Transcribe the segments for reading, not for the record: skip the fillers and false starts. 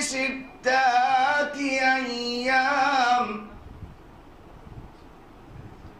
6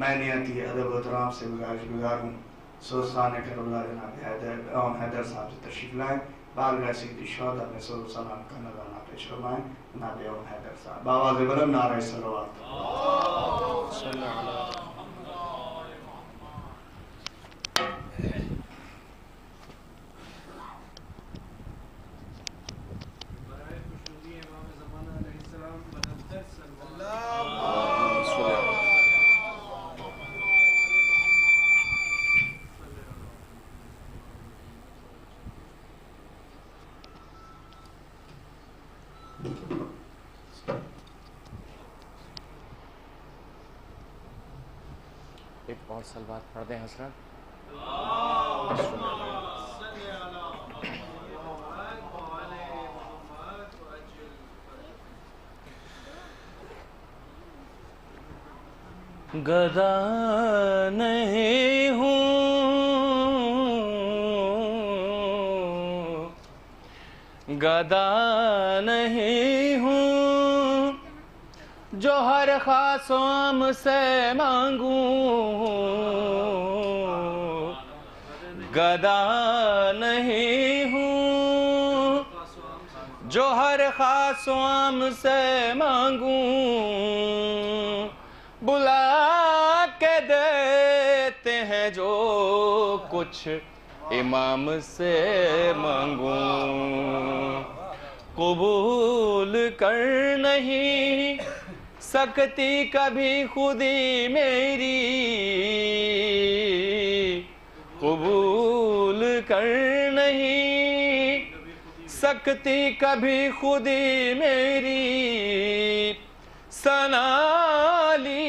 मैं नियति अदब एहतराम से गुजारिश हूँ सोस्तान करबला जनाब हैदर साहब से तशरीफ लाएँ। बारगाह सैयद शुहदा में सलाम का नज़राना पेश फरमाएँ। जनाब हैदर साहब बावाज़ बुलंद नारे सलवात। एक और सलवात पढ़ दें हजरत। गदा नहीं हूँ, गदा नहीं हूँ, जो हर खासों से मांगूं। गदा नहीं हूँ, जो हर खासों से मांगूं। बुला के देते हैं जो कुछ इमाम से मांगूं। कबूल कर नहीं सकती कभी खुदी मेरी, कबूल कर नहीं सकती कभी खुदी मेरी। सनाली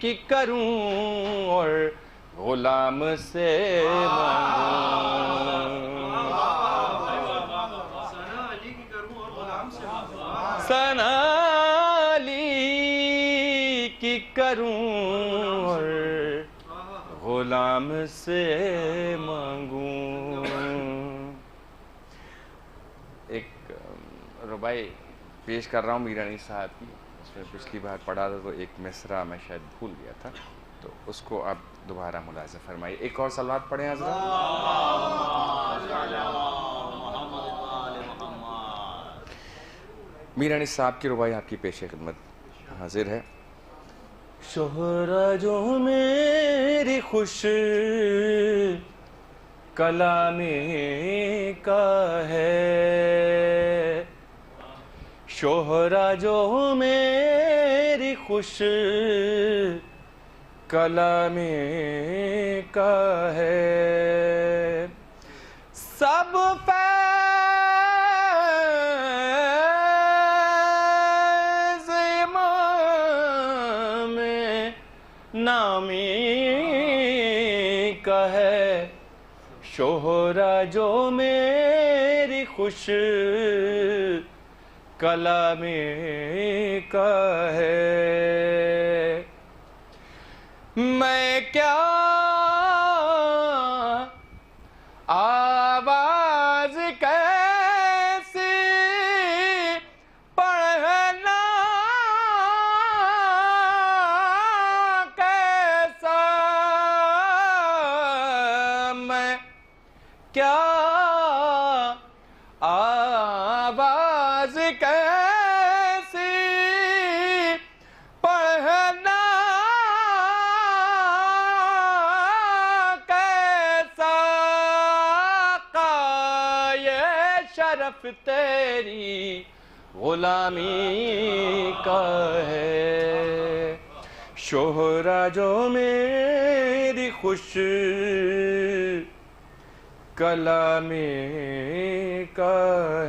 की करूं और गुलाम से सनाली की करूं और गुलाम से मांगूं। एक रुबाई पेश कर रहा हूँ मीरानी साहब की, उसमें पिछली बार पढ़ा था तो एक मिसरा मैं शायद भूल गया था, तो उसको आप दोबारा मुलाज़ा फरमाइए। एक और सलावत पढ़ें हज़रत। मीरानी साहब की रुबाई आपकी पेश खिदमत हाजिर है। शोहरा जो मेरी खुश कलामे का है, शोहरा जो मेरी खुश कलामे का है। सब फैज़ इमाम नामी का है, शोहरा जो मेरी खुश कलामे का है। मैं क्या आवाज कैसी पढ़ना कैसा, मैं क्या आवाज कैसी पढ़ना कैसा, ये शरफ तेरी गुलामी का है। शोहरा जो मेरी खुश कलामे का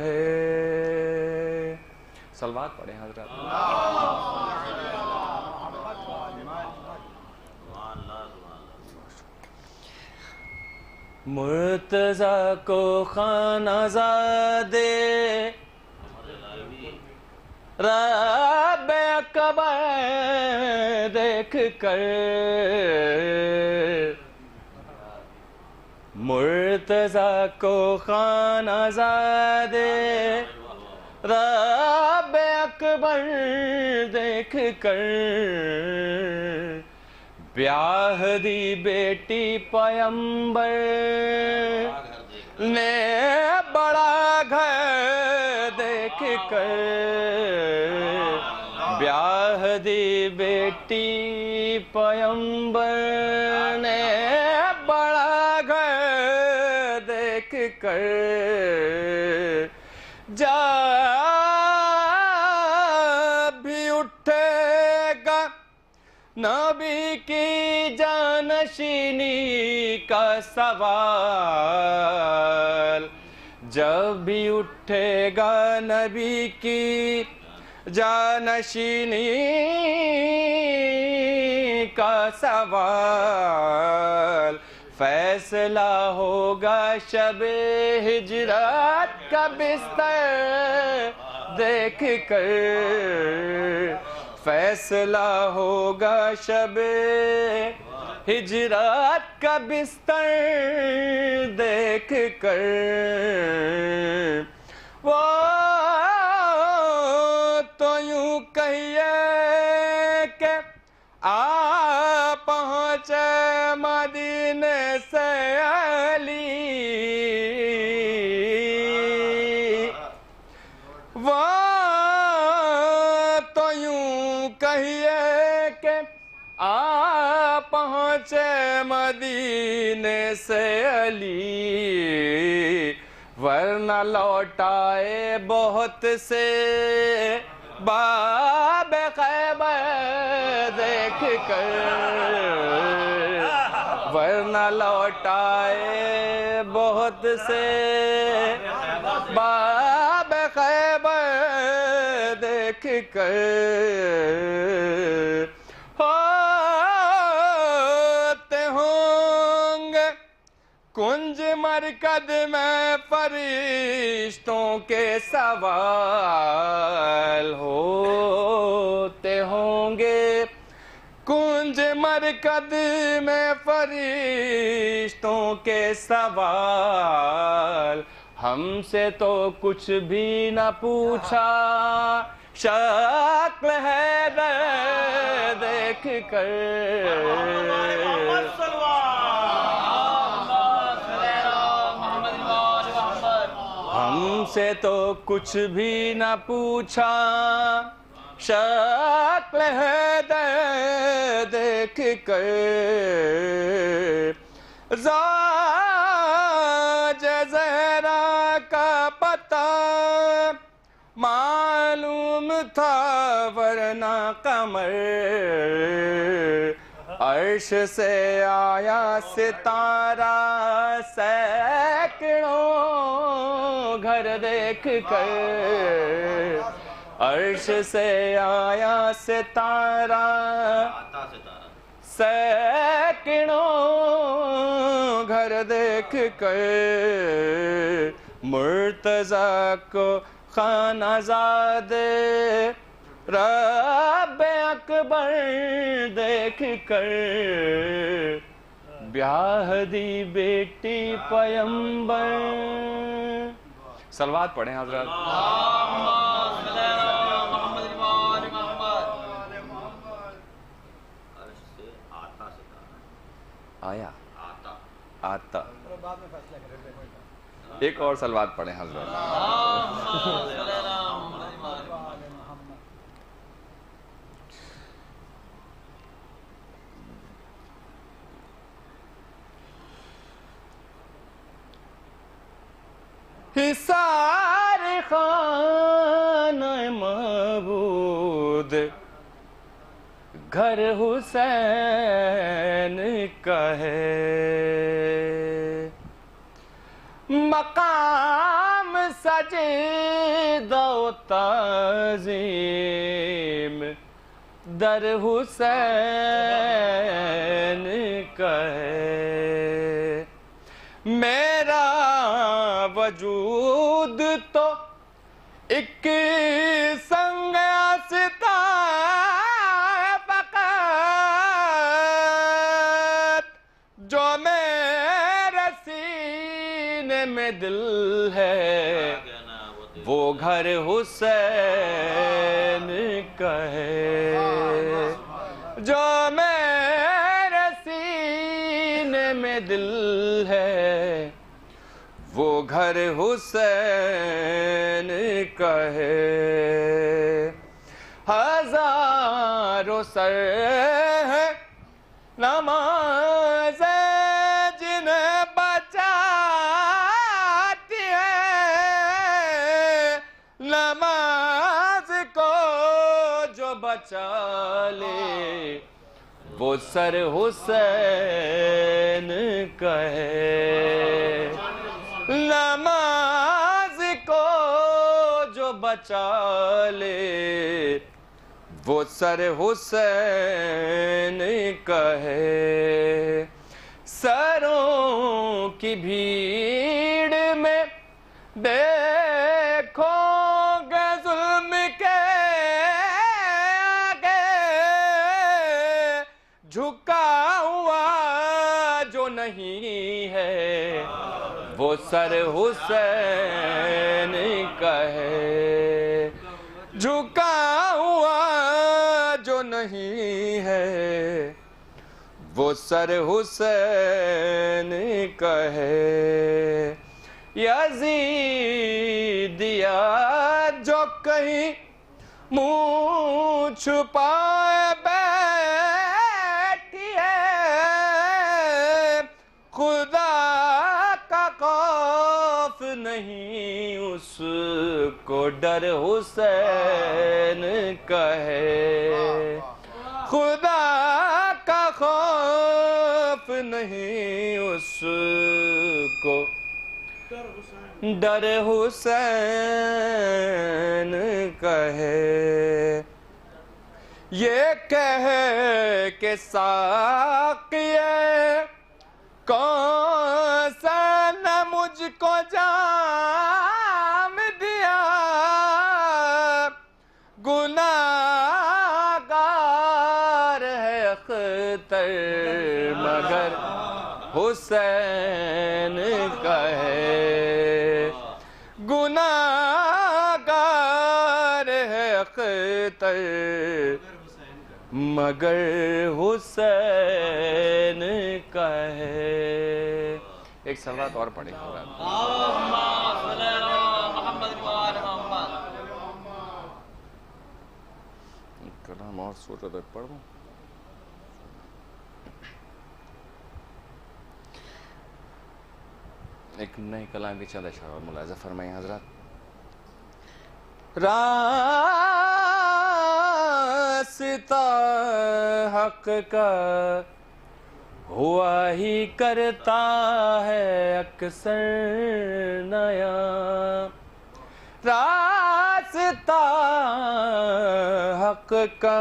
है। सलवात पढ़े हजरत। मुर्तजा को खानाज़ादे रब अकबर देख कर, मुर्तजा को खानाज़ादे रब अकबर देख कर, ब्याह दी बेटी पयंबर ने बड़ा घर देख कर, ब्याह दी बेटी पयंबर ने बड़ा घर देख कर, जा भी उठेगा नबी की जानशीनी का सवाल, जब भी उठेगा नबी की जानशीनी का सवाल, फैसला होगा शबे हिजरत का बिस्तर देख कर, फैसला होगा शबे हिजरत का बिस्तर देख कर। वो तो यूं कहिए कि आ पहुँचे मदीने से अली, वो तो यूं कहिए कि आ पहुँचे मदीने से अली, वरना लौटाए बहुत से बाब खैबर देख कर, वरना लौटाए बहुत से बाब खैबर देख कर। होते होंगे कुंज मरकद में फरिश्तों के सवाल, होते होंगे कुंज मरकद में फरिश्तों के सवाल, हमसे तो कुछ भी न पूछा शक्ल है देख कर, हमसे तो कुछ भी न पूछा शक्ल है देख कर। ज़ौज ज़हरा का पता मालूम था वरना कमर, अर्श से आया सितारा सैकड़ों घर देख कर, अर्श से आया सितारा सैकड़ों घर देख कर, मुर्तज़ा को खानाज़ादे रब अकबर देख कर, ब्याह दी बेटी पयंबर। सलवात पढ़ें हज़रत। आया आता एक और सलवात पढ़ें हज़रत। हिसार खाना मबूद घर हुसैन का है, मकाम सजदा ताज़ीम दर हुसैन का है। मेरा वजूद तो एक संग आस्ता फक़त, जो मेरे सीने में दिल है वो घर हुसैन का है, जो मेरे सीने में दिल है वो घर हुसैन का है। हजारों सर है नमाज जिन्हें बचाती है, नमाज को जो बचा ले वो सर हुसैन का है। नमाज बचा ले, वो सर हुसैन कहे। सरों की भीड़ में देखोगे जुल्म के आगे, झुका हुआ जो नहीं है, वो सर हुसैन कहे। झुका हुआ जो नहीं है, वो सर हुसैन कहे। यजीदिया जो कहीं मुँह छुपाए बैठी है, खुदा का खौफ नहीं उसको डर हुसैन कहे। खुदा का खौफ नहीं उसको डर हुसैन कहे। ये कह के साक़िए कौन सा न मुझको जाम दिया, गुनाहगार है अख्तर मगर हुसैन कहे। गुनाहगार है अख्तर मगर हुसैन कहे। एक सलात और पढ़ेंगे। कलाम और सोचा तो पढ़ूं। एक नए कलाम के चंद अशआर मुलाज़ा फरमाएं हज़रात। रास्ता हक का हुआ ही करता है अक्सर नया, रास्ता हक का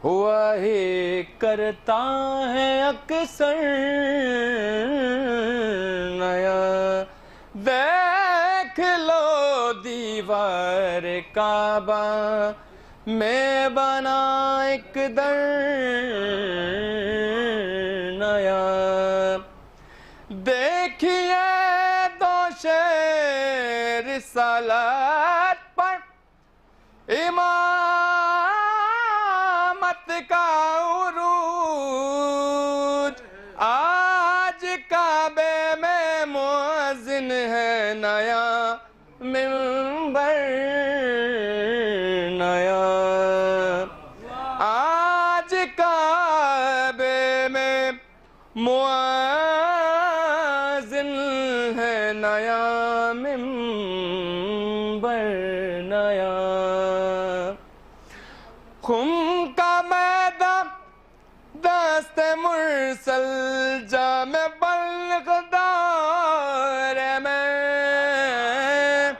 हुआ ही करता है अक्सर नया। देख लो दीवार काबा में बना एक दर नया। देखिए दोषे रिसालत पर इमामत का उरूज, आज काबे में मुअज्जिन है नया, मिंबर नया। आज काबे में मुअज्जिन है नया, मिंबर नया। खुम का मैदान दस्त मुरसल जाम बल्ग दौर में,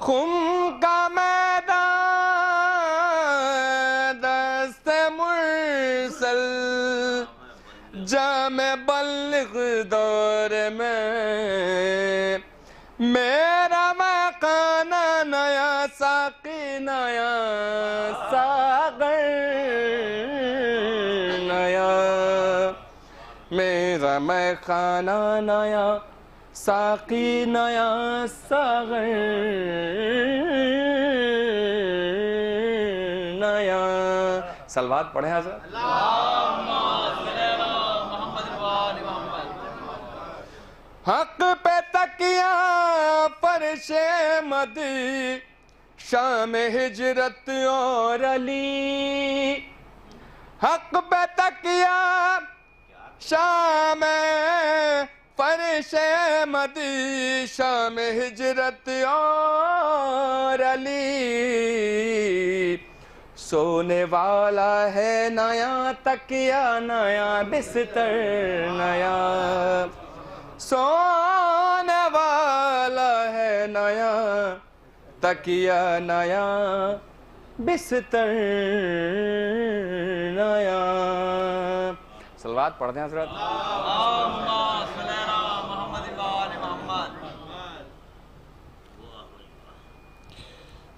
खुम का मैदान दस्त मुरसल जाम बल्ग दौर में। मेरा मकाना नया साकी नया सागर नया। मेरा मकाना नया साकी नया सागर नया। सलवात पढ़े हज़रत। हक पे तकिया फर्शे मदी, शाम हिजरत और अली। हक पे तकिया शाम फर्शे मदी, शाम हिजरत और अली। सोने वाला है नया तकिया नया बिस्तर नया, सोने वाला है नया तकिया नया, बिस्तर नया। सलवात पढ़ दें हजरत।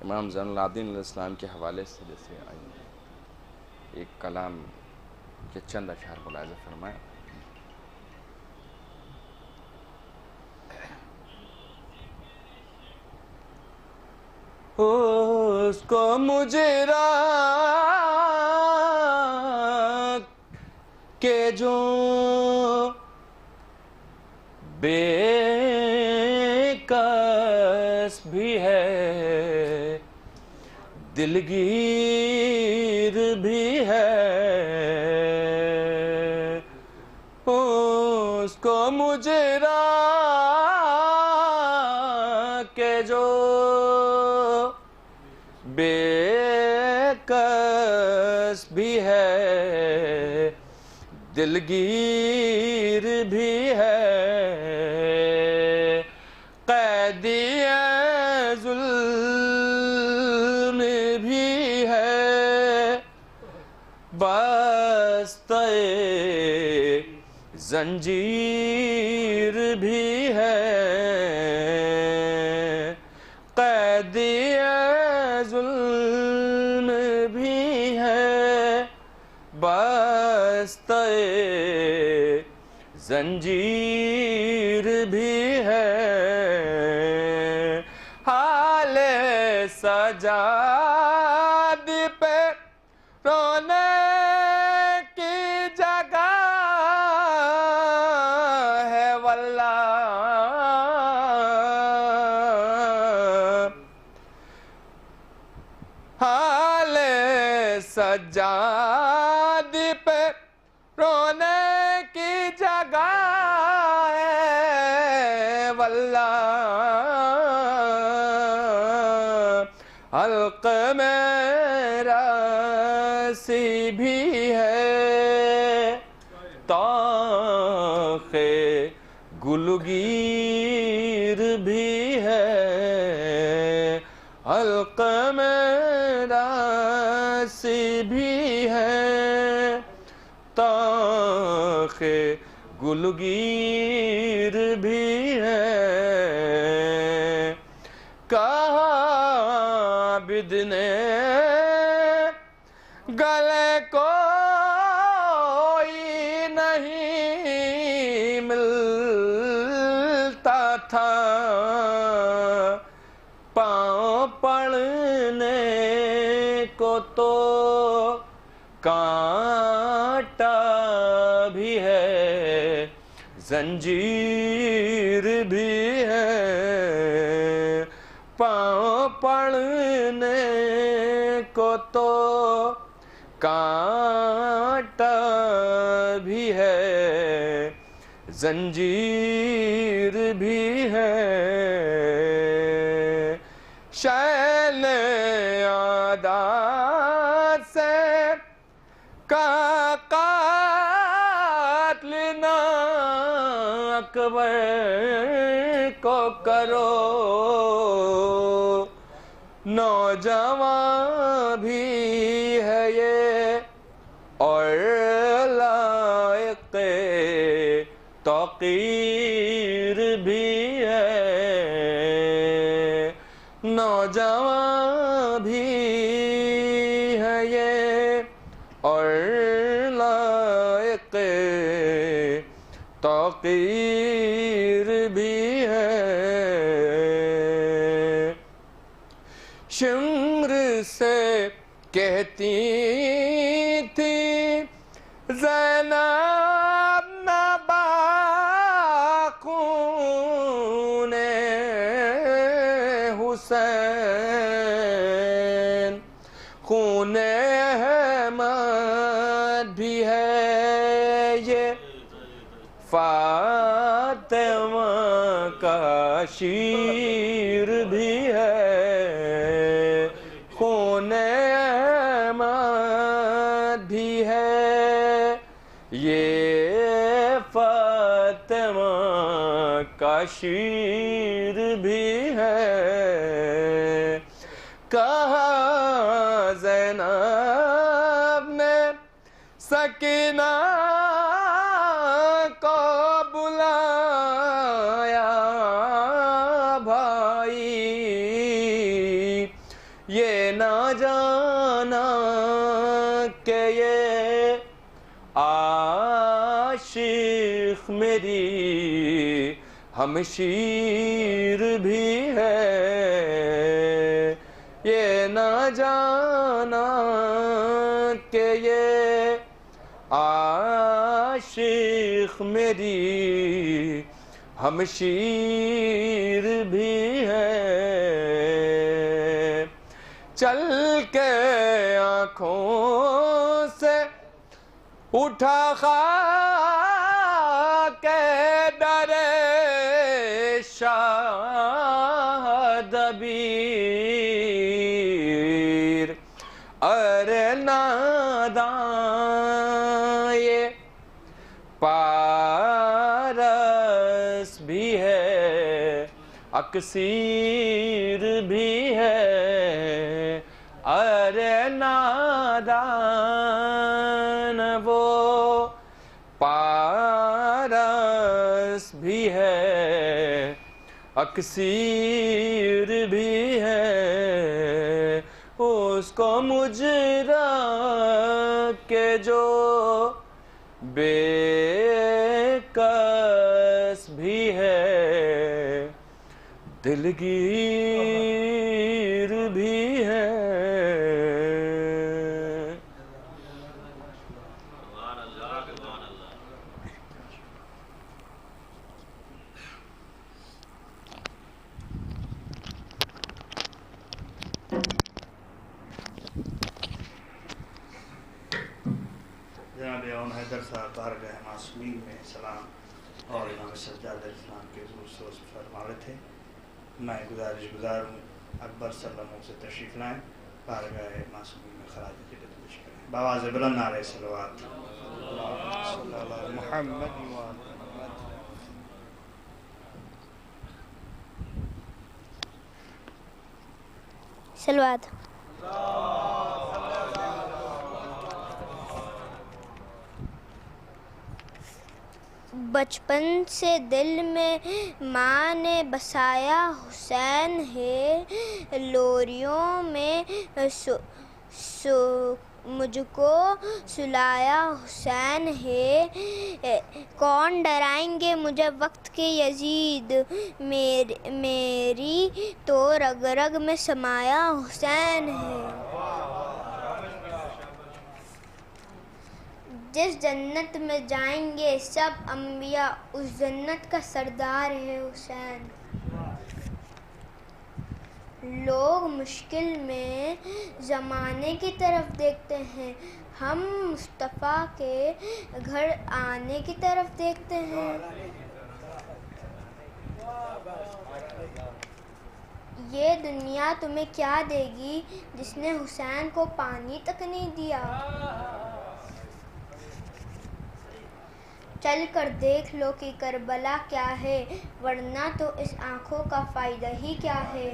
इमाम ज़ैनुल इस्लाम के हवाले से जैसे एक कलाम के चंद अशआर मुलाहिज़ा फरमाएं। उसको मुझे रात के जो बेकस भी है, दिलगीर भी है। उसको मुझे रात के जो बेकस भी है, दिलगीर भी है। कैदी जुल्म भी है, बस्ते जंजीर भी है। कैदी जुल्म भी है, बस्ते जंजीर भी है। हाले सजाद पे रोने की जगह है वल्लाह। हाले सजाद पे रोने की जगह है वल्लाह। हल्क मेरा सी भी है, ताखे गुलगीर भी है। हल्क मेरा सी भी है, ताखे गुलगीर भी है। कहा बिद ने गले कोई नहीं मिलता था, पाँव पड़ने को तो कांटा भी है, जंजीर भी है। पाँव पड़ने को तो कांटा भी है, जंजीर भी है। शैल आदात से कातिल ना अकबर को करो, नौजवान भी है ये और लायक तौकीर भी है। नौजवान भी है ये और लायक तौकीर भी है। शिम्र से कहती थी ज़ैनब नबा खूने हुसैन, खूने अहमद भी है ये, फातिमा का शीर भी है। खूने अहमद भी है ये, फातिमा का आशीर भी है। कहा ज़ैनब ने सकीना को बुलाया, भाई ये ना जाना कि ये आशिक मेरी हमशीर भी है। ये ना जाना कि ये आशिक मेरी हमशीर भी है। चल के आँखों से उठा खाके डरे शाह दबीर। अरे नादां ये पारस भी है, अक्सीर भी है। अरे नादान वो पारस भी है, अक्सीर भी है। उसको मुजरा के जो बेकस भी है, दिलगीर भी है। जनाब अवन हैदर साहब बारगाह मासूमीन में सलाम और इमाम सज्जाद इस्लाम के ज़रूर सोच फरमावे थे। मैं गुजार हूँ अकबर सल्लल्लाहु से तशरीफ़ लाएँ, बारगाह मासूमीन में खराज अक़ीदत पेश करें। बावाज़ बुलंद नारे सलवात मुहम्मद सलवात। बचपन से दिल में माँ ने बसाया हुसैन है, लोरियों में मुझको सुलाया हुसैन है। कौन डराएंगे मुझे वक्त के यजीद, मेरी तो रग रग में समाया हुसैन है। जिस जन्नत में जाएंगे सब अंबिया, उस जन्नत का सरदार है हुसैन। लोग मुश्किल में ज़माने की तरफ देखते हैं, हम मुस्तफ़ा के घर आने की तरफ देखते हैं। ये दुनिया तुम्हें क्या देगी जिसने हुसैन को पानी तक नहीं दिया। चल कर देख लो कि करबला क्या है, वरना तो इस आँखों का फ़ायदा ही क्या है।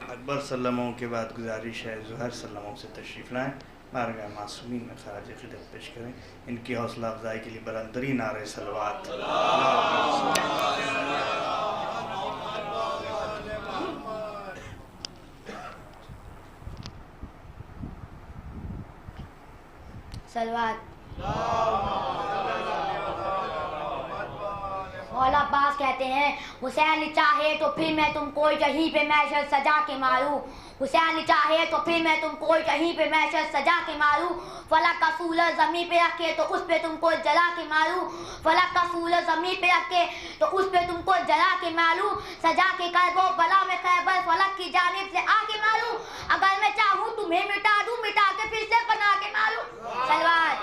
अकबर सल्लल्लाहु के बाद गुजारिश है ज़ुहैर सल्लल्लाहु से तशरीफ़ लाएँ, बारगाह मासूमीन में खराज अक़ीदत पेश करें। इनकी हौसला अफजाई के लिए बुलंदतरीन नारे सलवात। सलवात। मौला अब्बास कहते हैं, हुसैन चाहे तो फिर मैं तुमको यहीं पे मैशर सजा के मारूं। हुसैन चाहे तो फिर मैं तुमको यहीं पे मैशर सजा के मारूं। फलक का सूरज ज़मीन पे रखे तो उस पे तुमको जला के मारूं। फलक का सूरज ज़मीन पे रखे तो उस पे तुमको जला के मारूं। सजा के करबो बला में खैबर फलक की जानिब से आके मारूं। अगर मैं चाहूँ तुम्हें मिटा दूं, मिटा के फिर से बना के मारूं। सलवात।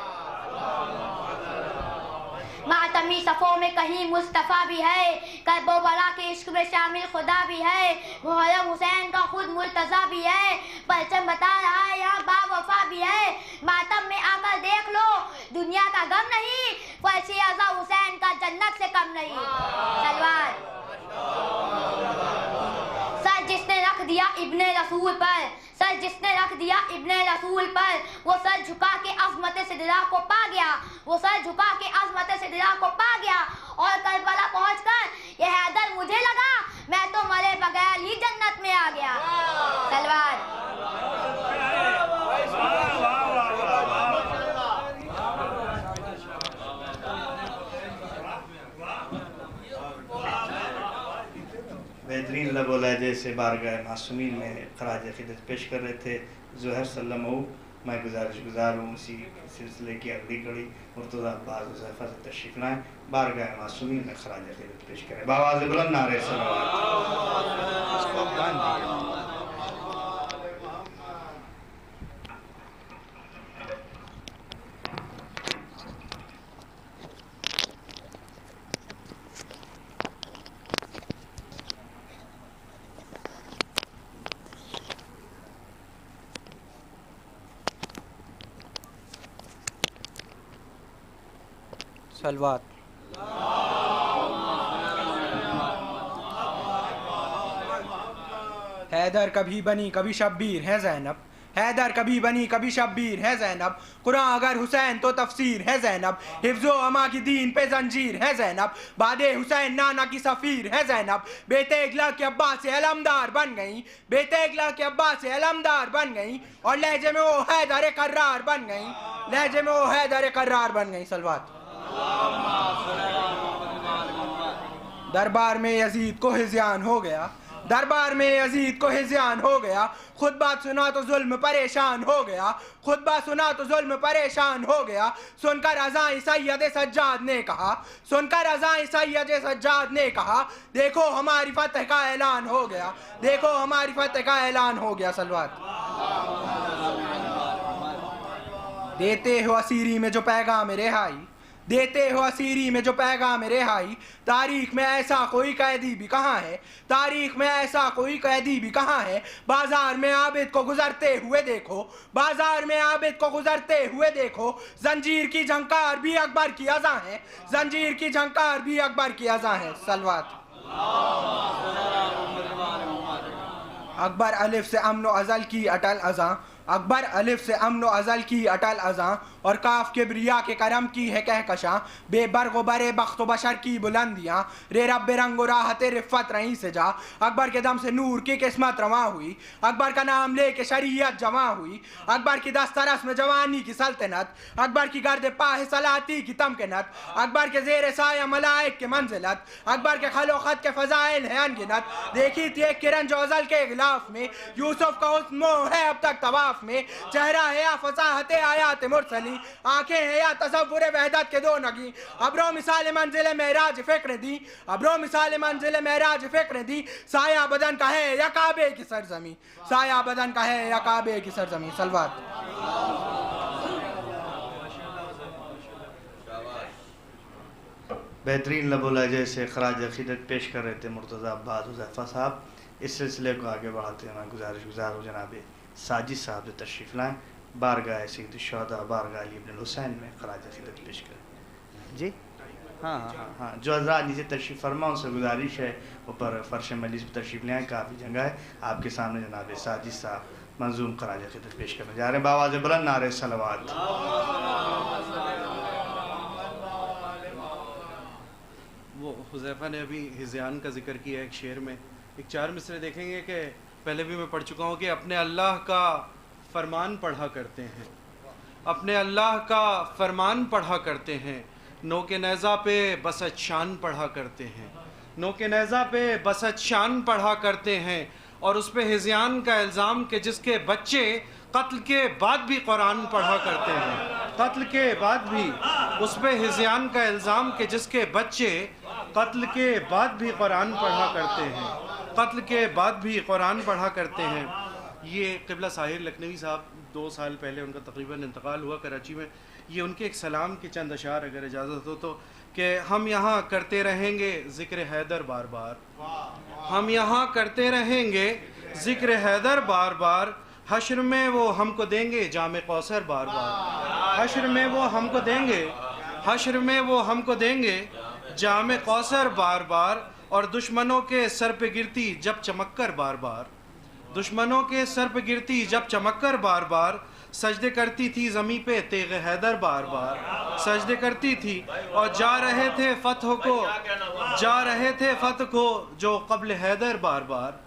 मातमी सफर लफ़ों में कहीं मुस्तफ़ा भी है, करबला के इश्क में शामिल खुदा भी है, मुहर्रम हुसैन का खुद मुर्तज़ा भी है, परचम बता रहा है यहाँ बावफा भी है। मातम में आकर देख लो दुनिया का गम नहीं, फर्शी आज़ा हुसैन का जन्नत से कम नहीं। सलवार। सर जिसने रख दिया इब्ने रसूल पर, सर जिसने रख दिया इब्ने रसूल पर, वो सर झुका के अज़मत सिदरा को पा गया, वो सर झुका के अज़मत सिदरा को पा गया। और करबला पहुंचकर ये हैदर मुझे लगा मैं तो मरे बगैर ही जन्नत में आ गया। सलवार। बेहतरीन लबो लहजे से बारगाह मासूमीन में खराज अक़ीदत पेश कर रहे थे ज़ोहर सल्लमऊ। मैं गुज़ार हूँ इसी सिलसिले की अगली कड़ी मुर्तज़ा अब्बास हुज़ैफ़ा से तशरीफ़ लाएँ, बारगाह मासूमीन में खराज अक़ीदत पेश करें। बावाज़ बुलंद नारे सलावत। सलवात। हैदर कभी बनी कभी शब्बीर है ज़ैनब, हैदर कभी बनी कभी शब्बीर है ज़ैनब, कुरान अगर हुसैन तो तफसीर है ज़ैनब, हिफ्ज़ो अमा की दीन पे जंजीर है ज़ैनब, बादे हुसैन नाना की सफ़ीर है ज़ैनब, बेटे इगला के अब्बा से अलमदार बन गई, बेटे इगला के अब्बा से अलमदार बन गई, और लहजे में वो हैदर कर्रार बन गई, लहजे में वो हैदर कर्रार बन गई। सलवात। दरबार में यजीद को हिज़्यान हो गया, दरबार में यजीद को हिज़्यान हो गया, खुद बात सुना तो जुल्म परेशान हो गया, खुद बात सुना तो जुल्म परेशान हो गया, सुनकर अज़ां सैयद सज्जाद ने कहा, सुनकर अज़ां सैयद सज्जाद ने कहा, देखो हमारी फतह का ऐलान हो गया, देखो हमारी फतह का ऐलान हो गया। सलवात। देते हो असीरी में जो पैगाम रिहाई, देते हो असीरी में जो पैगाम रिहाई, तारीख में ऐसा कोई कैदी भी कहाँ है, तारीख में ऐसा कोई कैदी भी कहाँ है, बाजार में आबिद को गुजरते हुए देखो, बाजार में आबिद को गुजरते हुए देखो, जंजीर की झंकार भी अकबर की अज़ां है, जंजीर की झंकार भी अकबर की अज़ां है। सलवात। अकबर अलिफ से अमन अज़ल की अटल अज़ां, अकबर अलिफ से अमन अज़ल की अटल अज़ां, और काफ के ब्रिया के करम की है कहकशां, बेबर्ग बरे बख्त बशर की बुलंदियाँ, रे रब रंग राहत रिफ़त रहीं से जा, अकबर के दम से नूर की किस्मत रवां हुई, अकबर का नाम ले के शरीयत जवां हुई, अकबर की दस्तरस में जवानी की सल्तनत, अकबर की गर्द पाह सलाती की तमकनत, अकबर के ज़ेर साया मलाइक के मंजिलत, अकबर के खलो खत के फ़ज़ाइल है अनगिनत, देखी थी एक किरण जो अज़ल के गिलाफ में, यूसुफ का हुस्न है अब तक तवाफ में, चेहरा है या फसाहत आयात मुरसली, आंखें हैं या तसव्वुर वहदत के दो नगी, अब्रो मिसाल मंजिल मेराज फ़िक्र दी, अब्रो मिसाल मंजिल मेराज फ़िक्र दी, साया बदन का है या काबे की सरजमी, साया बदन का है या काबे की सरजमी। सलवात। बेहतरीन लबो लहजे से खराज अक़ीदत पेश कर रहे थे मुर्तज़ा अब्बास हुज़ैफ़ा साहब। इस सिलसिले को आगे बढ़ाते हैं मैं गुज़ार हूँ जनाब साजिद साहब जो तशरीफ़ लाएँ, बारगाह सैयद शुहदा बारगाह अली इब्न हुसैन में खराज अक़ीदत पेश करें। जी हाँ, जो हज़रात नीचे तशरीफ़ फरमा उनसे गुजारिश है ऊपर फ़र्श मजलिस पर तशरीफ़ ले आएँ, काफ़ी जगह है। आपके सामने जनाब साजिद साहब मंजूम खराज अक़ीदत पेश करने जा रहे हैं। बावाज़ बुलंद नारे सलावत। वो हुज़ैफ़ा ने अभी हिज़्यान का जिक्र किया एक शेर में, एक 4 मिसरे देखेंगे कि पहले भी मैं पढ़ चुका हूँ कि अपने अल्लाह का फरमान पढ़ा करते हैं, अपने अल्लाह का फरमान पढ़ा करते हैं, नो के नेज़ा पे बसत शान पढ़ा करते हैं, नो के नेज़ा पे बसत शान पढ़ा करते हैं, और उस पर हिज़्यान का इल्ज़ाम कि जिसके बच्चे कत्ल के बाद भी कुरान पढ़ा करते हैं, कत्ल के बाद भी उस पर हिज़्यान का इल्ज़ाम कि जिसके बच्चे कत्ल के बाद भी कुरान पढ़ा करते हैं, कत्ल के बाद भी कुरान पढ़ा करते हैं। ये क़िबला साहिर लखनवी साहब 2 साल पहले उनका तकरीबन इंतकाल हुआ कराची में, ये उनके एक सलाम के चंद अशार अगर इजाज़त हो तो कि हम यहाँ करते रहेंगे ज़िक्र हैदर बार बार, हम यहाँ करते रहेंगे ज़िक्र हैदर बार बार। हश्र में वो हमको देंगे जामे कौसर बार बार, हश्र में वो हमको देंगे, हश्र में वो हमको देंगे जामे कौसर बार बार। और दुश्मनों के सर पे गिरती जब चमककर बार बार, दुश्मनों के सर पे गिरती जब चमककर बार बार। सजदे करती थी ज़मीं पे तेग हैदर बार बार, सजदे करती थी और जा रहे थे फतह को, जा रहे थे फतह को जो कब्ल हैदर बार बार,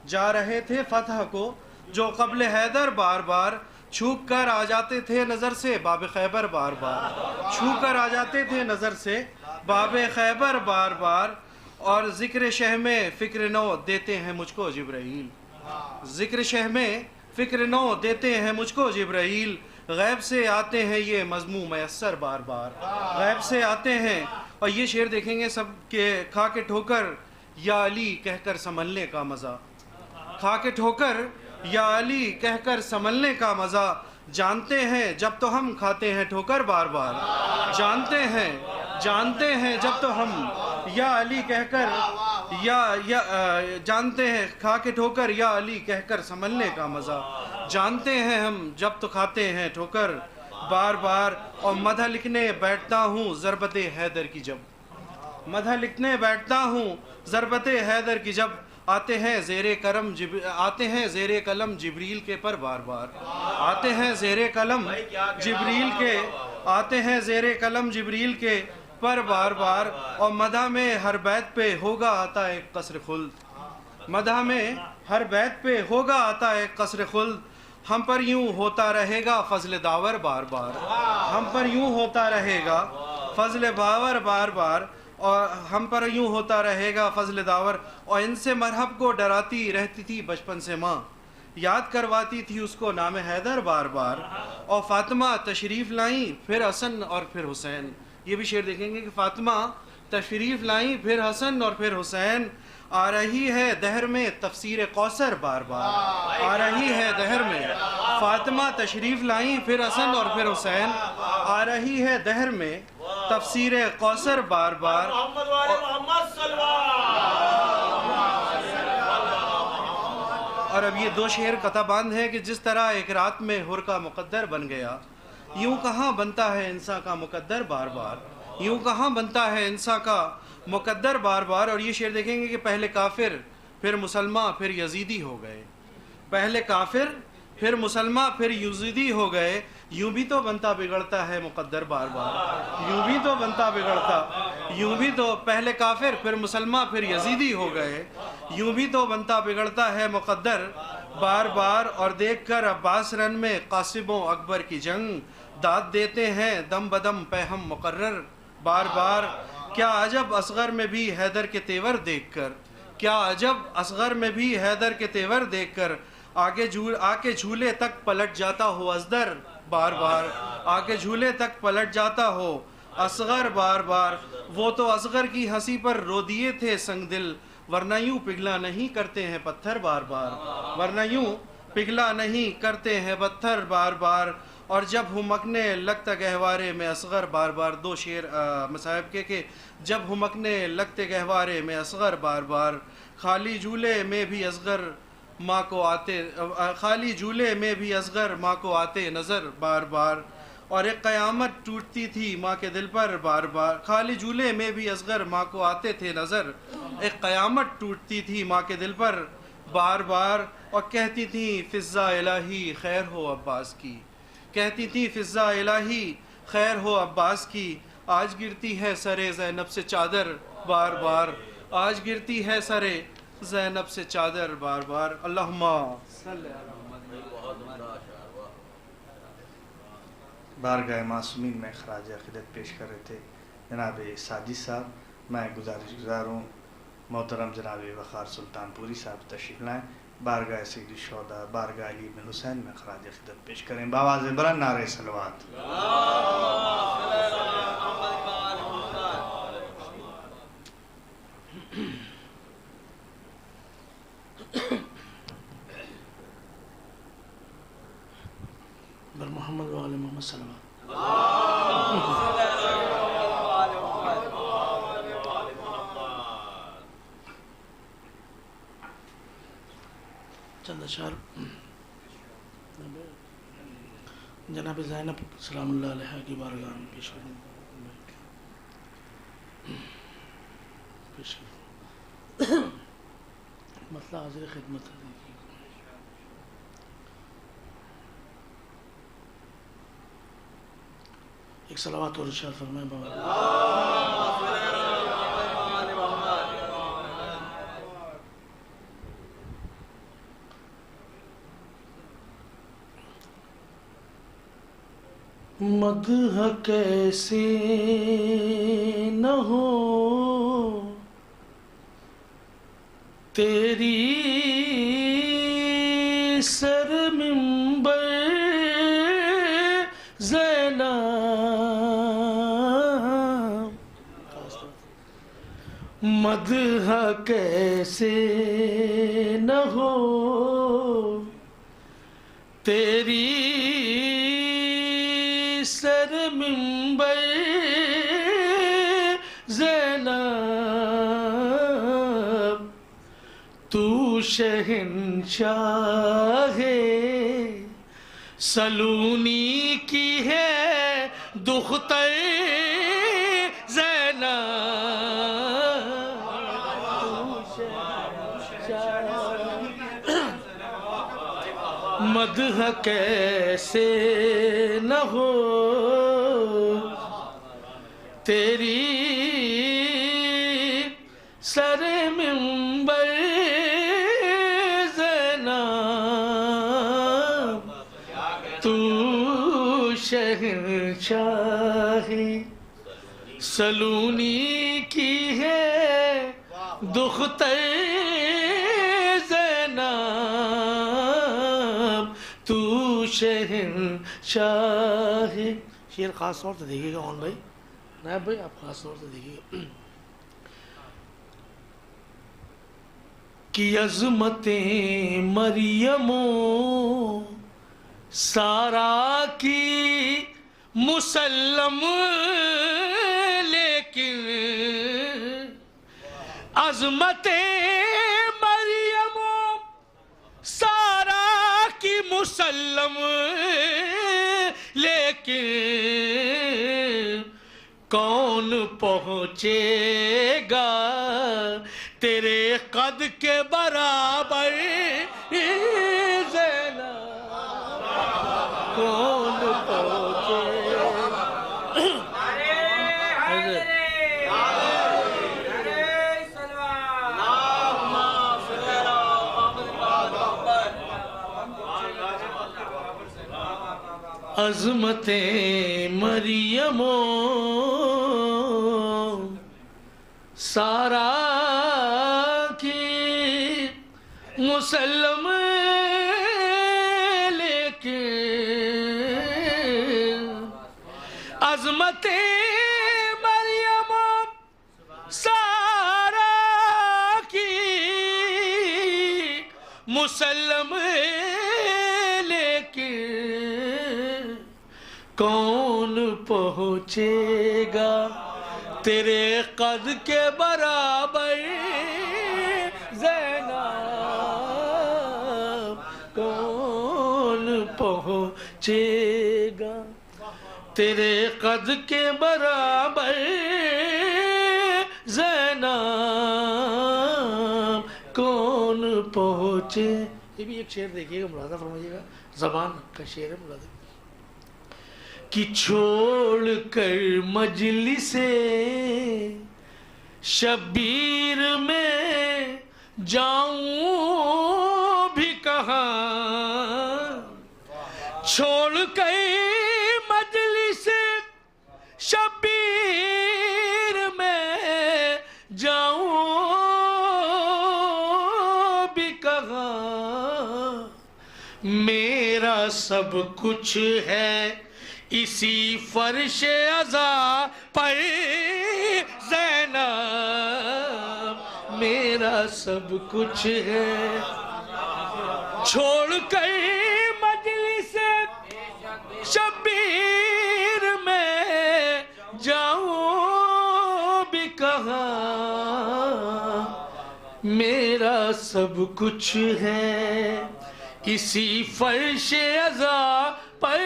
जा रहे थे फतह को जो कब्ल हैदर बार बार। छूक कर आ जाते थे नज़र से बाब खैबर बार बार, छूक कर आ जाते थे नज़र से बाब खैबर बार बार। और ज़िक्र शह में फ़िक्र नो देते हैं मुझको जिब्राईल, ज़िक्र शह में फ़िक्र नो देते हैं मुझको जिब्राईल। गैब से आते हैं ये मज़मू मैसर बार बार, गैब से आते हैं। और ये शेर देखेंगे सब के खा के ठोकर या अली कहकर संभलने का मज़ा, खा के ठोकर या अली कहकर संभलने का मज़ा। जानते हैं जब तो हम खाते हैं ठोकर बार बार, जानते हैं जब तो हम या अली कहकर या जानते हैं खा के ठोकर या अली कहकर संभलने का मज़ा। जानते हैं हम जब तो खाते हैं ठोकर बार बार। और मदह लिखने बैठता हूँ ज़रबत हैदर की जब, मदह लिखने बैठता हूँ ज़रबत हैदर की जब। आते हैं ज़ेरे करम आते हैं ज़ेरे कलम जिब्रील के पर बार बार, आते हैं ज़ेरे कलम जिब्रील के, आते हैं ज़ेरे कलम जिब्रील के पर बार बार। और मदह में हर बैत पे होगा आता एक कसर खुल्द, मदह में हर बैत पे होगा आता एक कसर खुल्द। हम पर यूँ होता रहेगा फजल दावर बार बार, हम पर यूँ होता रहेगा फजल बावर बार बार। और हम पर यूँ होता रहेगा फजल दावर। और इनसे मरहब को डराती रहती थी बचपन से माँ, याद करवाती थी उसको नाम हैदर बार बार। और फ़ातिमा तशरीफ़ लाई फिर हसन और फिर हुसैन, ये भी शेर देखेंगे कि फ़ातिमा तशरीफ़ लाई फिर हसन और फिर हुसैन। आ रही है दहर में तफसीर कौसर बार बार, आ रही है दहर में फ़ातिमा तशरीफ़ लाई फिर हसन और फिर हुसैन। आ रही है दहर में तफसीर कौसर बार बार। और अब ये दो शेर कताबांद हैं कि जिस तरह एक रात में हुर का मुकद्दर बन गया, यूँ कहाँ बनता है इंसान का मुकद्दर बार बार, यूँ कहाँ बनता है इंसान का मुकद्दर बार बार। और ये शेर देखेंगे कि पहले काफिर फिर मुसलमान फिर यजीदी हो गए, पहले काफिर फिर मुसलमान फिर यजीदी हो गए। यूँ भी तो बनता बिगड़ता है मुकद्दर बार बार, यूँ भी तो बनता बिगड़ता, यूँ भी तो पहले काफिर फिर मुसलमान फिर यजीदी हो गए, यूँ भी तो बनता बिगड़ता है मुकद्दर बार बार। और देखकर अब्बास रन में कासिबों अकबर की जंग, दाद देते हैं दम बदम पैहम मुकर्रर बार बार। क्या अजब असगर में भी हैदर के तेवर देखकर, क्या अजब असगर में भी हैदर के तेवर देखकर। आके झूले तक पलट जाता हो असगर बार बार, आके झूले तक पलट जाता हो असगर बार बार। वो तो असगर की हंसी पर रो दिए थे संग दिल, वरना यूँ पिघला नहीं करते हैं पत्थर बार बार, वरना यूँ पिघला नहीं करते हैं पत्थर बार बार। और जब हुमकने लगता गहवारे में असगर बार बार, दो शेर मसाहिब के जब हुमकने लगते गहवारे में असगर बार बार। खाली झूले में भी असगर माँ को आते, खाली झूले में भी असगर माँ को आते नज़र बार बार। और एक क़यामत टूटती थी माँ के दिल पर बार बार, खाली झूले में भी असगर माँ को आते थे नज़र। एक क़यामत टूटती थी माँ के दिल पर बार बार। और कहती थी फ़िज़्ज़ा इलाही खैर हो अब्बास की, कहती थी फ़िज़्ज़ा इलाही खैर हो अब्बास की। आज गिरती है सरे ज़ैनब से चादर बार बार, आज गिरती है सरे ज़ैनब से चादर बार बार। अल्लाहुम्मा बारगाह मासूमीन में खराज अक़ीदत पेश कर रहे थे जनाब साजिद साहब। मैं गुज़ार हूँ मोहतरम जनाब वक़ार सुल्तानपुरी साहब तशरीफ़ लाएँ, बारगाह सैयद शुहदा बारगाह अली इब्न हुसैन में खराज अक़ीदत पेश करें। बावाज़ बुलंद नारे सलवात। मोहम्मद वाले मोहम्मद सल्लल्लाहु अशार जनाब ज़ैनब सलामुल्लाह अलैहा की बारगाह में पेश करूँ। मसला हाजिर खिदमत है। एक सलावत और इरशाद फरमाए बाबा। मदह कैसे न हो तेरी सर मिंबर ज़ैनब, मदह कैसे न हो तेरी सर मिंबर ज़ैनब, तू शहंशाहे सलूनी की है दुख्तर ज़ैनब, मदह कैसे न हो तेरी सर मिंबर ज़ैनब, तू शहंशाही सलूनी की है दुख्तर ज़ैनब, तू शहंशाही। शेर ख़ास तौर से देखिएगा ऑन भाई, नायब भाई आप ख़ास तौर से देखिएगा कि अज़मतें मरियमो सारा की मुसल्लम, लेकिन अज़मतें मरियमो सारा की मुसल्लम, लेकिन कौन पहुँचेगा तेरे कद के बराबर ज़ैनब, कौन पहुँचेगा। अज़मतें मरियमो सारा की मुसल्लम, लेकिन अज़मतें मरियमो सारा की मुसल्लम, लेकिन कौन पहुँचेगा तेरे कद के बराबर ज़ैनब, कौन पहुँचेगा तेरे कद के बराबर ज़ैनब, कौन पहुँचे। ये भी एक शेर देखिएगा, मुलाज़ा फरमाइएगा, ज़बान का शेर है मुलाज़ा। कि छोड़ कर मजलिसे शबीर में जाऊं भी कहाँ, छोड़ कर मजलिसे शबीर में जाऊं भी कहाँ, मेरा सब कुछ है इसी फर्श अज़ा पर ज़ैनब, मेरा सब कुछ है। छोड़ कर मजलिस शबीर में जाऊं भी कहाँ, मेरा सब कुछ है इसी फर्श अज़ा पर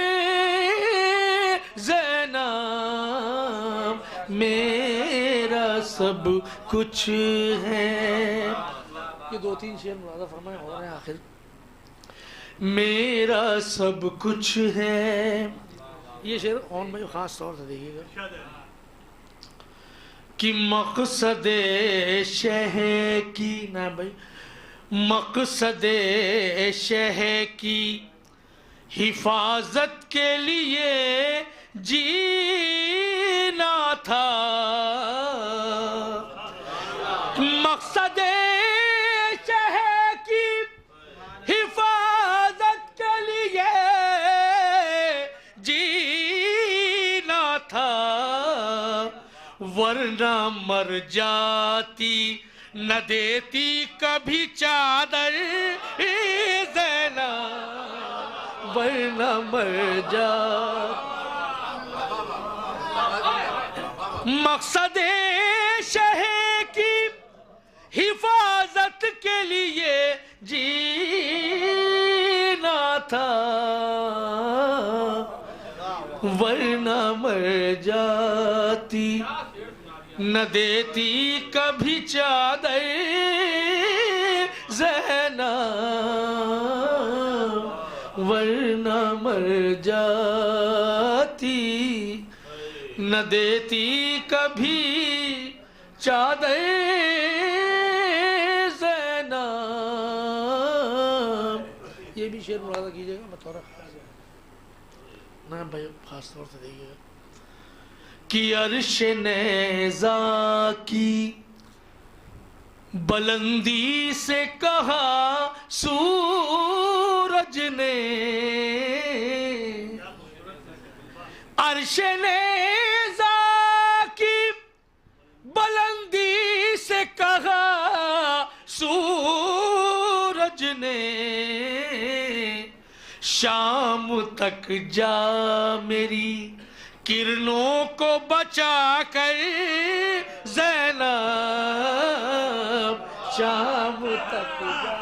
ज़ैनब मेरा सब कुछ है। ये 2-3 शेर मुलाज़ा फरमाए हो रहे हैं आखिर। मेरा सब कुछ है, ये शेर ऑन भाई ख़ास तौर से देखिएगा कि मकसद शह की ना भाई, मकसद शह की हिफाजत के लिए जीना था। मकसद शह की हिफाजत के लिए जीना था, वरना मर जाती न देती कभी चादर ज़ैनब, वरना मर जा। मकसद शह की हिफाजत के लिए जीना था, वरना मर जाती न देती कभी चादर ज़ैनब, वरना मर जाती न देती कभी चादर ज़ैनब। ये भी शेर मुलाज़ा कीजिएगा बतौर खास ना भाई, खास तौर से देखिएगा कि अर्श नेज़ा की बुलंदी से कहा सूरज ने, अर्श नेज़ा की बुलंदी से कहा सूरज ने, शाम तक जा मेरी किरणों को बचा कर ज़ैनब, शाम तक जा।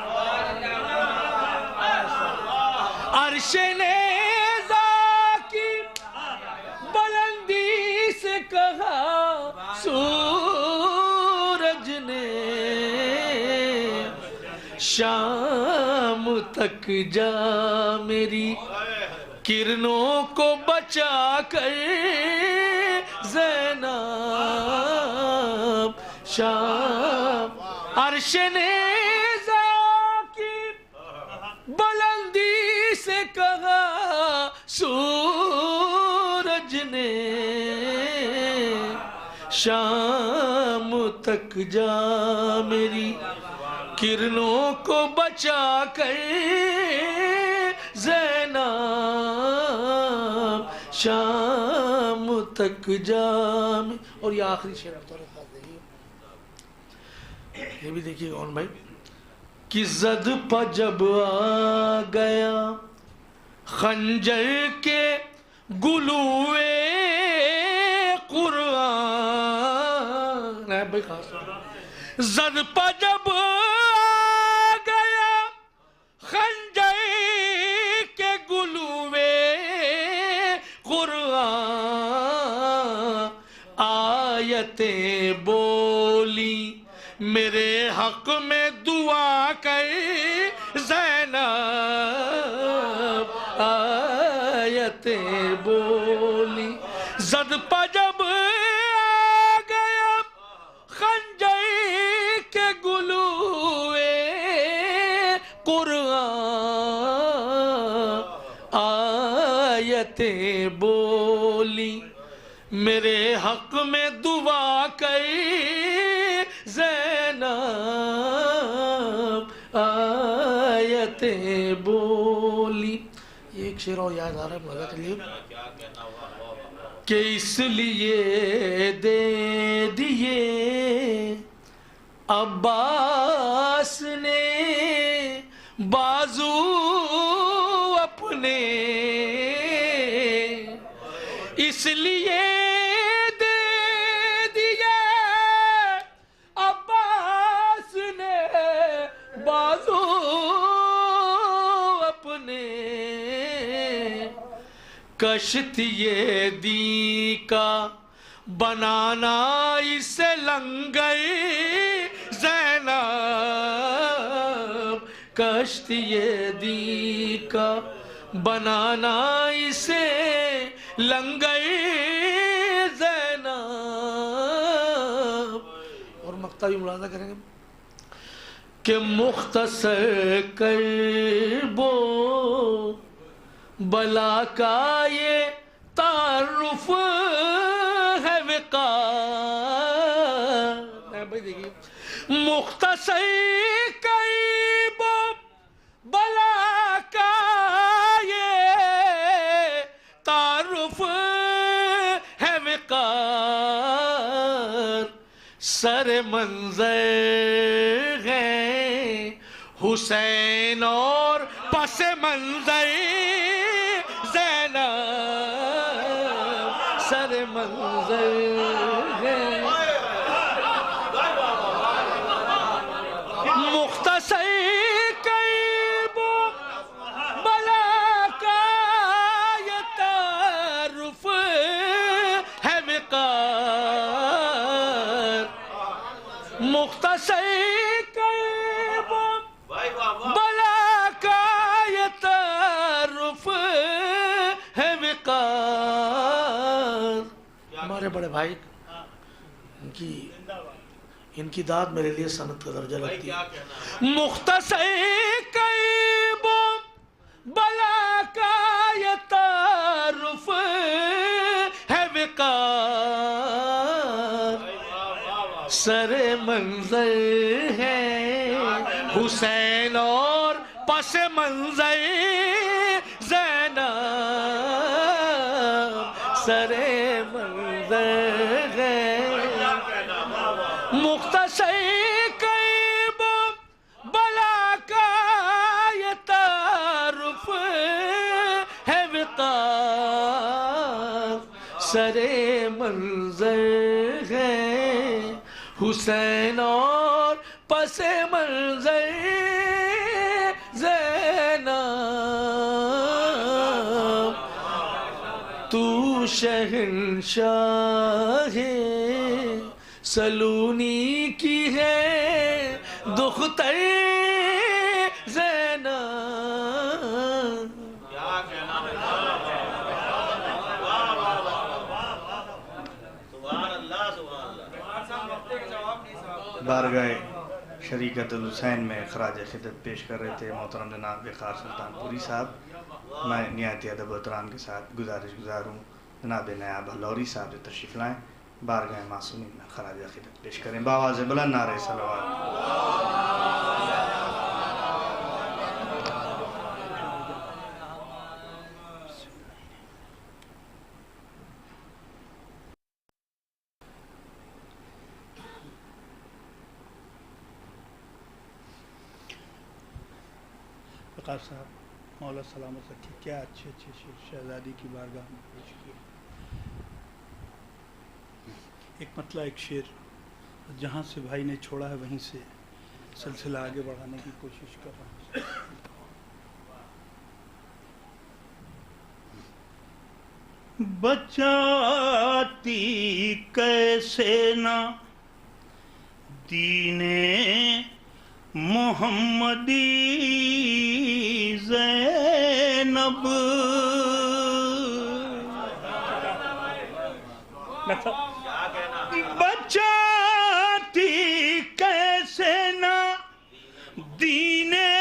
अर्श नेज़ा की बुलंदी से कहा सूरज ने, शाम तक जा मेरी किरणों को बचा कर ज़ैनब, शाम। अर्श नेज़ा की बुलंदी से कहा सूरज ने, शाम तक जा मेरी किरणों को बचा कर ज़ैनब, शाम तक जा। और ये आखिरी शेर आप थोड़ा खास देखिए, ये भी देखिए कौन भाई कि ज़द पर जब आ गया खंजर के गुलुए कुरान है भाई खास, ज़द पर जब आ गया खंजर के गुलुए कुरान, आयतें बोली मेरे हक में दुआ कर ज़ैनब, आयतें बोली ज़द पर जब आ गया खंजर के गुलुए कुरान, आयतें बोली मेरे हक में दुआ कर ज़ैनब, आयतें बोली। ये एक शेर और याद आ रहा है मजा के लिए कि इसलिए दे दिए अब्बास ने बाजू अपने, इसलिए दे दिए अब्बास ने बाजू कश्ती ये दी का बनाना इसे लंगर ज़ैनब, कश्ती ये दी का बनाना इसे लंगर ज़ैनब। और मक्ता भी मुलाजा करेंगे कि मुख्तसर करबो बला का ये तारुफ है विकार। भाई देखिए, मुख्तसर करबो बला का ये तारुफ है विकार। सर मंजर है हुसैन और पस मंजर ज़ैनब, सर मंजर है मुख्तसर करबो बला का ये तारुफ है विकार। मुख्तसर करबो बला का ये तारुफ है विकार। हमारे बड़े भाई इनकी दाद मेरे लिए सनत का दर्जा लगती है। मुख्तसर करबो बला का ये तारुफ है विकार। सर मंजर है हुसैन और पस मंजर ज़ैनब, सर मंजर है मुख्तसर करबो बला का ये तारुफ है विकार। सरे मंजर है हुसैन और पसे मंजर ज़ैनब। तू शहंशाह सलूनी की है दुख्तर ज़ैनब। बारगाह शरीकतुल हुसैन में खराज खिदमत पेश कर रहे थे मोहतरम जनाब वक़ार सुल्तानपुरी साहब। मैं निहायत अदब एहतराम के साथ गुज़ार हूँ जनाब नायाब हलौरी साहब जो तशरीफ़ लाएँ बारगाह मासूमीन में खराज खिदमत पेश करें। बावाज़ बुलंद नारे सलवात। वक़ार साहब मौला सलामत रखिए, क्या अच्छे अच्छे शेर शहज़ादी की बारगाह में पेश किए। एक मतला एक शेर जहाँ से भाई ने छोड़ा है वहीं से सिलसिला आगे बढ़ाने की कोशिश कर रहा हूँ। बचाती कैसे ना दीने मोहम्मदी ज़ैनब। बचाती कैसे ना दीने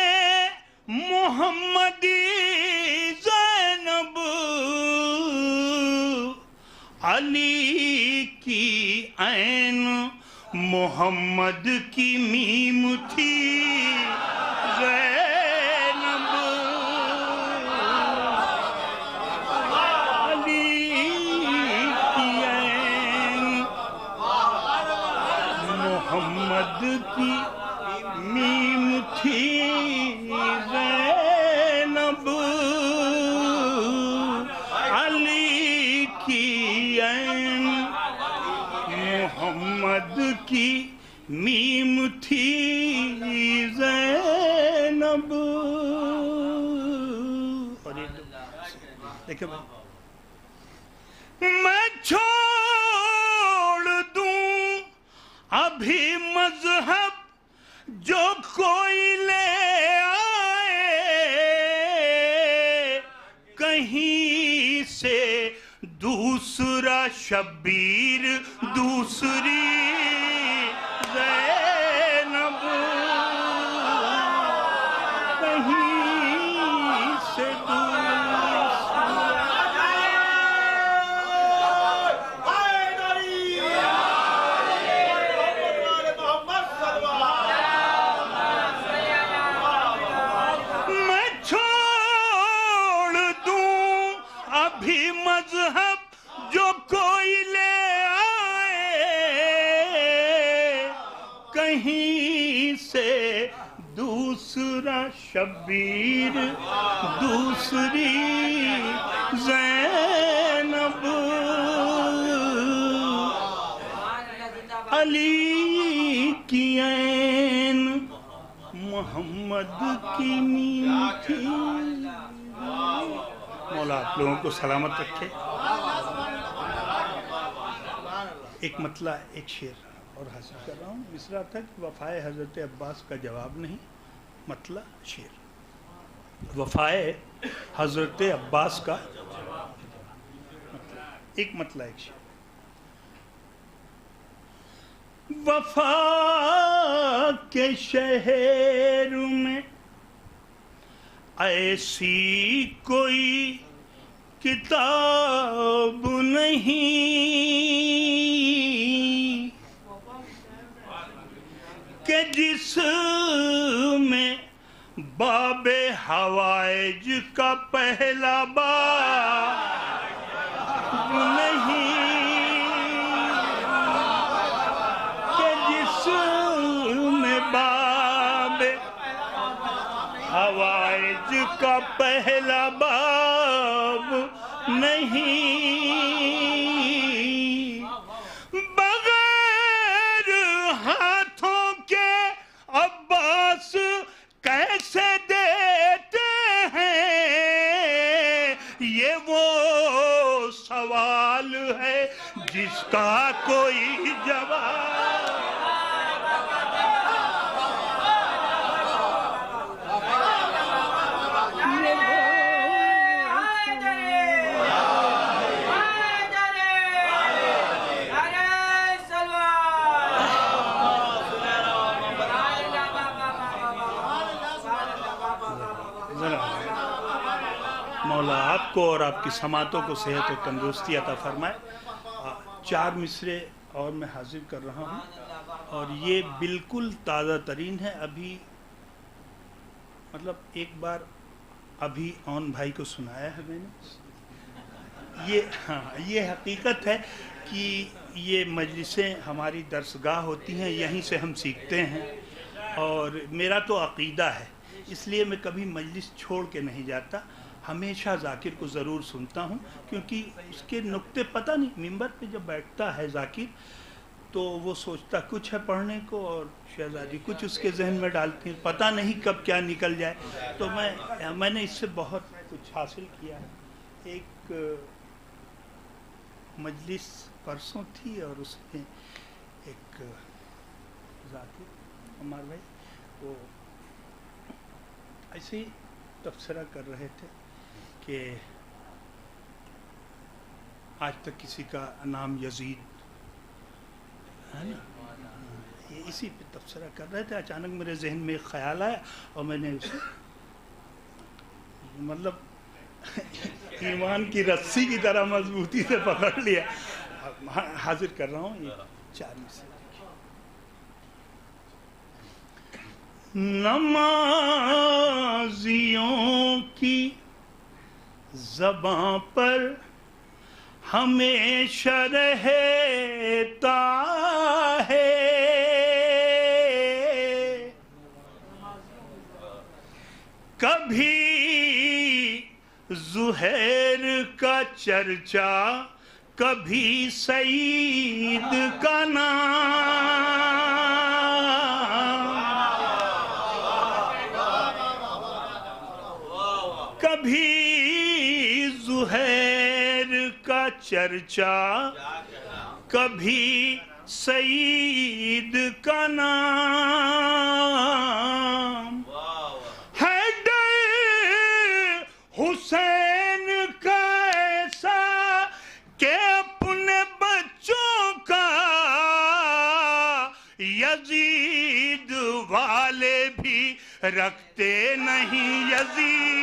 मोहम्मदी ज़ैनब। अली की ऐन मोहम्मद की मीम थी ज़ैनब। अली की ऐन मोहम्मद की मीम थी ज़ैनब। अली की ऐन मोहम्मद की मीम थी ज़ैनब। और ये देखिए दूसरा शब्बीर दूसरी ज़ैनब कहीं से मैं छोड़ दूं अभी मजहब जो कोई ले आए कहीं से दूसरा शब्बीर दूसरी ज़ैनब अली की ऐन मोहम्मद की मीठी। मौला आप लोगों को सलामत रखे। एक मतला एक शेर और हासिल कर रहा हूँ। मिसरा था कि वफ़ाए हज़रत अब्बास का जवाब नहीं, मतला शेर। वफ़ाए हज़रत अब्बास का एक मतला एक शेर। वफ़ा के शहर में ऐसी कोई किताब नहीं कि जिसमें बाबे हवाइज का पहला बाब नहीं कि जिसमें बाबे हवाइज का पहला बाब नहीं। बगैर हाथों के अब्बास कैसे देते हैं, ये वो सवाल है जिसका कोई जवाब मौला आपको और आपकी समातों को सेहत और तंदुरुस्ती अता फरमाए। 4 मिसरे और मैं हाजिर कर रहा हूँ और ये बिल्कुल ताज़ा तरीन है। अभी मतलब एक बार अभी ऑन भाई को सुनाया है मैंने। ये हाँ, ये हकीकत है कि ये मजलिसें हमारी दरसगाह होती हैं, यहीं से हम सीखते हैं। और मेरा तो अक़ीदा है, इसलिए मैं कभी मजलिस छोड़ के नहीं जाता, हमेशा जाकिर को ज़रूर सुनता हूँ, क्योंकि उसके नुक्ते पता नहीं, मिंबर पे जब बैठता है जाकिर तो वो सोचता कुछ है पढ़ने को और शहजादी कुछ उसके जहन में डालती है, पता नहीं कब क्या निकल जाए। तो मैंने इससे बहुत कुछ हासिल किया है। एक मजलिस परसों थी और उसमें एक जाकिर अमर भाई वो ऐसे ही तबसरा कर रहे थे कि आज तक किसी का नाम यजीद है ना, ये इसी पे तबसरा कर रहे थे। अचानक मेरे जहन में एक ख्याल आया और मैंने उसे मतलब ईमान की रस्सी की तरह मजबूती से पकड़ लिया। हाजिर कर रहा हूँ ये 4 मिसरे। नमाजियों की ज़बां पर हमेशा रहता है कभी ज़ुहैर का चर्चा, कभी सईद का नाम, कभी ज़ुहैर का चर्चा, कभी सईद का नाम। हुसैन का ऐसा यजीद वाले भी रखते नहीं यजीद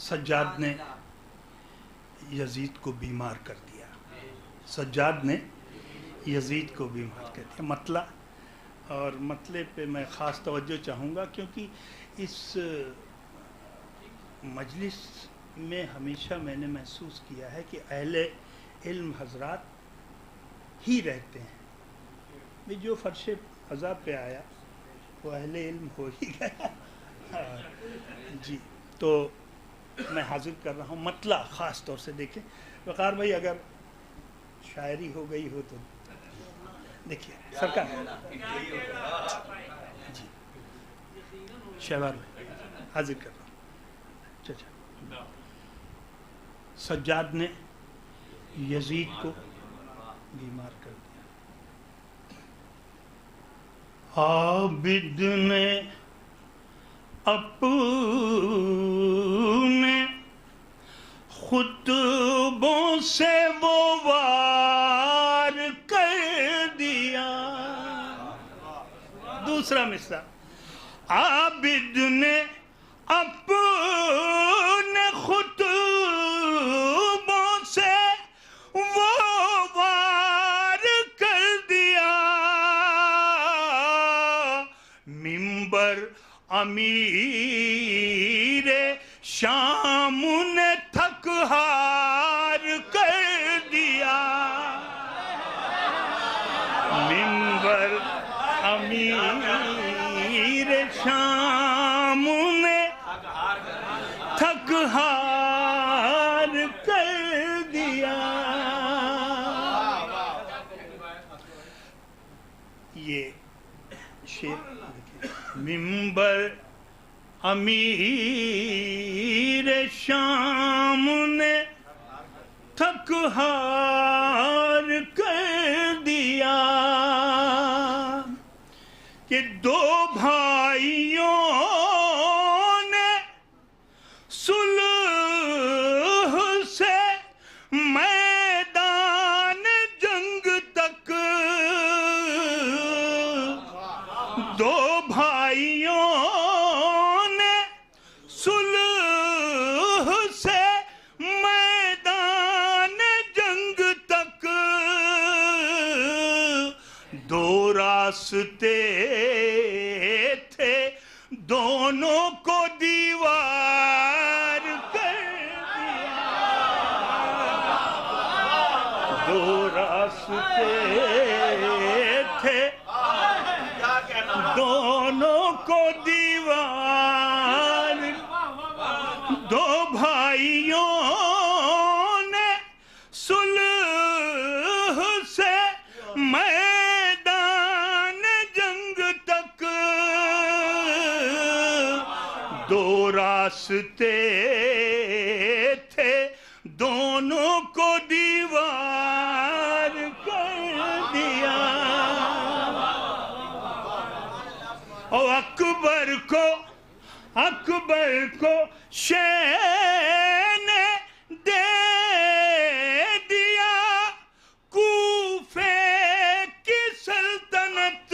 सज्जाद ने यजीद को बीमार कर दिया। सज्जाद ने यजीद को बीमार कर दिया। मतला और मतले पे मैं ख़ास तवज्जो चाहूँगा, क्योंकि इस मजलिस में हमेशा मैंने महसूस किया है कि अहले इल्म हजरात ही रहते हैं। मैं जो फर्श फ़ज़ा पे आया वो अहले इल्म हो ही गया। जी, तो मैं हाजिर कर रहा हूँ मतला ख़ास तौर से। देखें वक़ार भाई, अगर शायरी हो गई हो तो देखिए सरकार जी। शहबाज भाई हाजिर कर रहा हूँ। अच्छा, सज्जाद ने यजीद को बीमार कर दिया। आबिद ने अपने खुतबों से वो वार कर दिया। दूसरा मिसरा, आबिद ने अपने खुतबों से वो वार कर दिया। मिंबर अमीर शाम ने थक हार कर दिया। मिंबर अमीर शाम ने थक हार कर दिया। ये शेर मिंबर अमीर शाम ने थक हार कर दिया कि दो भाइयों ने सुलह से मैदान जंग तक, दो भाइयों ने सुलह से मैदान जंग तक, दो रास्ते थे दोनों को दीवार कर दिया। दो रास्ते थे दोनों को दीवार, दो भाइयों ने सुलह से मैदान जंग तक, दो रास्ते थे दोनों को दीवार कर दिया। और अकबर को शेर ने दे दिया कूफे की सल्तनत।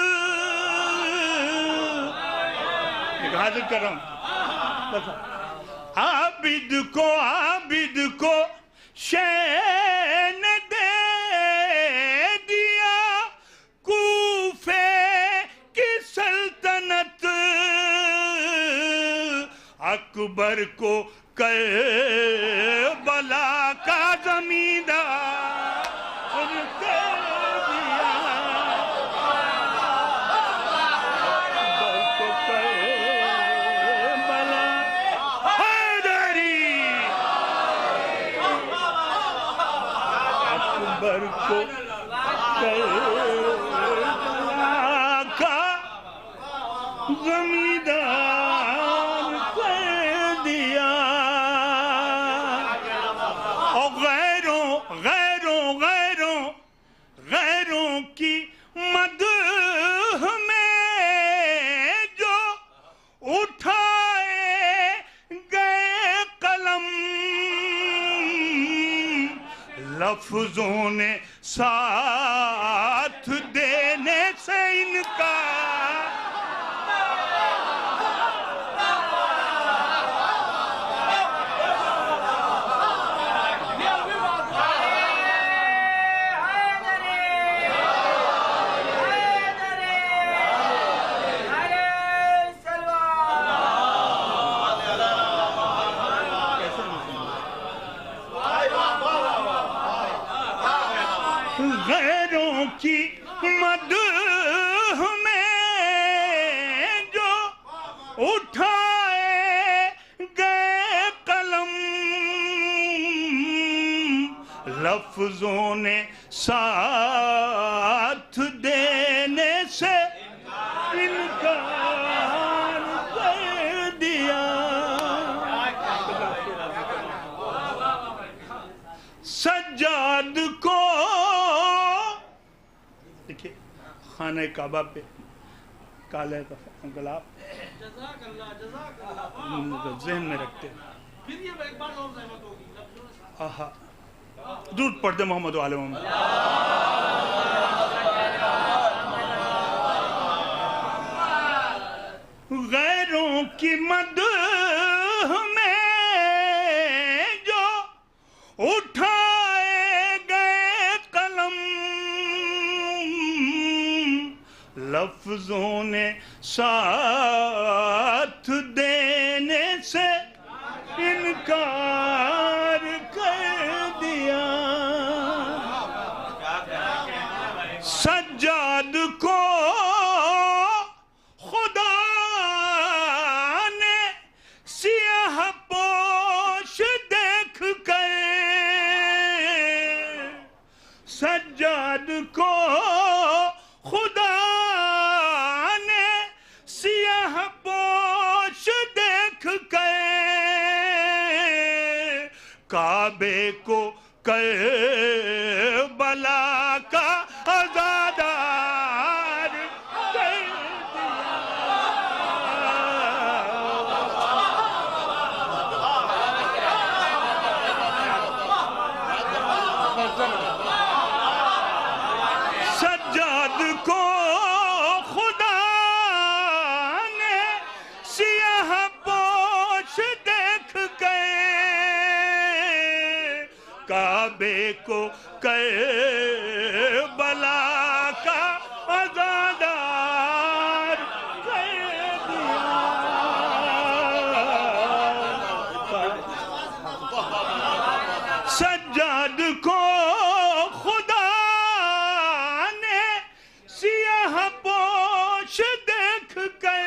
हाजिर कर रहा हूं। आबिद को शेर ने दे दिया कूफे की सल्तनत। अकबर को करबला का जमींदार कर दिया। अकबर को करबला हैदरी, अकबर को करबला का जमींदार लफ्जों ने साथ देने से इनका गैरों की मदह में जो उठाए गए कलम, लफ्जों ने साथ देने से इनकार कर दिया। सज्जाद को देखिए खाने काबा पे काले गुलाब जहन में रखते आहा दूध पढ़ते मोहम्मद वाले मोहम्मद। गैरों की मदह में जो उठाए गए कलम, लफ्जों ने साथ देने से इनकार कर दिया। सज्जाद को खुदा ने सियाह पोश देख कर, सज्जाद को खुदा ने सियाह पोश देख कर काबे को करबला का आज़ादार कर दिया। सज्जाद को खुदा ने सियाह पोश देख कर काबे को करबला का आज़ादार कर दिया। सज्जाद को खुदा ने सियाह पोश देख कर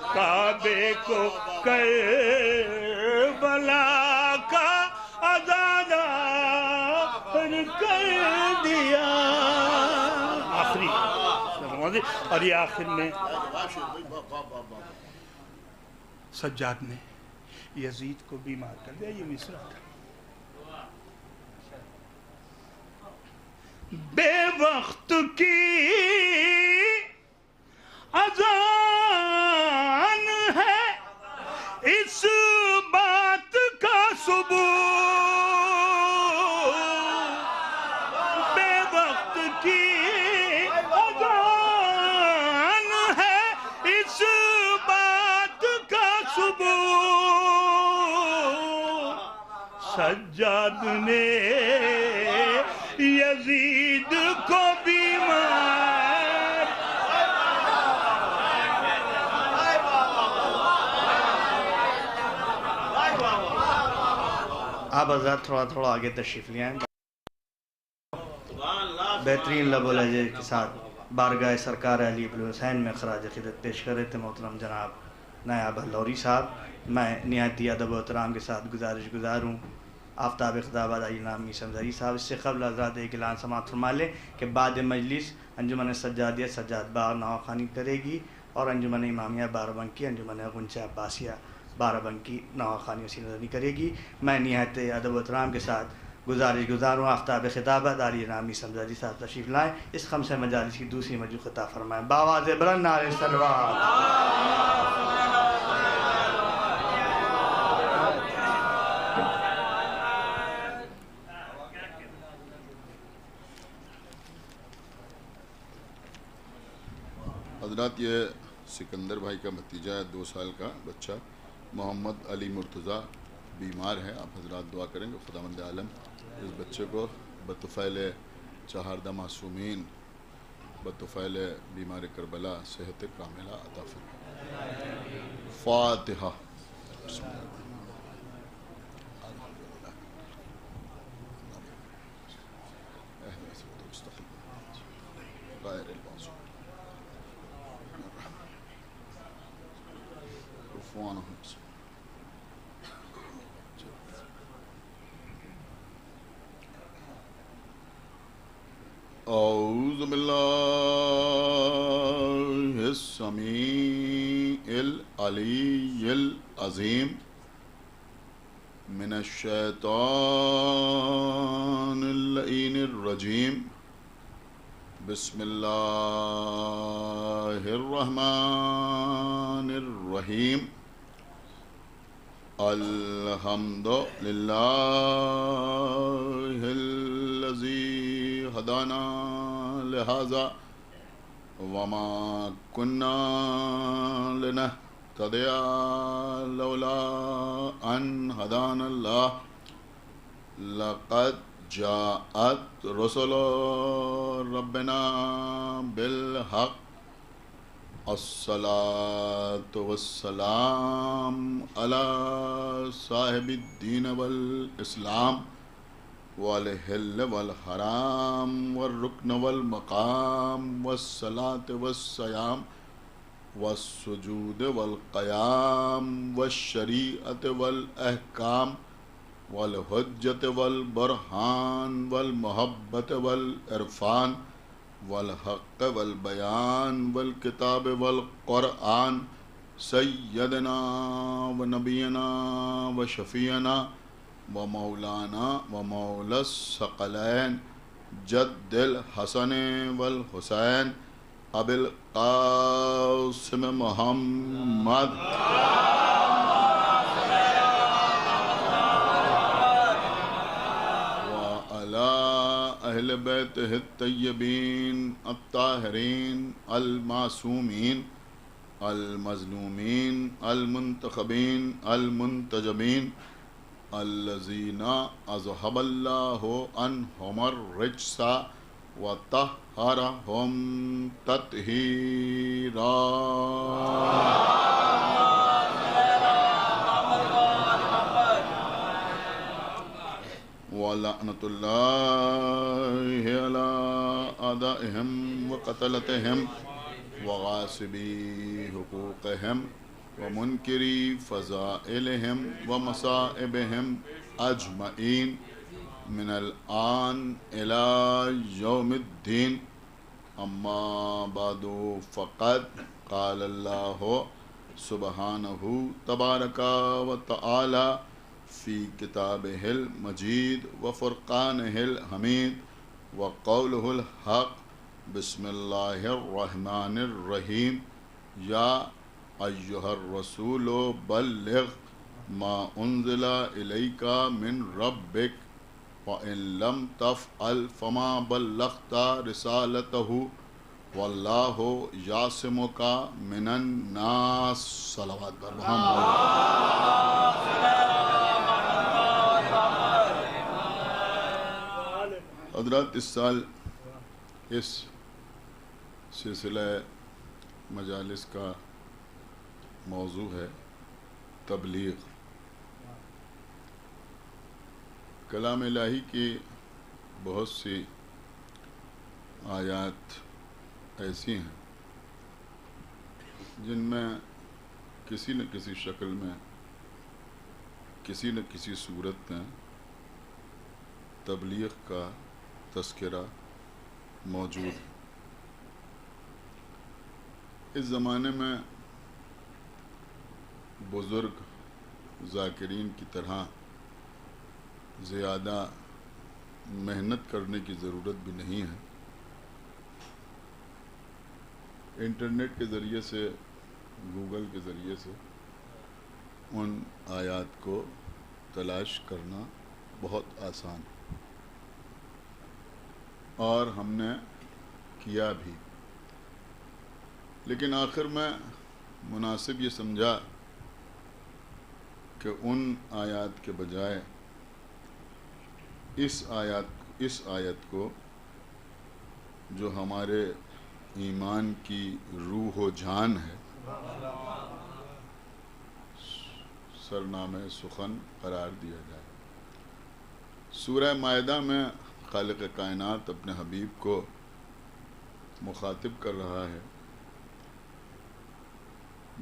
काबे को करबला का आज़ादार कर दिया। आखिरी और ये आखिर में सज्जाद ने यजीद को बीमार कर दिया। ये मिसरा था। बेवक्त की अज़ान है इस बात का सबूत, बेवक्त की अज़ान है इस बात का सबूत। सज्जाद ने यजीद को बीमार, आप आज़ाद थोड़ा थोड़ा आगे तशरीफ़ ले आएँ। बेहतरीन लबो लहजे के साथ बारगाह सरकार अली इब्न हुसैन में खराज अक़ीदत पेश कर रहे थे मोहतरम जनाब नायब लाहौरी साहब। मैं निहायती अदब व एहतराम के साथ गुज़ार हूँ आफ्ताब ख़िताबाद अली नामी समझारी साहब, इससे कबल हज़रात एक ऐलान समाअत फरमा लें कि बाद मजलिस अंजुमन सज्जादिया सज्जाद बार नवाखानी करेगी और अंजुमन इमामिया बाराबंकी अंजुमन गुंचा अब्बासिया बाराबंकी नवाखानी वसी नज़री करेगी। मैं निहायत अदब व एहतराम के साथ गुज़ार हूँ आफ्ताब ख़िताबाद अली नामी समझारी साहब तशरीफ़ लाएँ। इस खम्स मजालिस की दूसरी मजलूस ख़िताब फरमाएँ। बावाज़ बुलंद नारे सलवात। हजरत ये सिकंदर भाई का भतीजा है, 2 साल का बच्चा मोहम्मद अली मुर्तज़ा बीमार है। आप हजरत दुआ करेंगे खुदावंद आलम इस बच्चे को बतफ़ैल चहारदा मासूमीन बतफ़ैल बीमार करबला सेहत कामिला अता फरमाए। फातिहा। औज़ु बिल्लाहिस समीइल अलीय्यिल अज़ीम मिनश शैतानिर लईनिर रजीम। बिस्मिल्लाहिर रहमानिर रहीम। अल्हम्दुलिल्लाहिल्लज़ी हदाना लिहाज़ा वमा कुन्ना लिनहतदिया लौला अन हदानल्लाह लक़द जाअत रुसुलु रब्बिना बिल हक़ अस्सलातु वस्सलाम अला साहिबिद्दीन वल इस्लाम वल हिल वल हराम वल रुकन वल मकाम वस्सलात वस्सयाम वस्सुजूद वल क़याम वश्शरीअत वल अहकाम वल हुज्जत वल बरहान वल मोहब्बत वल इरफान वल हक़ वल बयान वल किताब वल क़ुरआन सय्यदना व नबीना व शफ़ीना व मौलाना व मौलस सकलैन जद्दिल हसन वल हुसैन अबिल क़ासिम मुहम्मद व अला अहल बैतिहि तय्यबीन अत्ताहिरीन अल मासूमीन अल मज़लूमीन अल मुंतखबीन अल मुंतजबीन अल्लज़ीना अज़हबल्लाहु अन्हुमर रिज्सा व तह्हरहुम तत्हीरा। व लअनतुल्लाहि अला अदाइहिम व क़तलतिहिम व गासिबी हुकूक़िहिम व मुनकिरी फ़ज़ाइलिहिम व मसाइबिहिम अजमईन मिनल आन इला यौमिद्दीन। अम्मा बादु फ़क़द क़ालल्लाहु सुब्हानहु तबारका व तआला फ़ी किताबिहिल मजीद व फ़ुरक़ानिहिल हमीद व क़ौलुहुल हक़। बिस्मिल्लाहिर रहमानिर रहीम। या अय्युहर रसूलो बल्लिग़ मा उन्ज़िला इलैका मिन रब्बिक व इन लम तफ़अल फ़मा बल्लग़ता रिसालतहु वल्लाहु यासिमुका मिनन नास। सलावत पर मोहम्मद। हज़रत इस साल इस सिलसिला मजालिस का मौजू है तबलीग। कलाम इलाही की बहुत सी आयात ऐसी हैं जिनमें किसी न किसी शक्ल में किसी न किसी सूरत में तबलीग का तस्करा मौजूद है। इस ज़माने में बुज़ुर्ग ज़ाकिरीन की तरह ज़्यादा मेहनत करने की ज़रूरत भी नहीं है। इंटरनेट के ज़रिए से, गूगल के ज़रिए से उन आयात को तलाश करना बहुत आसान है और हमने किया भी। लेकिन आखिर में मुनासिब ये समझा कि उन आयत के बजाय इस आयत को जो हमारे ईमान की रूह व जान है सरनामे सुखन करार दिया जाए। सूरह मायदा में खालिक कायनात अपने हबीब को मुखातिब कर रहा है,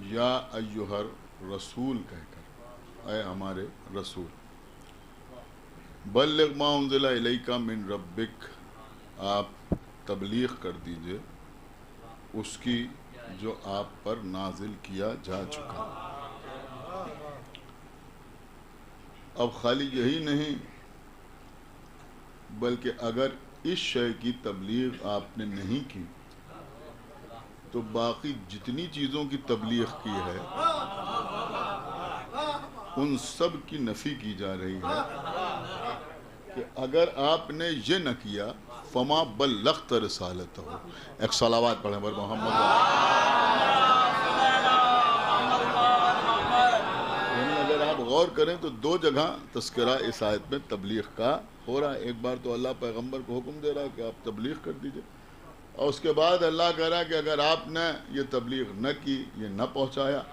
या अय्युहर रसूल कहकर, ऐ हमारे रसूल, बल्लिग मा उन्ज़िला इलैका मिन रब्बिक, आप तबलीग कर दीजिए उसकी जो आप पर नाजिल किया जा चुका। अब खाली यही नहीं बल्कि अगर इस शय की तबलीग आपने नहीं की तो बाकी जितनी चीज़ों की तबलीग की है उन सब की नफ़ी की जा रही है कि अगर आपने ये न किया फमा बल्लग़्त रिसालतहु। एक सलावत पढ़ें बर मोहम्मद। अगर आप गौर करें तो दो जगह तस्करा इस आयत में तबलीग का हो रहा है। एक बार तो अल्लाह पैगंबर को हुक्म दे रहा है कि आप तबलीग कर दीजिए, और उसके बाद अल्लाह कह रहा है कि अगर आपने ये तबलीग न की, ये न पहुँचाया,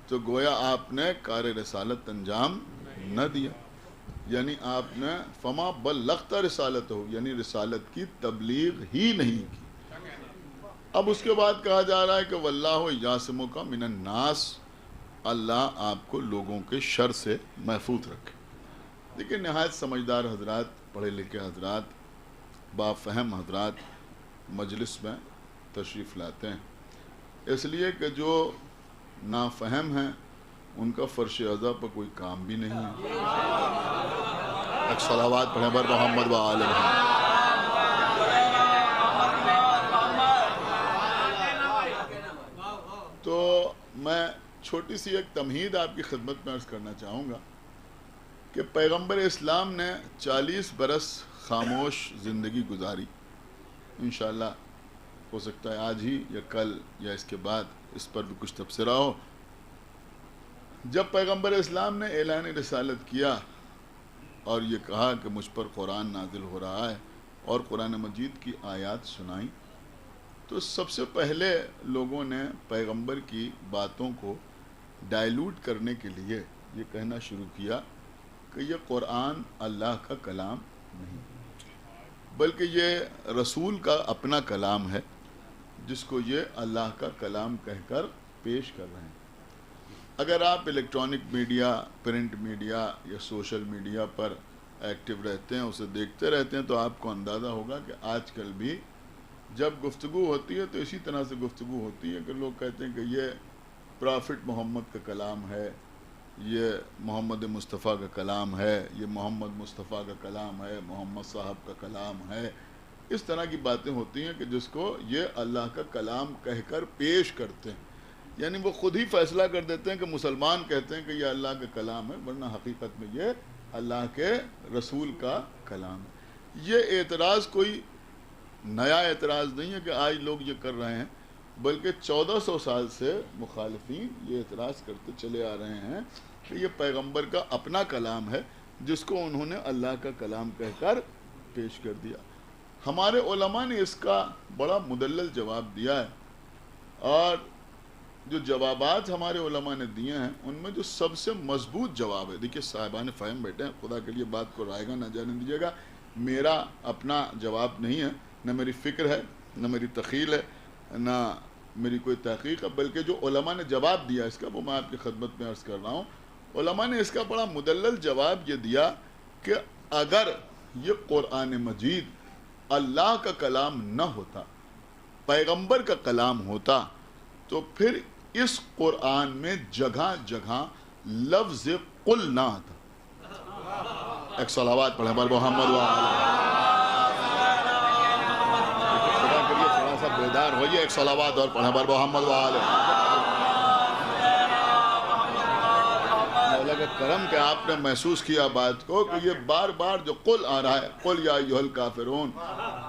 तो गोया आपने कार रिसालत अंजाम न दिया, यानी आपने फमा बल्लग़्त रिसालतहु, यानी रिसालत की तबलीग ही नहीं की। अब उसके बाद कहा जा रहा है कि वल्लाहु यासिमुका मिनन नास, अल्लाह आपको लोगों के शर से महफूज रखे। देखिए नहायत समझदार हजरात, पढ़े लिखे हजरात, बाफहम हजरात मजलिस में तशरीफ़ लाते हैं, इसलिए कि जो नाफहम हैं उनका फ़र्श अज़ा पर कोई काम भी नहीं है। एक सलावत पढ़ें बर मोहम्मद व आले मोहम्मद। तो मैं छोटी सी एक तमहीद आपकी खिदमत में अर्ज़ करना चाहूँगा कि पैगंबर इस्लाम ने 40 बरस खामोश ज़िंदगी गुजारी। इंशाअल्लाह हो सकता है आज ही या कल या इसके बाद इस पर भी कुछ तबसरा हो। जब पैगंबर इस्लाम ने ऐलान रिसालत किया और ये कहा कि मुझ पर कुरान नाजिल हो रहा है और कुरान मजीद की आयत सुनाई, तो सबसे पहले लोगों ने पैगंबर की बातों को डाइल्यूट करने के लिए ये कहना शुरू किया कि ये कुरान अल्लाह का कलाम नहीं बल्कि ये रसूल का अपना कलाम है, जिसको ये अल्लाह का कलाम कहकर पेश कर रहे हैं। अगर आप इलेक्ट्रॉनिक मीडिया, प्रिंट मीडिया या सोशल मीडिया पर एक्टिव रहते हैं, उसे देखते रहते हैं, तो आपको अंदाज़ा होगा कि आजकल भी जब गुफ्तगू होती है तो इसी तरह से गुफ्तगू होती है कि लोग कहते हैं कि ये प्रॉफिट मोहम्मद का कलाम है, ये मोहम्मद मुस्तफ़ा का कलाम है, ये मोहम्मद मुस्तफ़ा का कलाम है, मोहम्मद साहब का कलाम है। इस तरह की बातें होती हैं कि जिसको ये अल्लाह का कलाम कहकर पेश करते हैं, यानी वो ख़ुद ही फ़ैसला कर देते हैं कि मुसलमान कहते हैं कि ये अल्लाह का कलाम है, वरना हकीकत में ये अल्लाह के रसूल का कलाम है। ये एतराज़ कोई नया एतराज़ नहीं है कि आज लोग ये कर रहे हैं, बल्कि 1400 साल से मुखालिफीन ये एतराज़ करते चले आ रहे हैं कि ये पैगंबर का अपना कलाम है, जिसको उन्होंने अल्लाह का कलाम कहकर पेश कर दिया। हमारे उलमा ने इसका बड़ा मुदल्लल जवाब दिया है, और जो जवाबात हमारे उलमा ने दिए हैं उनमें जो सबसे मजबूत जवाब है, देखिए साहिबान फ़हम बैठे हैं, खुदा के लिए बात को रायगा ना जाने दीजिएगा, मेरा अपना जवाब नहीं है, न मेरी फ़िक्र है, न मेरी तख़ील है, ना मेरी कोई तहक़ीक़ है, बल्कि जो उलमा ने जवाब दिया इसका वो मैं आपकी खिदमत में अर्ज़ कर रहा हूँ। उलमा ने इसका बड़ा मुदल्लल जवाब ये दिया कि अगर ये कुरान मजीद अल्लाह का कलाम न होता, पैगंबर का कलाम होता, तो फिर इस कुरान में जगह जगह लफ्ज़ कुल ना आता। एक सलावत पढ़े बर मोहम्मद बेदार होइए, एक सलावत और पढ़े बर मोहम्मद वाले। मौला का करम के आपने महसूस किया बात को कि ये बार बार जो कुल आ रहा है, कुल या अय्युहल काफिरून,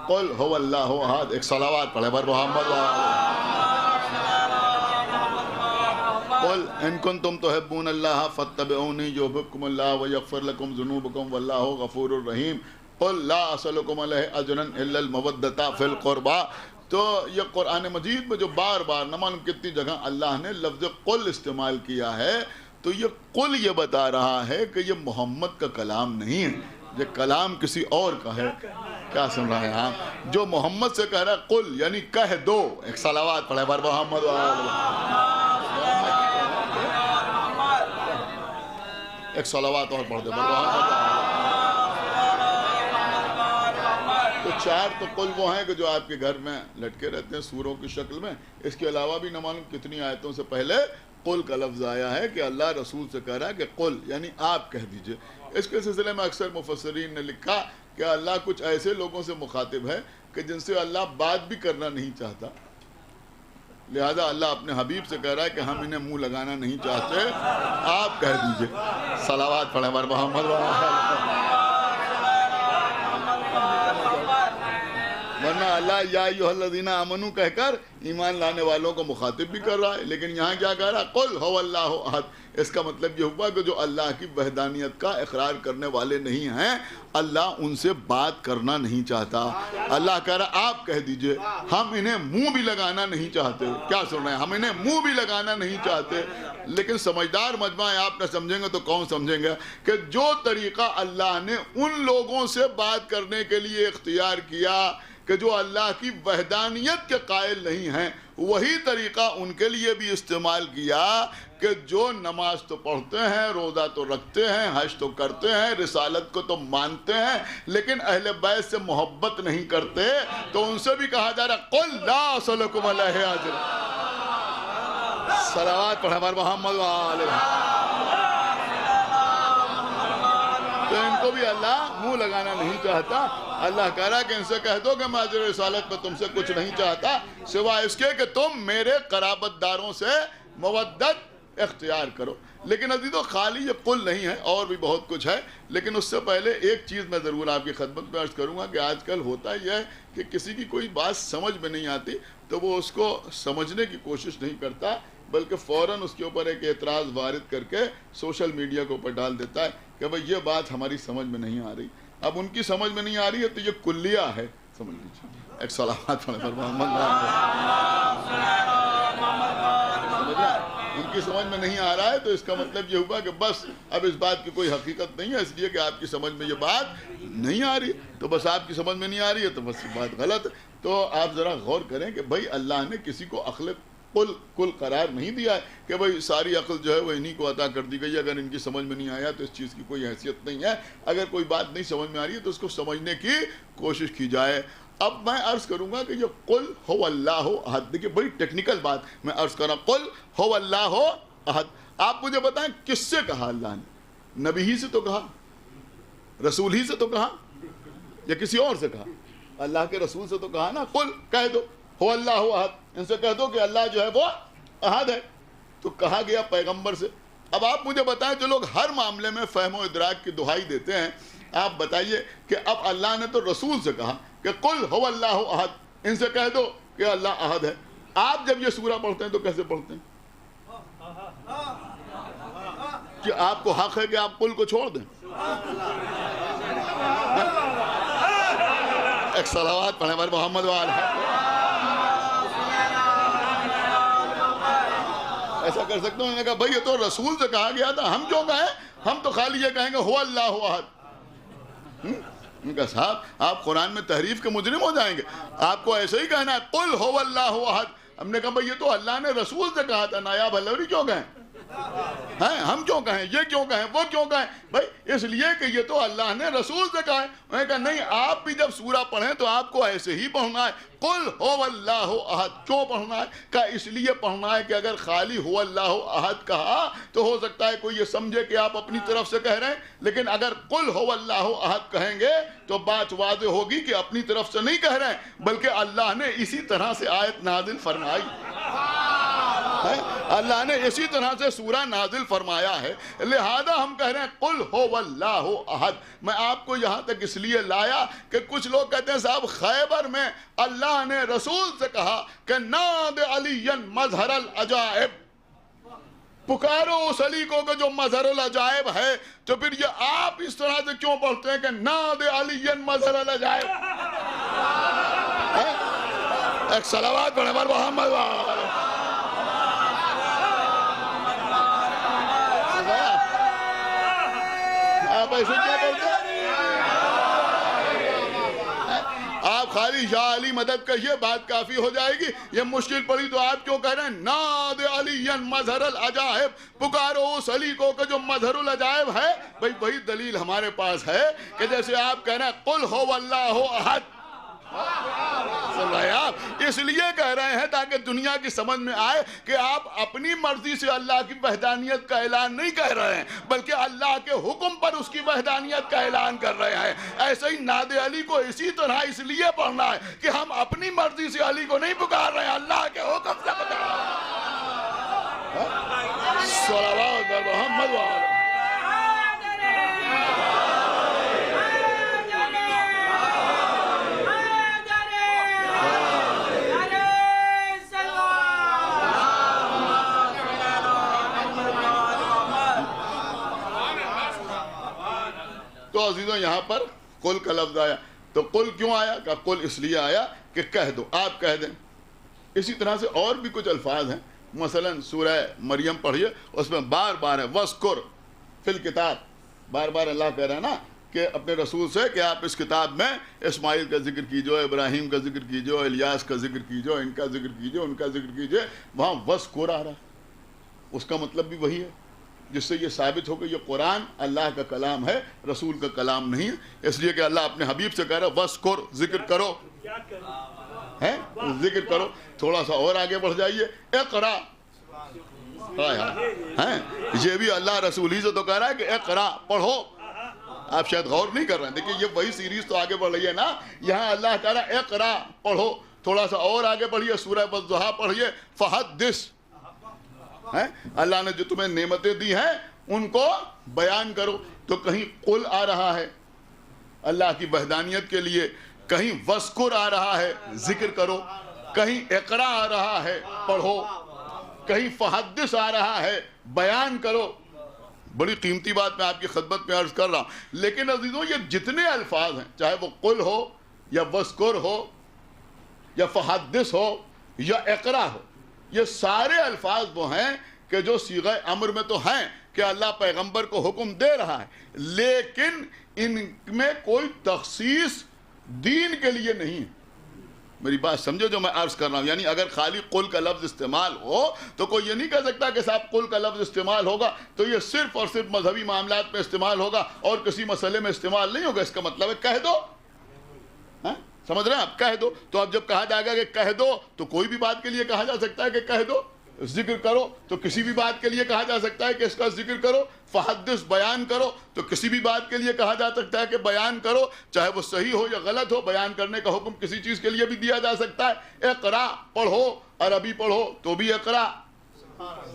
कुल हुवल्लाहु अहद, एक सलावत पढ़े बर मोहम्मद वाले। कुल इन कुंतुम तुहिब्बून अल्लाह फत्तबिऊनी युहिब्बुकुमुल्लाह व यगफिर लकुम ज़ुनूबकुम वल्लाहु गफूरुर रहीम। कुल ला असलुकुम अलैहि अजरन इल्लल मवद्दता फिल क़ुरबा। तो ये कुरान मजीद में जो बार बार न मालूम कितनी जगह अल्लाह ने लफ्ज़ कुल इस्तेमाल किया है, तो ये कुल ये बता रहा है कि ये मोहम्मद का कलाम नहीं है, ये कलाम किसी और का है। क्या सुन रहे हैं आप? जो मोहम्मद से कह रहा है कुल यानी कह दो। एक सलावात पढ़े पर मोहम्मद, एक सलावात और पढ़ दे। तो चार तो कुल वो हैं कि जो आपके घर में लटके रहते हैं सूरों की शक्ल में। इसके अलावा भी न मालूम कितनी आयतों से पहले कुल का लफ्ज़ आया है कि अल्लाह रसूल से कह रहा है कि कुल यानी आप कह दीजिए। इसके सिलसिले में अक्सर मुफस्सरीन ने लिखा कि अल्लाह कुछ ऐसे लोगों से मुखातिब है कि जिनसे अल्लाह बात भी करना नहीं चाहता, लिहाजा अल्लाह अपने हबीब से कह रहा है कि हम इन्हें मुंह लगाना नहीं चाहते, आप कह दीजिए। सलावात पढ़े पर मोहम्मद। वरना अल्लाह या अय्युहल्लज़ीना आमनू कहकर ईमान लाने वालों को मुखातिब भी कर रहा है, लेकिन यहाँ क्या कह रहा है? कुल हुवल्लाहु अहद। इसका मतलब ये हुआ कि जो अल्लाह की वहदानियत का इकरार करने वाले नहीं हैं, अल्लाह उनसे बात करना नहीं चाहता। अल्लाह कह रहा आप कह दीजिए, हम इन्हें मुंह भी लगाना नहीं चाहते। क्या सुन रहे हैं? हम इन्हें मुंह भी लगाना नहीं चाहते। लेकिन समझदार मजमा है, आप न समझेंगे तो कौन समझेंगे कि जो तरीक़ा अल्लाह ने उन लोगों से बात करने के लिए इख्तियार किया कि जो अल्लाह की वहदानियत के कायल नहीं हैं, वही तरीक़ा उनके लिए भी इस्तेमाल किया कि जो नमाज तो पढ़ते हैं, रोज़ा तो रखते हैं, हज तो करते हैं, रिसालत को तो मानते हैं, लेकिन अहले बैत से मोहब्बत नहीं करते, तो उनसे भी कहा जा रहा कुल ला असलकुम अलैहि अजर। सलावत पढ़े पर मोहम्मद। तो इनको भी अल्लाह मुंह लगाना नहीं चाहता। अल्लाह कह रहा है कि इनसे कह दो कि मैं अजर रिसालत में तुमसे कुछ नहीं चाहता सिवाय इसके कि तुम मेरे कराबतदारों से मवद्दत इख्तियार करो। लेकिन अभी तो खाली ये कुल नहीं है, और भी बहुत कुछ है। लेकिन उससे पहले एक चीज़ मैं ज़रूर आपकी खिदमत में अर्ज़ करूँगा कि आजकल होता यह है कि किसी की कोई बात समझ में नहीं आती तो वो उसको समझने की कोशिश नहीं करता, बल्कि फ़ौरन उसके ऊपर एक एतराज़ वारिद करके सोशल मीडिया के ऊपर डाल देता है कि भाई ये बात हमारी समझ में नहीं आ रही। अब उनकी समझ में नहीं आ रही है तो ये कुल्लिया है, समझ लीजिए। एक सलावत पढ़े पर उनकी समझ में नहीं आ रहा है तो इसका मतलब ये हुआ कि बस अब इस बात की कोई हकीकत नहीं है, इसलिए कि आपकी समझ में ये बात नहीं आ रही, तो बस आपकी समझ में नहीं आ रही है तो बस बात गलत है। तो आप ज़रा गौर करें कि भाई अल्लाह ने किसी को अक्ल कुल करार नहीं दिया है कि भाई सारी अक्ल जो है वो इन्हीं को अता कर दी गई है। अगर इनकी समझ में नहीं आया तो इस चीज़ की कोई हैसियत नहीं है। अगर कोई बात नहीं समझ में आ रही है तो उसको समझने की कोशिश की जाए। अब मैं अर्ज़ करूँगा कि ये कुल हुवल्लाहु अहद, देखिए बड़ी टेक्निकल बात मैं अर्ज़ कर रहा हूँ। कुल हुवल्लाहु अहद, आप मुझे बताएं किससे कहा अल्लाह ने? नबी ही से तो कहा, रसूल ही से तो कहा, या किसी और से कहा? अल्लाह के रसूल से तो कहा ना। कुल कह दो हुवल्लाहु अहद, इनसे कह दो कि अल्लाह जो है वो अहद है, तो कहा गया पैगंबर से। अब आप मुझे बताएं, जो लोग हर मामले में फ़हम व इदराक की दुहाई देते हैं, आप बताइए कि अब अल्लाह ने तो रसूल से कहा कि कुल हुवल्लाहु अहद, इनसे कह दो कि अल्लाह अहद है। आप जब ये सूरा पढ़ते हैं तो कैसे पढ़ते हैं? कि आपको हक है कि आप कुल को छोड़ दें? एक सलावत पढ़े पर मोहम्मद वाले। ऐसा कर सकते हो? उन्होंने कहा भाई ये तो रसूल से कहा गया था, हम क्यों कहें? हम तो खाली ये कहेंगे हुवल्लाहु अहद। उनका साहब आप कुरान में तहरीफ के मुजरिम हो जाएंगे, आपको ऐसे ही कहना है कुल हुवल्लाहु अहद। हमने कहा भाई ये तो अल्लाह ने रसूल से कहा था, नायाब हलवरी क्यों कहें? हैं हम क्यों कहें? ये क्यों कहें? वो क्यों कहें? भाई इसलिए कि ये तो अल्लाह ने रसूल से कहा है। उन्होंने कहा नहीं, आप भी जब सूरा पढ़ें तो आपको ऐसे ही पढ़ना है, कुल हुवल्लाहु अहद। क्यों पढ़ना है? कहा इसलिए पढ़ना है कि अगर खाली हुवल्लाहु अहद कहा तो हो सकता है कोई ये समझे कि आप अपनी तरफ से कह रहे हैं, लेकिन अगर कुल हुवल्लाहु अहद कहेंगे तो बात वाज़ेह होगी कि अपनी तरफ से नहीं कह रहे हैं, बल्कि अल्लाह ने इसी तरह से आयत नाजिल फरमाई है, अल्लाह ने इसी तरह से सूरा नाजिल फरमाया है। लिहाजा हम कह रहे हैं कुल हुवल्लाहु अहद। मैं आपको यहाँ तक इसलिए लाया कि कुछ लोग कहते हैं साहब खैबर में अल्लाह ने रसूल से कहा कि नाद अलियन मजहरल अजाइब, पुकारो उस अली को जो मजहरुल अजायब है। तो फिर ये आप इस तरह से क्यों पढ़ते हैं कि नाद अलीयन मजहरुल अजायब? एक सलावत पढ़े पर मोहम्मद। आप ऐसे क्या करते हैं? आप खाली या अली मदद कहिए, बात काफी हो जाएगी। ये मुश्किल पड़ी तो आप क्यों कह रहे हैं नाद अलीयन मजहरुल अजायब? पुकारो उस अली को जो मजहरुल अजायब है। भाई वही दलील हमारे पास है कि जैसे आप कह रहे हैं कुल हो अल्लाहु अहद। सुन रहे हैं आप? इसलिए कह रहे हैं ताकि दुनिया की समझ में आए कि आप अपनी मर्जी से अल्लाह की वहदानियत का ऐलान नहीं कह रहे हैं, बल्कि अल्लाह के हुक्म पर उसकी वहदानियत का ऐलान कर रहे हैं। ऐसे ही नाद अली को इसी तरह इसलिए पढ़ना है कि हम अपनी मर्जी से अली को नहीं पुकार रहे हैं, अल्लाह के हुक्म से पुकार रहे हैं। सल्लल्लाहु अलैहि मोहम्मद। तो अजीजों यहाँ पर कुल का लफ्ज आया। तो कुल क्यों आया? का कुल इसलिए आया कि कह दो, आप कह दें। इसी तरह से और भी कुछ अल्फाज हैं। मसलन सूरह मरियम पढ़िए, उसमें बार बार है वस्कुर फिल किताब। बार बार अल्लाह कह रहा है ना कि अपने रसूल से कि आप इस किताब में इस्माइल का जिक्र कीजिए, इब्राहिम का जिक्र कीजिए, इलियास का जिक्र कीजिए, इनका जिक्र कीजिए, उनका जिक्र कीजिए। वहाँ वस्कुर आ रहा है, उसका मतलब भी वही है, जिससे ये साबित हो कि ये कुरान अल्लाह का कलाम है, रसूल का कलाम नहीं है। इसलिए कि अल्लाह अपने हबीब से कह रहा है वस्कुर, जिक्र करो, है जिक्र करो। थोड़ा सा और आगे बढ़ जाइए, इक़रा। हैं ये भी अल्लाह रसूल ही से तो कह रहा है कि इक़रा, पढ़ो। आप शायद गौर नहीं कर रहे हैं। देखिए ये वही सीरीज तो आगे बढ़ रही है ना। यहाँ अल्लाह कह रहा है इक़रा, पढ़ो। थोड़ा सा और आगे बढ़िए, सूरह वज़्ज़ुहा पढ़िए, फहद्दिस। हैं अल्लाह ने जो तुम्हें नेमतें दी हैं उनको बयान करो। तो कहीं कुल आ रहा है अल्लाह की वहदानियत के लिए, कहीं वस्कुर आ रहा है जिक्र करो, कहीं इक़रा आ रहा है पढ़ो, कहीं फहद्दिस आ रहा है बयान करो। बड़ी कीमती बात मैं आपकी खिदमत में अर्ज कर रहा हूं। लेकिन अजीजों ये जितने अल्फाज हैं, चाहे वो कुल हो या वस्कुर हो या फहद्दिस हो या इक़रा हो, ये सारे अल्फाज वो हैं कि जो सीग़ा अम्र में तो हैं कि अल्लाह पैगंबर को हुक्म दे रहा है, लेकिन इनमें कोई तखसीस दीन के लिए नहीं है। मेरी बात समझो जो मैं अर्ज कर रहा हूँ। यानी अगर खाली कुल का लफ्ज इस्तेमाल हो तो कोई ये नहीं कह सकता कि साहब कुल का लफ्ज इस्तेमाल होगा तो ये सिर्फ और सिर्फ मजहबी मामलात में इस्तेमाल होगा और किसी मसले में इस्तेमाल नहीं होगा। इसका मतलब है कह दो। समझ रहे हैं आप? कह दो। तो अब जब कहा जाएगा कि कह दो तो कोई भी बात के लिए कहा जा सकता है कि कह दो। जिक्र करो तो किसी भी बात के लिए कहा जा सकता है कि इसका जिक्र करो। फहद्दिस, बयान करो तो किसी भी बात के लिए कहा जा सकता है कि बयान करो, चाहे वो सही हो या गलत हो। बयान करने का हुक्म किसी चीज़ के लिए भी दिया जा सकता है। इक़रा, पढ़ो, अरबी पढ़ो तो भी इक़रा।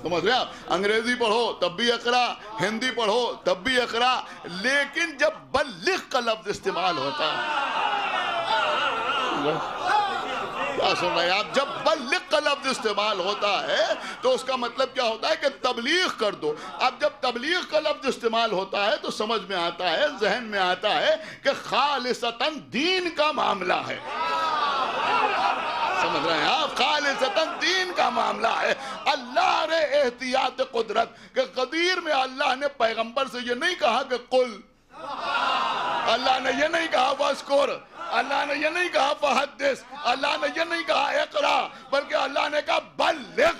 समझ रहे हैं आप? अंग्रेजी पढ़ो तब भी इक़रा, हिंदी पढ़ो तब भी इक़रा। लेकिन जब बल्लिग़ का लफ्ज इस्तेमाल होता है, क्या सुन रहे हैं आप? जब बल्लिग़ का लफ्ज इस्तेमाल होता है तो उसका मतलब क्या होता है कि तबलीग कर दो। अब जब तबलीग का लफ्ज इस्तेमाल होता है तो समझ में आता है, जहन में आता है कि खालिसतन दीन का मामला है। समझ रहे हैं आप? खालिसतन दीन का मामला है। अल्लाह ने एहतियात कुदरत के कदीर में अल्लाह ने पैगंबर से ये नहीं कहा कि कुल, अल्लाह ने ये नहीं कहा वस्कुर, अल्लाह ने ये नहीं कहा फहद्दिस, अल्लाह ने ये नहीं कहा इक़रा, बल्कि अल्लाह ने कहा बल्लिग़।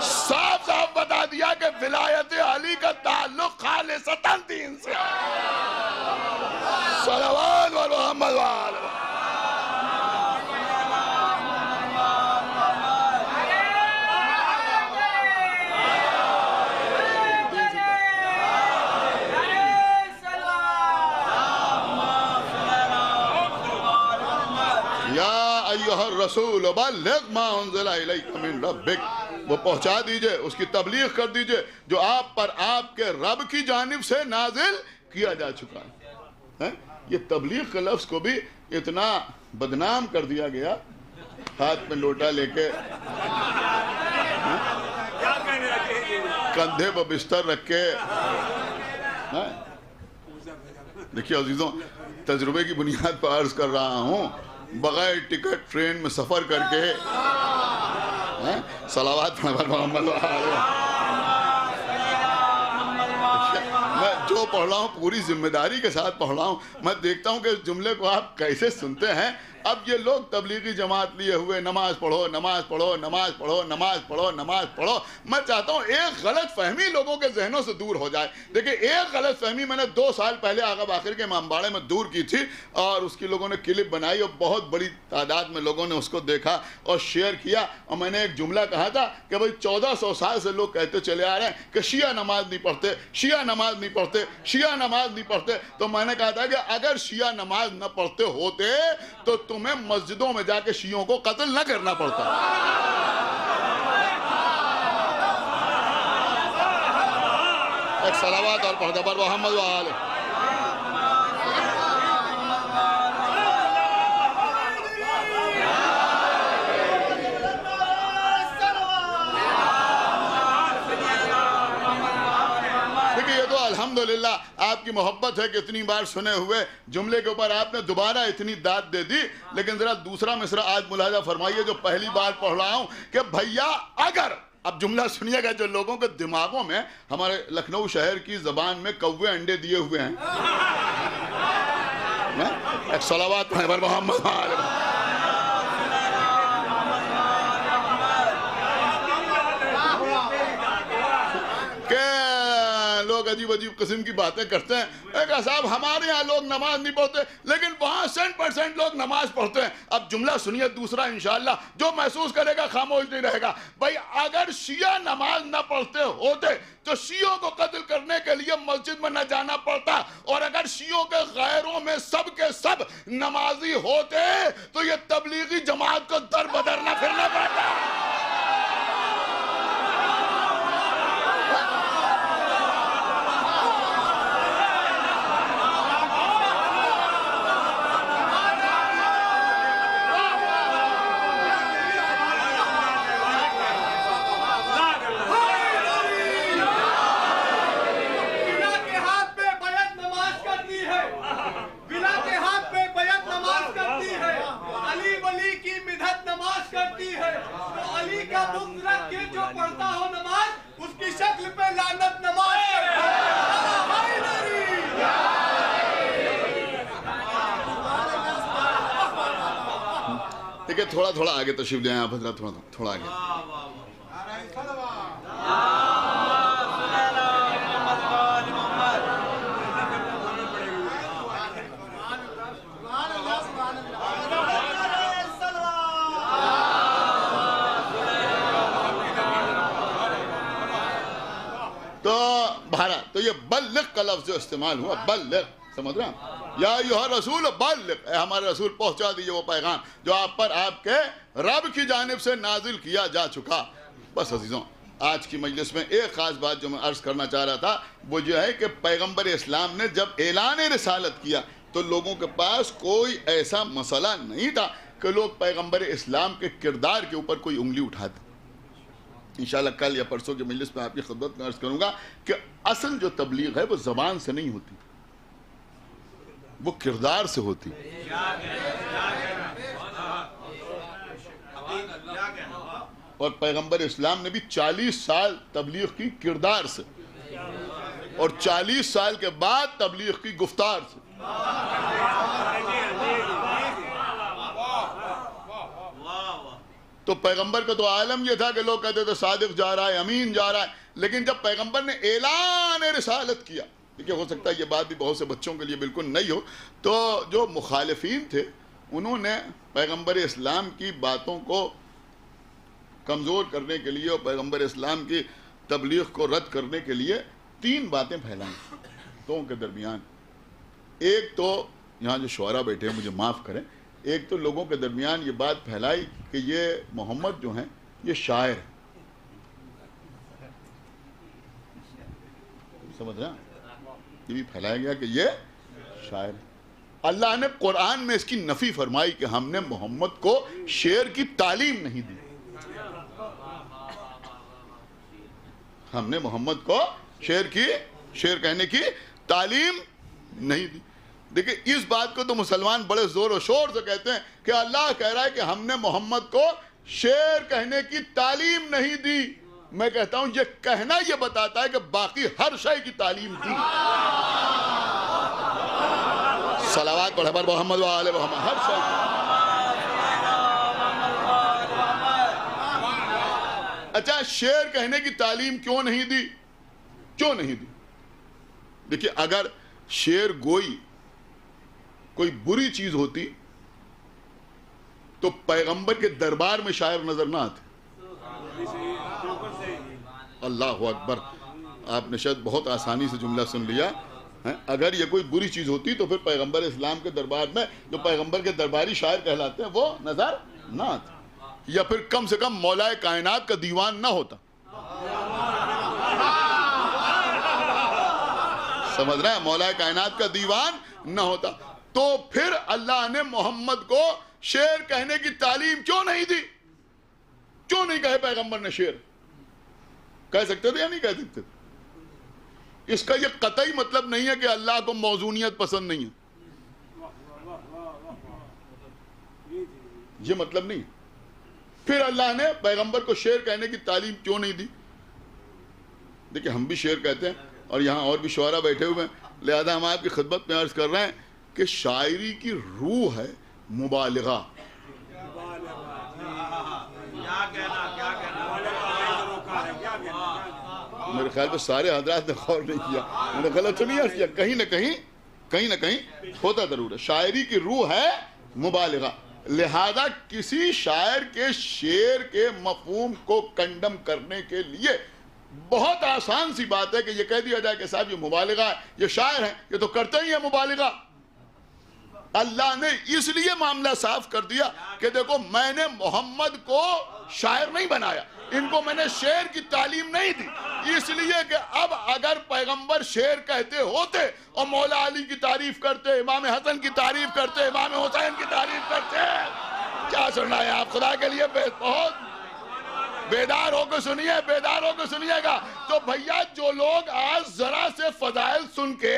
साफ साफ बता दिया कि विलायत अली का ताल्लुक खालिसतन दीन से है। सल्लल्लाहु अलैहि मोहम्मद। रसूल बल्लिग़ मा उन्ज़िला इलैका मिन रब्बिक, वो पहुंचा दीजिए, उसकी तबलीग कर दीजिए जो आप पर आपके रब की जानिब से नाजिल किया जा चुका है। ये तबलीग के लफ्ज़ को भी इतना बदनाम कर दिया गया, हाथ में लोटा लेके। कंधे पर बिस्तर रख के। देखिए अजीजों, तजुर्बे की बुनियाद पर अर्ज कर रहा हूँ, बगैर टिकट ट्रेन में सफर करके सलावत मोहम्मद। मैं जो पढ़ रहा हूँ पूरी जिम्मेदारी के साथ पढ़ रहा हूँ। मैं देखता हूँ कि जुमले को आप कैसे सुनते हैं। अब ये लोग तबलीगी जमात लिए हुए नमाज पढ़ो, नमाज पढ़ो, नमाज पढ़ो, नमाज पढ़ो, नमाज पढ़ो। मैं चाहता हूँ एक गलत फहमी लोगों के जहनों से दूर हो जाए। देखिए, एक गलत फहमी मैंने 2 साल पहले आगा बाखिर के इमामबाड़े में दूर की थी और उसकी लोगों ने क्लिप बनाई और बहुत बड़ी तादाद में लोगों ने उसको देखा और शेयर किया। और मैंने एक जुमला कहा था कि भाई 1400 साल से लोग कहते चले आ रहे हैं कि शिया नमाज नहीं पढ़ते, शिया नमाज नहीं पढ़ते, शिया नमाज नहीं पढ़ते। तो मैंने कहा था कि अगर शिया नमाज न पढ़ते होते तो तुम्हें मस्जिदों में जाके शियों को कत्ल न करना पड़ता। एक सलावत और पढ़ते पर मोहम्मद वाले। अल्हम्दुलिल्लाह आपकी मोहब्बत है कि इतनी बार सुने हुए जुमले के ऊपर आपने दोबारा इतनी दाद दे दी। लेकिन जरा दूसरा मिसरा आज मुलाजा फरमाइए जो पहली बार पढ़ रहा हूं कि भैया अगर, अब जुमला सुनिएगा, जो लोगों के दिमागों में, हमारे लखनऊ शहर की जबान में कौवे अंडे दिए हुए हैं, एक सलावत है मोहम्मद। लोग अजीब अजीब किस्म की बातें करते हैं। एक साहब, हमारे यहाँ लोग नमाज नहीं पढ़ते लेकिन वहाँ 100% लोग नमाज पढ़ते हैं। अब जुमला सुनिए दूसरा, इंशाअल्लाह जो महसूस करेगा खामोश नहीं रहेगा। भाई अगर शिया नमाज न पढ़ते होते तो शियों को कत्ल करने के लिए मस्जिद में न जाना पड़ता, और अगर शियों के गैरों में सब के सब नमाजी होते तो ये तबलीगी जमात को दर बदर न फिरना पड़ता। देखिए थोड़ा थोड़ा आगे तशरीफ ले आए आप हजरत, थोड़ा आगे। तो भारत, तो ये बल्लिग का लफ्ज जो इस्तेमाल हुआ, बल्लिग, समझ रहे हैं? या यूहा रसूल बल्लिग, हमारे रसूल पहुंचा दीजिए वो पैगाम जो आप पर आपके रब की जानिब से नाजिल किया जा चुका। बस अजीजों, आज की मजलिस में एक ख़ास बात जो मैं अर्ज़ करना चाह रहा था वो जो है कि पैगंबर इस्लाम ने जब ऐलान रिसालत किया तो लोगों के पास कोई ऐसा मसला नहीं था कि लोग पैगंबर इस्लाम के किरदार के ऊपर कोई उंगली उठाते। इंशाअल्लाह कल या परसों की मजलिस में आपकी खिदमत में अर्ज़ करूँगा कि असल जो तबलीग है वो ज़बान से नहीं होती, वो किरदार से होती। और पैगंबर इस्लाम ने भी 40 साल तबलीग की किरदार से और 40 साल के बाद तबलीग की गुफ्तार से। तो पैगंबर का तो आलम यह था कि लोग कहते थे सादिक जा रहा है, अमीन जा रहा है, लेकिन जब पैगंबर ने ऐलान रिसालत किया, देखिए हो सकता है ये बात भी बहुत से बच्चों के लिए बिल्कुल नहीं हो, तो जो मुखालिफीन थे उन्होंने पैगंबर इस्लाम की बातों को कमज़ोर करने के लिए और पैगंबर इस्लाम की तबलीग को रद्द करने के लिए 3 बातें फैलाई लोगों के दरमियान। एक तो यहाँ जो शुअरा बैठे हैं मुझे माफ़ करें, एक तो लोगों के दरमियान ये बात फैलाई कि ये मोहम्मद जो हैं ये शायर है, समझ रहे हैं? ये भी फैलाया गया कि ये शायर है। अल्लाह ने कुरान में इसकी नफी फरमाई कि हमने मोहम्मद को शेर की तालीम नहीं दी। हमने मोहम्मद को शेर कहने की तालीम नहीं दी। देखिए इस बात को तो मुसलमान बड़े जोर और शोर से कहते हैं कि अल्लाह कह रहा है कि हमने मोहम्मद को शेर कहने की तालीम नहीं दी। मैं कहता हूं ये कहना ये बताता है कि बाकी हर शय की तालीम दी। सलावत पढ़े पर मोहम्मद व आले मोहम्मद, हर शय की। अच्छा, शेर कहने की तालीम क्यों नहीं दी? क्यों नहीं दी? देखिए अगर शेर गोई कोई बुरी चीज होती तो पैगंबर के दरबार में शायर नजर ना आते। अल्लाह अकबर, आपने शायद बहुत आसानी से जुमला सुन लिया है। अगर ये कोई बुरी चीज होती तो फिर पैगंबर इस्लाम के दरबार में जो पैगंबर के दरबारी शायर कहलाते हैं वो नजर ना आते, या फिर कम से कम मौलाए कायनात का दीवान ना होता। समझ रहे हैं? मौलाए कायनात का दीवान ना होता। तो फिर अल्लाह ने मोहम्मद को शेर कहने की तालीम क्यों नहीं दी? क्यों नहीं कहे पैगंबर ने शेर? कह सकते थे या नहीं कह सकते? इसका यह कतई मतलब नहीं है कि अल्लाह को मौजूनियत पसंद नहीं है, ये मतलब नहीं। फिर अल्लाह ने पैगंबर को शेर कहने की तालीम क्यों नहीं दी? देखिए हम भी शेर कहते हैं और यहाँ और भी शुआरा बैठे हुए हैं, लिहाजा हम आपकी खिदमत में अर्ज कर रहे हैं कि शायरी की रूह है मुबालिगा। मेरे ख्याल में सारे हजरात ने गौर नहीं किया, मैंने गलत तो नहीं अर्ज किया? कहीं ना कहीं होता जरूर है। शायरी की रूह है मुबालिगा, लिहाजा किसी शायर के शेर के मफहूम को कंडम करने के लिए बहुत आसान सी बात है कि ये कह दिया जाए कि साहब ये मुबालिगा है, ये शायर है, ये तो करते ही है मुबालिगा। अल्लाह ने इसलिए मामला साफ कर दिया कि देखो मैंने मोहम्मद को शायर नहीं बनाया, इनको मैंने शेर की तालीम नहीं दी, इसलिए कि अब अगर पैगंबर शेर कहते होते और मौला अली की तारीफ करते, इमाम हसन की तारीफ करते, इमाम हुसैन की तारीफ करते, क्या सुनना है आप? खुदा के लिए बहुत बेदार होकर सुनिए, बेदार होकर सुनिएगा। तो भैया जो लोग आज जरा से फजाइल सुन के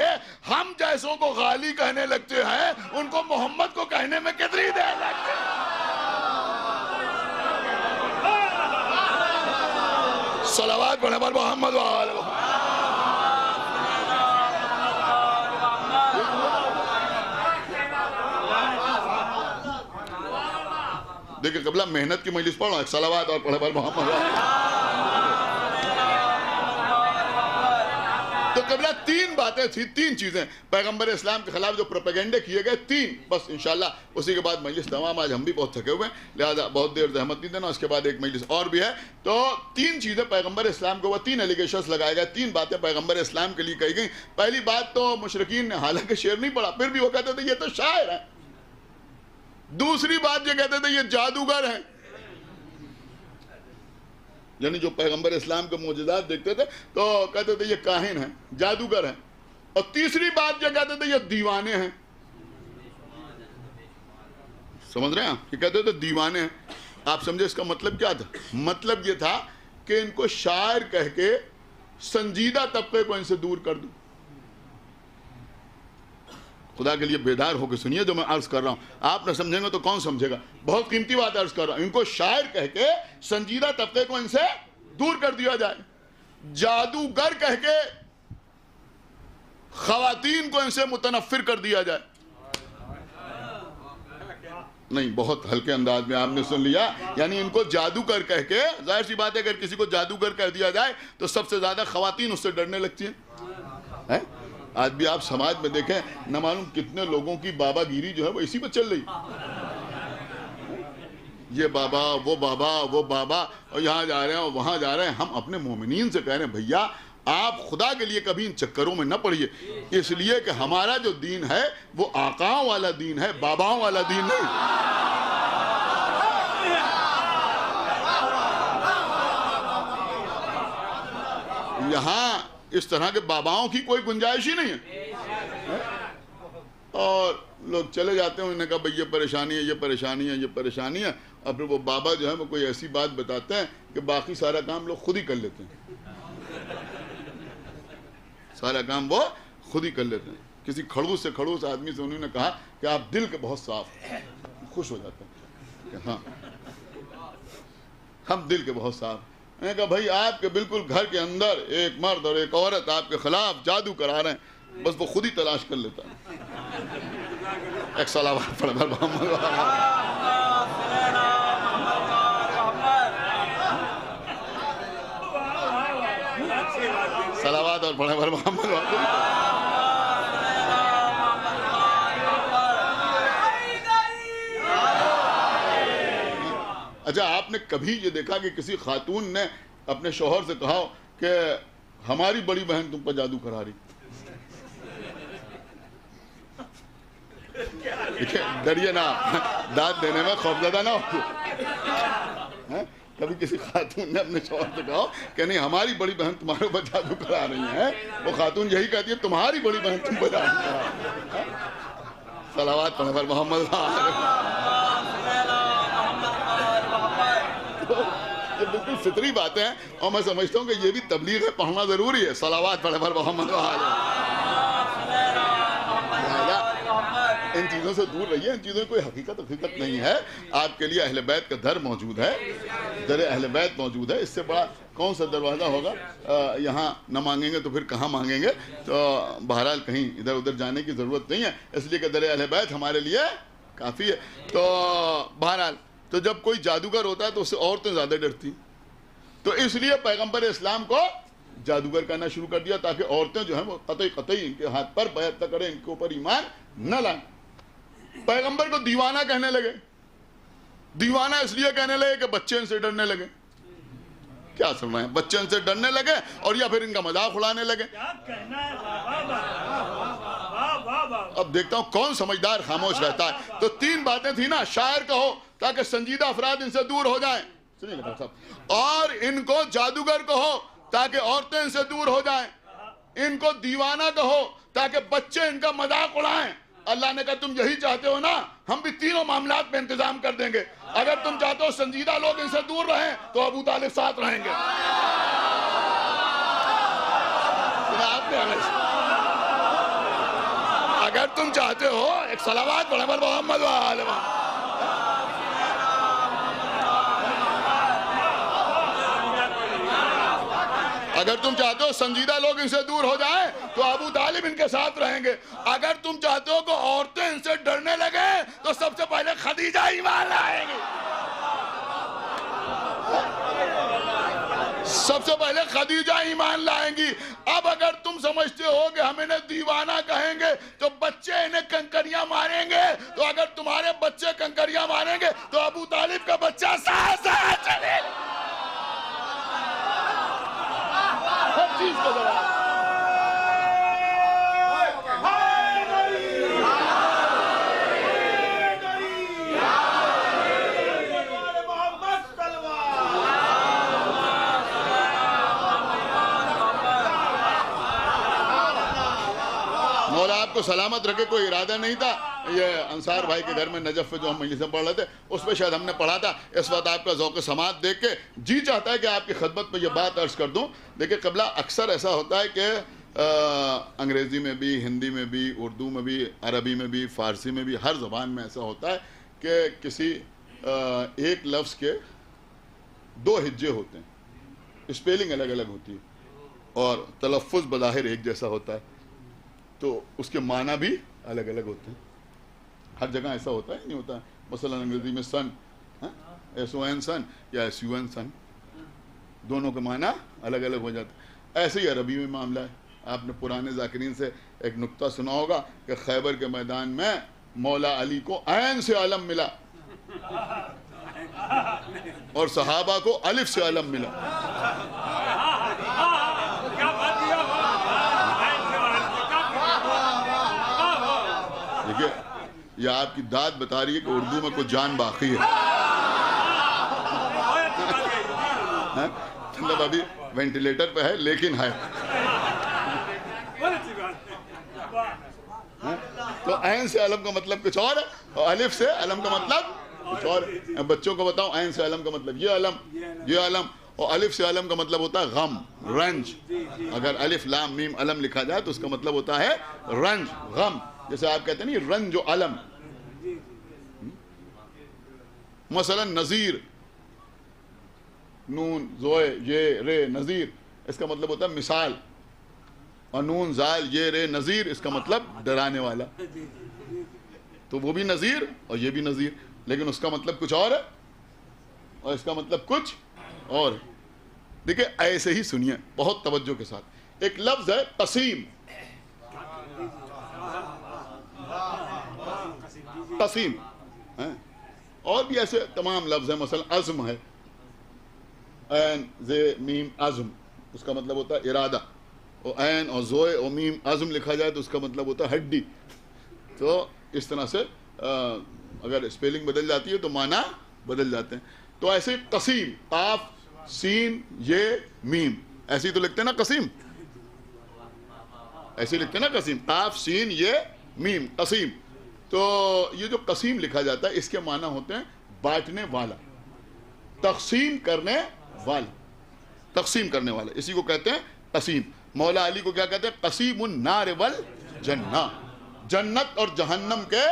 हम जैसों को गाली कहने लगते हैं, उनको मोहम्मद को कहने में कितनी देर लगती है? सलावत पढ़े पर मोहम्मद वाले। देखिए कबला मेहनत की मजलिस पढ़ो, एक सलावत और पढ़े पर मोहम्मद। तो कबला तीन बातें थी, तीन चीजें पैगंबर इस्लाम के खिलाफ जो प्रोपेगेंडे किए गए, तीन बस। इंशाल्लाह उसी के बाद मजलिस तमाम। आज हम भी बहुत थके हुए हैं, लिहाजा बहुत देर जहमत नहीं देना, उसके बाद एक मजलिस और भी है। तो तीन चीजें पैगंबर इस्लाम को, वो तीन एलिगेशंस लगाए गए, तीन बातें पैगंबर इस्लाम के लिए कही गई। पहली बात तो मुशरिकीन ने हालांकि शेर नहीं पढ़ा, फिर भी वो कहते थे ये तो शायर है। दूसरी बात ये कहते थे ये जादूगर है, यानी जो पैगंबर इस्लाम के मोजज़ात देखते थे तो कहते थे ये काहिन है, जादूगर है। और तीसरी बात ये कहते थे ये दीवाने हैं। समझ रहे हैं आप? ये कहते थे दीवाने हैं। आप समझे इसका मतलब क्या था? मतलब ये था कि इनको शायर कह के संजीदा तबके को इनसे दूर कर दूं। खुदा के लिए बेदार होकर सुनिए जो मैं अर्ज कर रहा हूं, आप न समझेंगे तो कौन समझेगा। बहुत कीमती बात अर्ज कर रहा हूं। इनको शायर कह के संजीदा तबके को इनसे दूर कर दिया जाए, जादूगर कह के खवातीन को इनसे मुतनफिर कर दिया जाए। नहीं, बहुत हल्के अंदाज में आपने सुन लिया, यानी इनको जादूगर कह के, जाहिर सी बात है अगर किसी को जादूगर कह दिया जाए तो सबसे ज्यादा खवातीन उससे डरने लगती है? आज भी आप समाज में देखें, न मालूम कितने लोगों की बाबागिरी जो है वो इसी पर चल रही। ये बाबा, वो बाबा, वो बाबा, और यहाँ जा रहे हैं और वहाँ जा रहे हैं। हम अपने मोमिनीन से कह रहे हैं भैया आप खुदा के लिए कभी इन चक्करों में न पड़िए, इसलिए कि हमारा जो दीन है वो आकाओं वाला दीन है, बाबाओं वाला दीन नहीं। यहाँ इस तरह के बाबाओं की कोई गुंजाइश ही नहीं है। और लोग चले जाते हैं, उन्होंने कहा भाई ये परेशानी है, ये परेशानी है, ये परेशानी है, और फिर वो बाबा जो है वो कोई ऐसी बात बताते हैं कि बाकी सारा काम लोग खुद ही कर लेते हैं। सारा काम वो खुद ही कर लेते हैं। किसी खड़ूस आदमी से उन्होंने कहा कि आप दिल के बहुत साफ हैं, खुश हो जाते हैं कि हाँ हम दिल के बहुत साफ। मैंने कहा भाई आपके बिल्कुल घर के अंदर एक मर्द और एक औरत आपके खिलाफ जादू करा रहे हैं, बस वो खुद ही तलाश कर लेता है। एक सलावत पढ़ सलावत और पढ़े मोहम्मद। अच्छा, आपने कभी ये देखा कि किसी खातून ने अपने शौहर से कहा कि हमारी बड़ी बहन तुम पर जादू करा रही? डरिए ना, दाद देने में खौफजदा ना हो। कभी किसी खातून ने अपने शौहर से कहा कि नहीं हमारी बड़ी बहन तुम्हारे ऊपर जादू करा रही है, वो खातून यही कहती है तुम्हारी बड़ी बहन तुम पर जादू करा रही है। सलावत पढ़े पर मोहम्मद। ये बिल्कुल फितरी बातें हैं और मैं समझता हूँ कि ये भी तबलीग है, पढ़ना जरूरी है। सलावत पढ़े पर मोहम्मद। इन चीज़ों से दूर रहिए, इन चीज़ों की कोई हकीकत नहीं है। आपके लिए अहले बैत का दर मौजूद है, दर अहले बैत मौजूद है। इससे बड़ा कौन सा दरवाज़ा होगा? यहाँ न मांगेंगे तो फिर कहाँ मांगेंगे? तो बहरहाल कहीं इधर उधर जाने की ज़रूरत नहीं है, इसलिए कि दर अहले बैत हमारे लिए काफ़ी है। तो बहरहाल तो जब कोई जादूगर होता है तो उससे औरतें ज़्यादा डरती, तो इसलिए पैगम्बर इस्लाम को जादूगर करना शुरू कर दिया ताकि औरतें जो हैं वो कतई इनके हाथ पर बैत न करें, इनके ऊपर ईमान न लाएं। पैगंबर को दीवाना कहने लगे। दीवाना इसलिए कहने लगे कि बच्चे इनसे डरने लगे। क्या सुन रहे हैं? बच्चे इनसे डरने लगे और या फिर इनका मजाक उड़ाने लगे। अब देखता हूं कौन समझदार खामोश रहता है। तो तीन बातें थी ना, शायर कहो ताकि संजीदा अफराद इनसे दूर हो जाएं, सुनिए डॉक्टर साहब, और इनको जादूगर कहो ताकि औरतें इनसे दूर हो जाएं, इनको दीवाना कहो ताकि बच्चे इनका मजाक उड़ाएं। अल्लाह ने कहा तुम यही चाहते हो ना, हम भी तीनों मामलात में इंतजाम कर देंगे। अगर तुम चाहते हो संजीदा लोग इनसे दूर रहें तो अबू तालिब साथ रहेंगे। अगर तुम चाहते हो, एक सलावत पढ़े पर मोहम्मद वाले। अगर तुम चाहते हो संजीदा लोग इनसे दूर हो जाएं तो अबू तालिब इनके साथ रहेंगे। अगर तुम चाहते हो कि औरतें इनसे डरने लगे तो सबसे पहले खदीजा ईमान लाएंगी। सबसे पहले खदीजा ईमान लाएंगी। अब अगर तुम समझते हो कि हम इन्हें दीवाना कहेंगे तो बच्चे इन्हें कंकरियां मारेंगे, तो अगर तुम्हारे बच्चे कंकरियां मारेंगे तो अबू तालिब का बच्चा साथ साथ चलेगा। हर चीज को जवाब। मौला आपको सलामत रखे, कोई इरादा नहीं था। ये अंसार भाई के घर में नजफ पे जो हम मजलिस में पढ़ रहे थे उस पर शायद हमने पढ़ा था। इस वक्त आपका ज़ौक़ समात देख के जी चाहता है कि आपकी खिदमत में ये बात अर्ज़ कर दूं। देखिए क़िबला, अक्सर ऐसा होता है कि अंग्रेज़ी में भी, हिंदी में भी, उर्दू में भी, अरबी में भी, फ़ारसी में भी, हर ज़बान में ऐसा होता है कि किसी एक लफ्ज़ के दो हिज्जे होते हैं, स्पेलिंग अलग अलग होती है और तलफ़्फ़ुज़ बज़ाहिर एक जैसा होता है, तो उसके माना भी अलग अलग होते हैं। हर जगह ऐसा होता है नहीं होता है? मसलन अंग्रेज़ी में सन, SON सन या SUN सन, दोनों के माना अलग अलग हो जाते हैं। ऐसे ही अरबी में मामला है। आपने पुराने ज़ाकिरीन से एक नुक्ता सुना होगा कि खैबर के मैदान में मौला अली को ऐन से अलम मिला और सहाबा को अलिफ से अलम मिला। देखिए ये आपकी दाद बता रही है कि उर्दू में कुछ जान बाकी है। मतलब अभी वेंटिलेटर पे है लेकिन है। तो ऐन से अलम का मतलब कुछ और है और अलिफ से अलम का मतलब कुछ और है। बच्चों को बताऊं, ऐन से अलम का मतलब ये अलम, ये अलम, और अलिफ से अलम का मतलब होता है गम, रंज। अगर अलिफ लाम मीम अलम लिखा जाए तो उसका मतलब होता है रंज, गम। जैसे आप कहते हैं नहीं रंज अलम। मसलन नज़ीर, नून जोए ये रे नज़ीर, इसका मतलब होता है मिसाल। और नून जाल ये रे नज़ीर, इसका मतलब डराने वाला। तो वो भी नज़ीर और ये भी नज़ीर, लेकिन उसका मतलब कुछ और है और इसका मतलब कुछ और। देखिए ऐसे ही सुनिए बहुत तवज्जो के साथ। एक लफ्ज है कसीम, कसीम है, और भी ऐसे तमाम लफ्ज है। मसलन अज़्म है, ऐन जे मीम अज़्म, उसका मतलब होता है इरादा। और ऐन और जोए और मीम अज़्म लिखा जाए तो उसका मतलब होता है हड्डी। तो इस तरह से अगर स्पेलिंग बदल जाती है तो माना बदल जाते हैं। तो ऐसे कसीम, काफ सीन ये मीम, ऐसे ही तो लिखते हैं ना कसीम, ऐसे लिखते हैं ना कसीम, काफ सीन ये मीम, कसीम। तो ये जो कसीम लिखा जाता है इसके माना होते हैं बांटने वाला, तकसीम करने वाला, तकसीम करने वाला, इसी को कहते हैं कसीम। मौला अली को क्या कहते हैं? कसीमुन नार वल जन्ना, जन्नत और जहन्नम के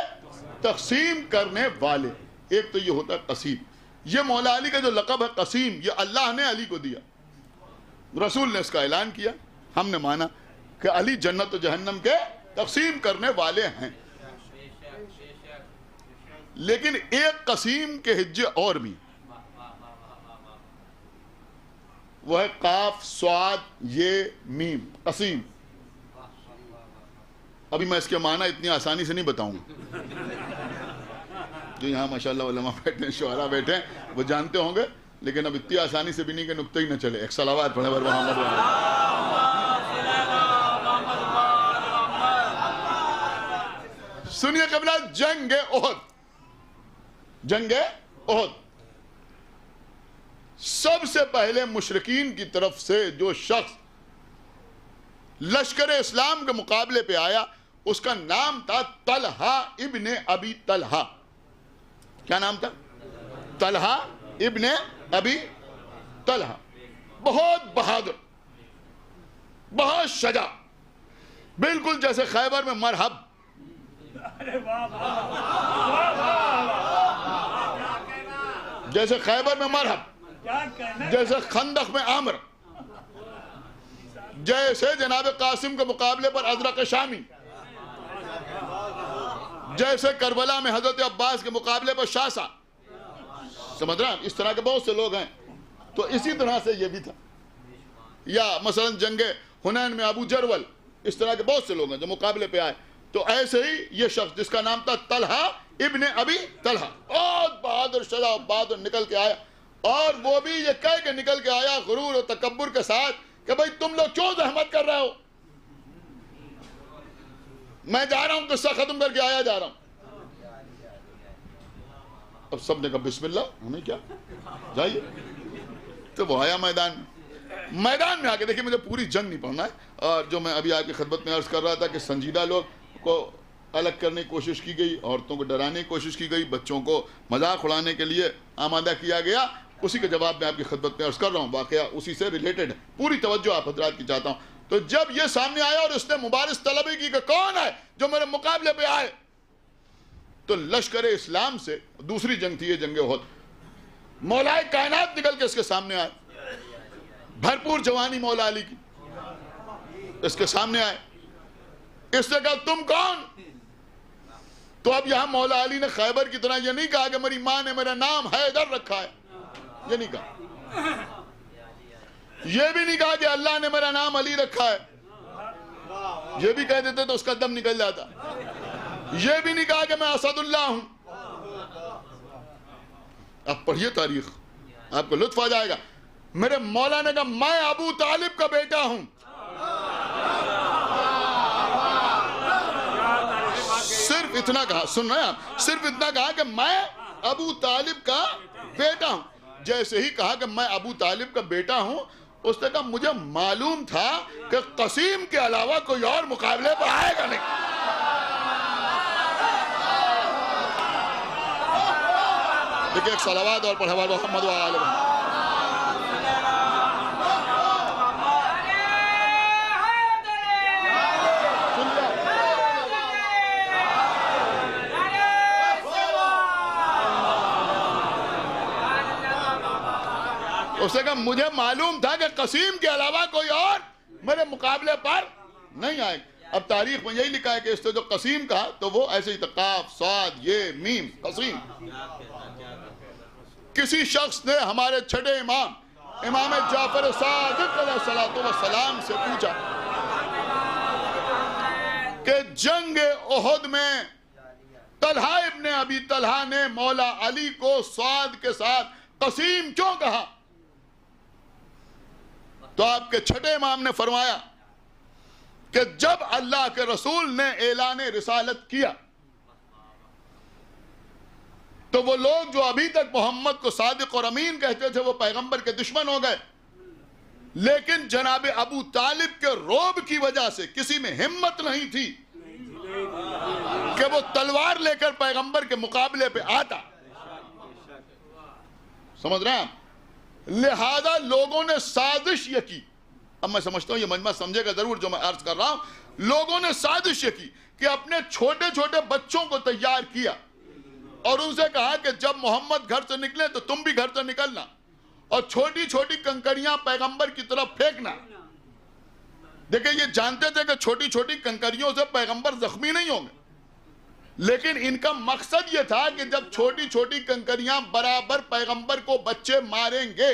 तकसीम करने वाले। एक तो ये होता है कसीम। ये मौला अली का जो लक़ब है कसीम, ये अल्लाह ने अली को दिया, रसूल ने इसका ऐलान किया, हमने माना कि अली जन्नत और जहन्नम के तकसीम करने वाले हैं। लेकिन एक कसीम के हिज्जे और भी, वह है काफ स्वाद ये मीम, कसीम। अभी मैं इसके माना इतनी आसानी से नहीं बताऊंगा। जो यहाँ माशाल्लाह उलमा बैठे हैं, शुअरा बैठे हैं, वो जानते होंगे, लेकिन अब इतनी आसानी से भी नहीं कि नुक्ते ही न चले। एक सलावात पढ़े बर मोहम्मद। सुनिए कबला, जंग ओहद, जंग ओहद, सबसे पहले मुशरिकीन की तरफ से जो शख्स लश्कर इस्लाम के मुकाबले पे आया उसका नाम था तलहा इब्ने अबी तलहा। क्या नाम था? तलहा इब्ने अबी तलहा। बहुत बहादुर, बहुत शजा, बिल्कुल जैसे खैबर में मरहब, जैसे खैबर में मरहब, जैसे खंदक में आमर, जैसे जनाब कासिम के मुकाबले पर अजरक शामी, जैसे करबला में हजरत अब्बास के मुकाबले पर शासा। समझ रहे हैं? इस तरह के बहुत से लोग हैं। तो इसी तरह से ये भी था। या मसलन जंगे हुनैन में अबू जरवल, इस तरह के बहुत से लोग हैं जो मुकाबले पे आए। तो ऐसे ही ये शख्स जिसका नाम था तलहा इब्ने अबी तलहा, बहुत बहादुर शजा बहादुर निकल के आया, और वो भी ये कह के निकल के आया गुरूर और तकब्बुर के साथ कि भाई तुम लोग क्यों जहमत कर रहे हो, मैं जा रहा हूं, किस्सा खत्म करके आया जा रहा हूं। अब सबने कहा बिस्मिल्लाह, हमें क्या, जाइए। तो वो आया मैदान में आके, देखिए मुझे पूरी जंग नहीं पढ़ना है, और जो मैं अभी आपकी खिदमत में अर्ज कर रहा था कि संजीदा लोग को अलग करने की कोशिश की गई, औरतों को डराने की कोशिश की गई, बच्चों को मजाक उड़ाने के लिए आमादा किया गया, उसी के जवाब में आपकी खिदमत में अर्ज कर रहा हूँ। वाकया उसी से रिलेटेड है, पूरी तवज्जो आप हजरात की चाहता हूँ। तो जब ये सामने आया और उसने मुबारिस तलबी की कि कौन है जो मेरे मुकाबले पे आए, तो लश्कर इस्लाम से दूसरी जंग थी ये, जंग ओहद, मौलाए कायनात निकल के इसके सामने आए, भरपूर जवानी मौला अली की, इसके सामने आए। इसने कहा तुम कौन? तो अब यहां मौला अली ने खैबर की तरह ये नहीं कहा कि मेरी मां ने मेरा नाम हैदर रखा है, ये नहीं कहा। ये भी नहीं कहा कि अल्लाह ने मेरा नाम अली रखा है, ये भी कह देते तो उसका दम निकल जाता। ये भी नहीं कहा कि मैं असदुल्लाह हूं। अब पढ़िए तारीख, आपको लुत्फ आ जाएगा। मेरे मौला ने कहा मैं अबू तालिब का बेटा हूं। सिर्फ इतना कहा, सुन रहे हैं आप, सिर्फ इतना कहा कि मैं अबू तालिब का बेटा हूं। जैसे ही कहा कि मैं अबू तालिब का बेटा हूं, उसने कहा मुझे मालूम था कि कसीम के अलावा कोई और मुकाबले पर आएगा नहीं। देखिए एक सलावत और पढ़ा मोहम्मद उसने कहा मुझे मालूम था कि कसीम के अलावा कोई और मेरे मुकाबले पर नहीं आएगा। अब तारीख में यही लिखा है कि इसने जो कसीम कहा तो वो ऐसे ही था, काफ साद ये मीम कसीम। किसी शख्स ने हमारे छठे इमाम इमाम जाफर सादिक अलैहिस्सलाम से पूछा कि जंग उहद में तलहा इब्ने अबी तलहा ने मौला अली को स्वाद के साथ कसीम क्यों कहा? तो आपके छठे इमाम ने फरमाया कि जब अल्लाह के रसूल ने ऐलान रिसालत किया तो वो लोग जो अभी तक मोहम्मद को सादिक और अमीन कहते थे वो पैगंबर के दुश्मन हो गए, लेकिन जनाब अबू तालिब के रोब की वजह से किसी में हिम्मत नहीं थी कि वो तलवार लेकर पैगंबर के मुकाबले पे आता। समझ रहे हैं? लिहाजा लोगों ने साजिश ये की। अब मैं समझता हूं ये मजमा समझेगा जरूर जो मैं अर्ज कर रहा हूं। लोगों ने साजिश ये की कि अपने छोटे छोटे बच्चों को तैयार किया और उनसे कहा कि जब मोहम्मद घर से निकले तो तुम भी घर से निकलना और छोटी छोटी कंकरियां पैगंबर की तरफ फेंकना। देखिए ये जानते थे कि छोटी छोटी कंकरियों से पैगंबर जख्मी नहीं होंगे, लेकिन इनका मकसद ये था कि जब छोटी छोटी कंकरियां बराबर पैगंबर को बच्चे मारेंगे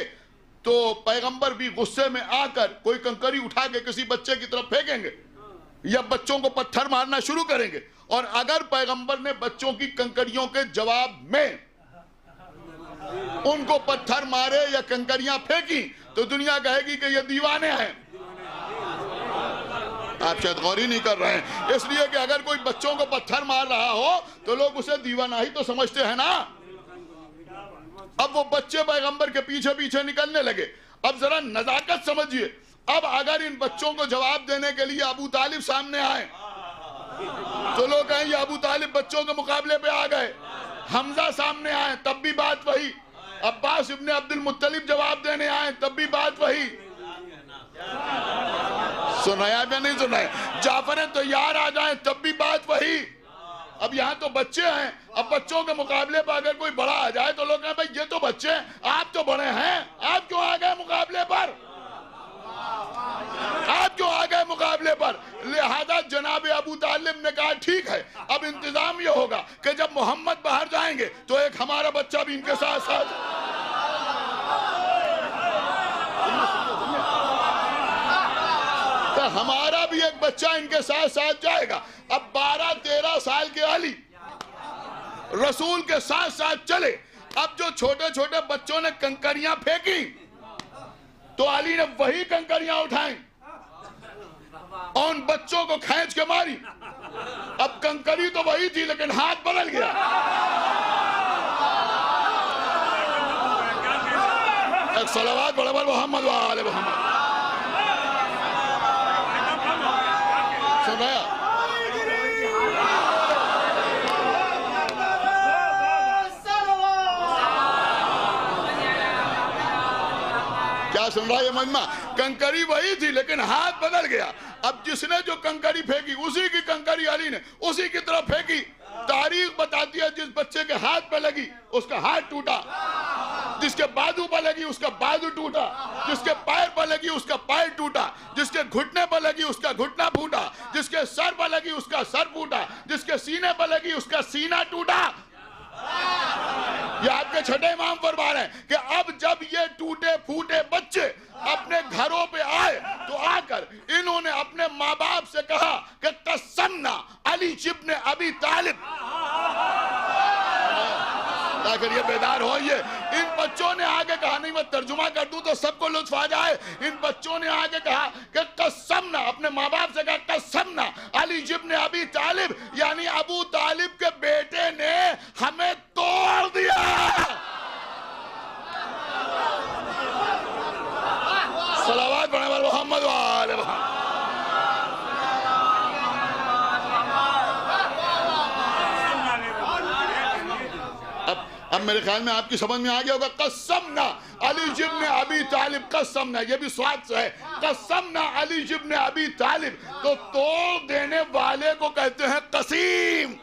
तो पैगंबर भी गुस्से में आकर कोई कंकरी उठा के किसी बच्चे की तरफ फेंकेंगे या बच्चों को पत्थर मारना शुरू करेंगे। और अगर पैगंबर ने बच्चों की कंकरियों के जवाब में उनको पत्थर मारे या कंकरियां फेंकी तो दुनिया कहेगी कि ये दीवाने हैं। आप शायद गौर ही नहीं कर रहे हैं, इसलिए कि अगर कोई बच्चों को पत्थर मार रहा हो तो लोग उसे दीवाना ही तो समझते हैं ना। अब वो बच्चे पैगंबर के पीछे पीछे निकलने लगे। अब जरा नजाकत समझिए, अब अगर इन बच्चों को जवाब देने के लिए अबू तालिब सामने आए तो लोग कहेंगे अबू तालिब बच्चों के मुकाबले पे आ गए। हमजा सामने आए तब भी बात वही। अब्बास इब्ने अब्दुल मुत्तलिब जवाब देने आए तब भी बात वही। सुनाया क्या नहीं सुनाया? जाफर तो यार आ जाए तब भी बात वही। अब यहाँ तो बच्चे हैं, अब बच्चों के मुकाबले पर अगर कोई बड़ा आ जाए तो लोग कहें भाई ये तो बच्चे हैं, आप तो बड़े हैं, आप क्यों आ गए मुकाबले पर? आप क्यों आ गए मुकाबले पर? लिहाजा जनाब अबू तालिब ने कहा ठीक है, अब इंतजाम ये होगा कि जब मोहम्मद बाहर जाएंगे तो एक हमारा बच्चा भी इनके साथ साथ तो हमारा भी एक बच्चा इनके साथ साथ जाएगा। अब 12-13 साल के अली रसूल के साथ साथ चले। अब जो छोटे छोटे बच्चों ने कंकरियां फेंकी तो अली ने वही कंकरियां उठाई और उन बच्चों को खींच के मारी। अब कंकरी तो वही थी लेकिन हाथ बदल गया। एक सलावत बड़े मोहम्मद वाले मोहम्मद सुन रहा? क्या सुन रहा है ये मजमा? कंकरी वही थी लेकिन हाथ बदल गया। अब जिसने जो कंकरी फेंकी उसी की कंकरी अली ने उसी की तरफ फेंकी। तारीख बताती है जिस बच्चे के हाथ पे लगी उसका हाथ टूटा, जिसके बाजू पर लगी उसका बाजू टूटा, जिसके पैर पर लगी उसका पैर टूटा, जिसके घुटने पर लगी उसका घुटना फूटा, जिसके सर पर लगी उसका सर फूटा, जिसके सीने पर लगी उसका सीना टूटा। ये आपके छठे इमाम फरमा रहे हैं कि अब जब ये टूटे फूटे बच्चे अपने घरों पे आए तो आकर इन्होंने अपने माँ बाप से कहा कि कसमना अली इब्ने अबी तालिब, ताकि ये बेदार हो। ये इन बच्चों ने आगे कहा, नहीं मैं तर्जुमा कर दूं तो सबको लुत्फ आ जाए। इन बच्चों ने आगे कहा कि कसमना, अपने माँ बाप से कहा कसमना अली इब्ने अबी तालिब, यानी अबू तालिब के बेटे ने हमें तोड़ दिया। सलावत पढ़े वाले मोहम्मद वाले मोहम्मद। अब मेरे ख्याल में आपकी समझ में आ गया होगा। कसमना अली इब्ने अबी तालिब, कसमना ये भी स्वाद से है। कसमना अली इब्ने अबी तालिब, तो तोड़ देने वाले को कहते हैं कसीम।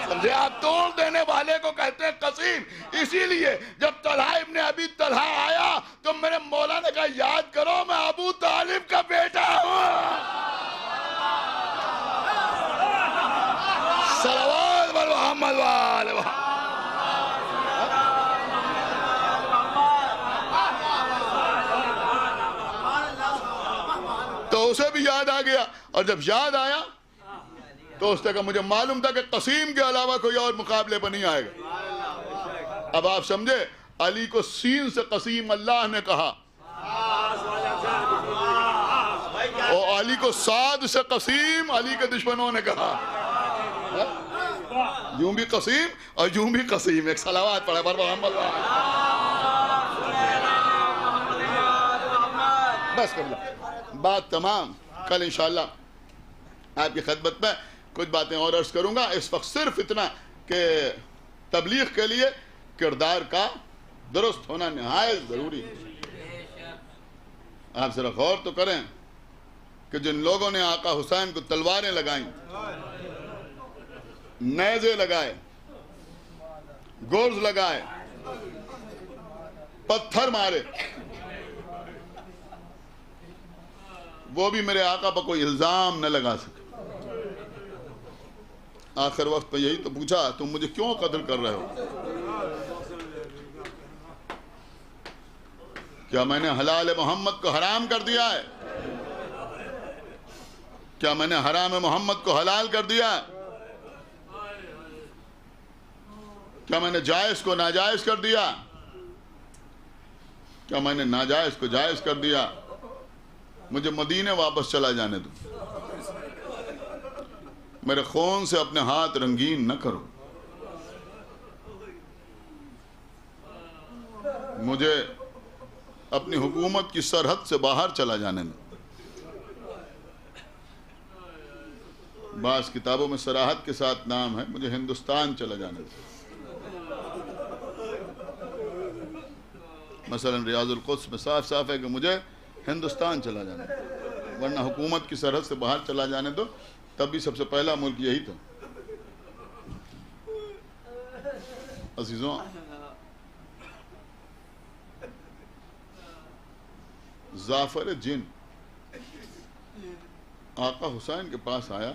समझे आप? तोड़ देने वाले को कहते हैं कसीम। इसीलिए जब तलहा इब्ने अबी तलहा आया उसे भी याद आ गया, और जब याद आया तो उसने कहा मुझे मालूम था कि कसीम के अलावा कोई और मुकाबले पर नहीं आएगा। अब आप समझे, अली को सीन से कसीम अल्लाह ने कहा, और अली को साद से कसीम अली के दुश्मनों ने कहा। यूं भी कसीम और यूं भी कसीम। एक सलावत पढ़े पर मोहम्मद। बस कबला बात तमाम। कल इंशाअल्लाह आपकी खिदमत में कुछ बातें और अर्ज करूंगा। इस वक्त सिर्फ इतना कि तबलीग के लिए किरदार का दुरुस्त होना निहायत जरूरी है। आप जरा गौर तो करें कि जिन लोगों ने आका हुसैन को तलवारें लगाई, नेज़े लगाए, गोर्ज लगाए, पत्थर मारे, वो भी मेरे आका पर कोई इल्जाम न लगा सके। आखिर वक्त पे यही तो पूछा, तुम मुझे क्यों कत्ल कर रहे हो? क्या मैंने हलाल मोहम्मद को हराम कर दिया है? क्या मैंने हराम मोहम्मद को हलाल कर दिया? क्या मैंने जायज को नाजायज कर दिया? क्या मैंने नाजायज को जायज कर दिया? मुझे मदीने वापस चला जाने दो। मेरे खून से अपने हाथ रंगीन न करो। मुझे अपनी हुकूमत की सरहद से बाहर चला जाने दो। बास किताबों में सराहत के साथ नाम है, मुझे हिंदुस्तान चला जाने दो। मसलन रियाजुल कुद्स में साफ साफ है कि मुझे हिंदुस्तान चला जाने दो, वरना हुकूमत की सरहद से बाहर चला जाने दो। तब भी सबसे पहला मुल्क यही था। अजीजों, जाफर जिन आका हुसैन के पास आया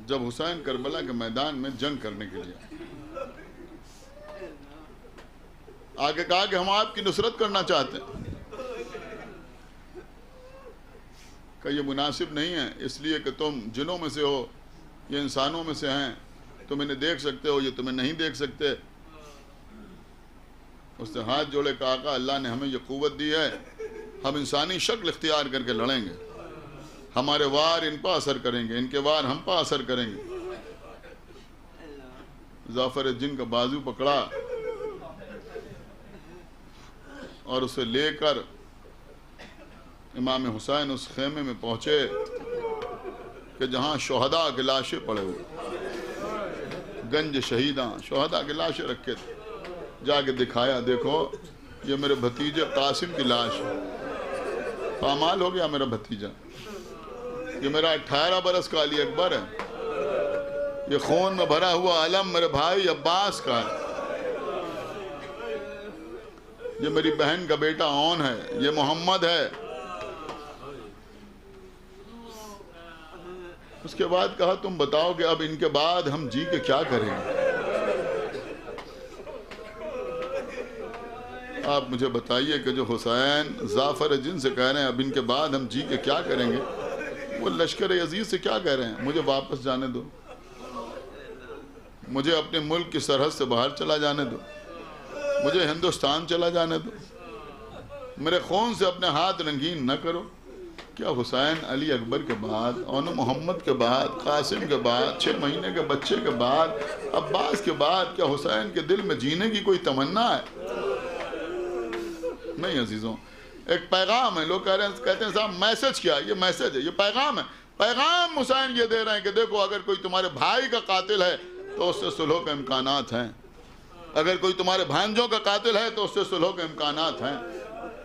जब हुसैन करबला के मैदान में जंग करने के लिए आगे कहा कि हम आपकी नुसरत करना चाहते हैं। का ये मुनासिब नहीं है, इसलिए कि तुम जिनों में से हो, ये इंसानों में से हैं, तुम इन्हें देख सकते हो, ये तुम्हें नहीं देख सकते। उसने हाथ जोड़े कहा, आका अल्लाह ने हमें ये क़ुव्वत दी है, हम इंसानी शक्ल इख्तियार करके लड़ेंगे। हमारे वार इन पर असर करेंगे, इनके वार हम पर असर करेंगे। जाफर जिन का बाजू पकड़ा और उसे लेकर इमाम हुसैन उस खेमे में पहुंचे कि जहां शोहदा के लाशें पड़े हुए, गंज शहीदा शोहदा के लाशें रखे थे। जाके दिखाया, देखो ये मेरे भतीजे कासिम की लाश है। पामाल हो गया मेरा भतीजा। ये मेरा 18 बरस का अली अकबर है। ये खून में भरा हुआ अलम मेरे भाई अब्बास का है। ये मेरी बहन का बेटा औन है, ये मोहम्मद है। उसके बाद कहा, तुम बताओ कि अब इनके बाद हम जी के क्या करेंगे? आप मुझे बताइए कि जो हुसैन जाफर जिन से कह रहे हैं अब इनके बाद हम जी के क्या करेंगे, वो लश्कर अजीज से क्या कह रहे हैं? मुझे वापस जाने दो, मुझे अपने मुल्क की सरहद से बाहर चला जाने दो, मुझे हिंदुस्तान चला जाने दो, मेरे खून से अपने हाथ रंगीन न करो। क्या हुसैन अली अकबर के बाद, औन मोहम्मद के बाद, कासिम के बाद, 6 महीने के बच्चे के बाद, अब्बास के बाद, क्या हुसैन के दिल में जीने की कोई तमन्ना है? नहीं अजीजों, एक पैगाम है। लोग कहते हैं साहब मैसेज क्या? ये मैसेज है, ये पैगाम है। पैगाम हुसैन ये दे रहे हैं कि देखो, अगर कोई तुम्हारे भाई का कातिल है तो उससे सुलह के इम्कानात हैं। अगर कोई तुम्हारे भांजों का कातिल है तो उससे सुलह के इम्कानात हैं।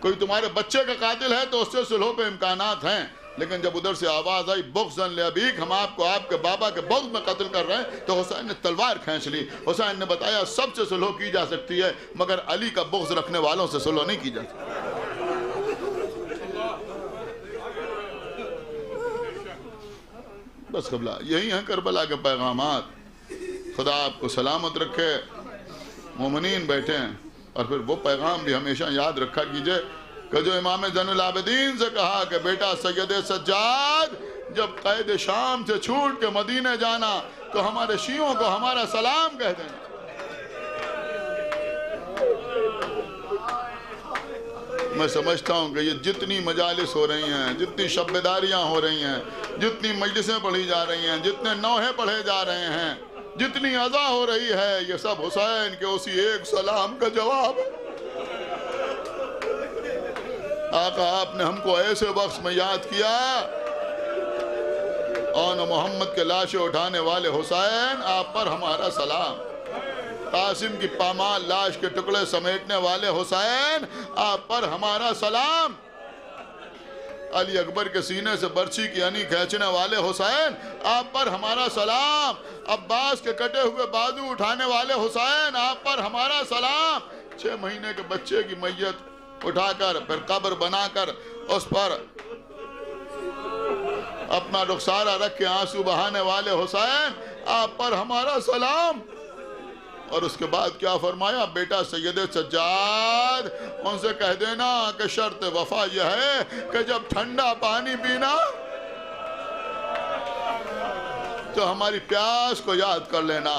कोई तुम्हारे बच्चे का कातिल है तो उससे सुलह के इम्कानात हैं। लेकिन जब उधर से आवाज़ आई बुग़्ज़न लिअबीक, हम आपको आपके बाबा के बुग़्ज़ में कत्ल कर रहे हैं, तो हुसैन ने तलवार खींच ली। हुसैन ने बताया सबसे सुलह की जा सकती है, मगर अली का बुग़्ज़ रखने वालों से सुलह नहीं की जा सकती। बस कबला यही है करबला के पैगामात। खुदा आपको सलामत रखे। मोमिनीन बैठे हैं, और फिर वो पैगाम भी हमेशा याद रखा कीजिए कि जो इमाम ज़ैनुल आबिदीन से कहा कि बेटा सैयद सज्जाद जब कैद शाम से छूट के मदीने जाना तो हमारे शियों को हमारा सलाम कह देना। मैं समझता हूँ कि ये जितनी मजालिस हो रही हैं, जितनी शब्बेदारियाँ हो रही हैं, जितनी मजलिसें पढ़ी जा रही हैं, जितने नौहे पढ़े जा रहे हैं, जितनी अज़ा हो रही है, ये सब हुसैन के उसी एक सलाम का जवाब है। आका आपने हमको ऐसे वक्त में याद किया और मोहम्मद के लाशें उठाने वाले हुसैन आप पर हमारा सलाम। कासिम की पामाल लाश के टुकड़े समेटने वाले हुसैन आप पर हमारा सलाम। अली अकबर के सीने से बर्छी की अनी खींचने वाले हुसैन आप पर हमारा सलाम। अब्बास के कटे हुए बाजू उठाने वाले हुसैन आप पर हमारा सलाम। 6 महीने के बच्चे की मैयत उठाकर फिर कब्र बनाकर उस पर अपना रुखसारा रख के आंसू बहाने वाले हुसैन आप पर हमारा सलाम। और उसके बाद क्या फरमाया, बेटा सैयद सज्जाद उनसे कह देना कि शर्त वफा यह है कि जब ठंडा पानी पीना तो हमारी प्यास को याद कर लेना।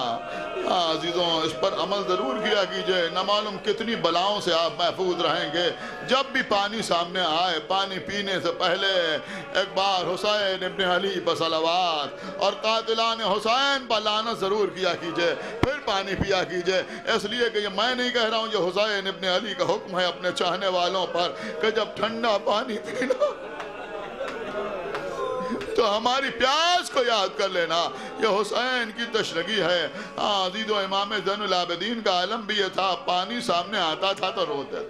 हाँ अजीजों, इस पर अमल ज़रूर किया कीजिए। न मालूम कितनी बलाओं से आप महफूज रहेंगे। जब भी पानी सामने आए, पानी पीने से पहले एक बार हुसैन इब्न अली पर सलावत और कातिलान हुसैन पर लानत ज़रूर किया कीजिए, फिर पानी पिया कीजिए। इसलिए कि ये मैं नहीं कह रहा हूँ, ये हुसैन इब्न अली का हुक्म है अपने चाहने वालों पर कि जब ठंडा पानी पीना तो हमारी प्यास को याद कर लेना। ये हुसैन की तशरगी है। हाँ अजीज़ो, इमाम ज़ैनुल आबिदीन का आलम भी ये था, पानी सामने आता था तो रोते,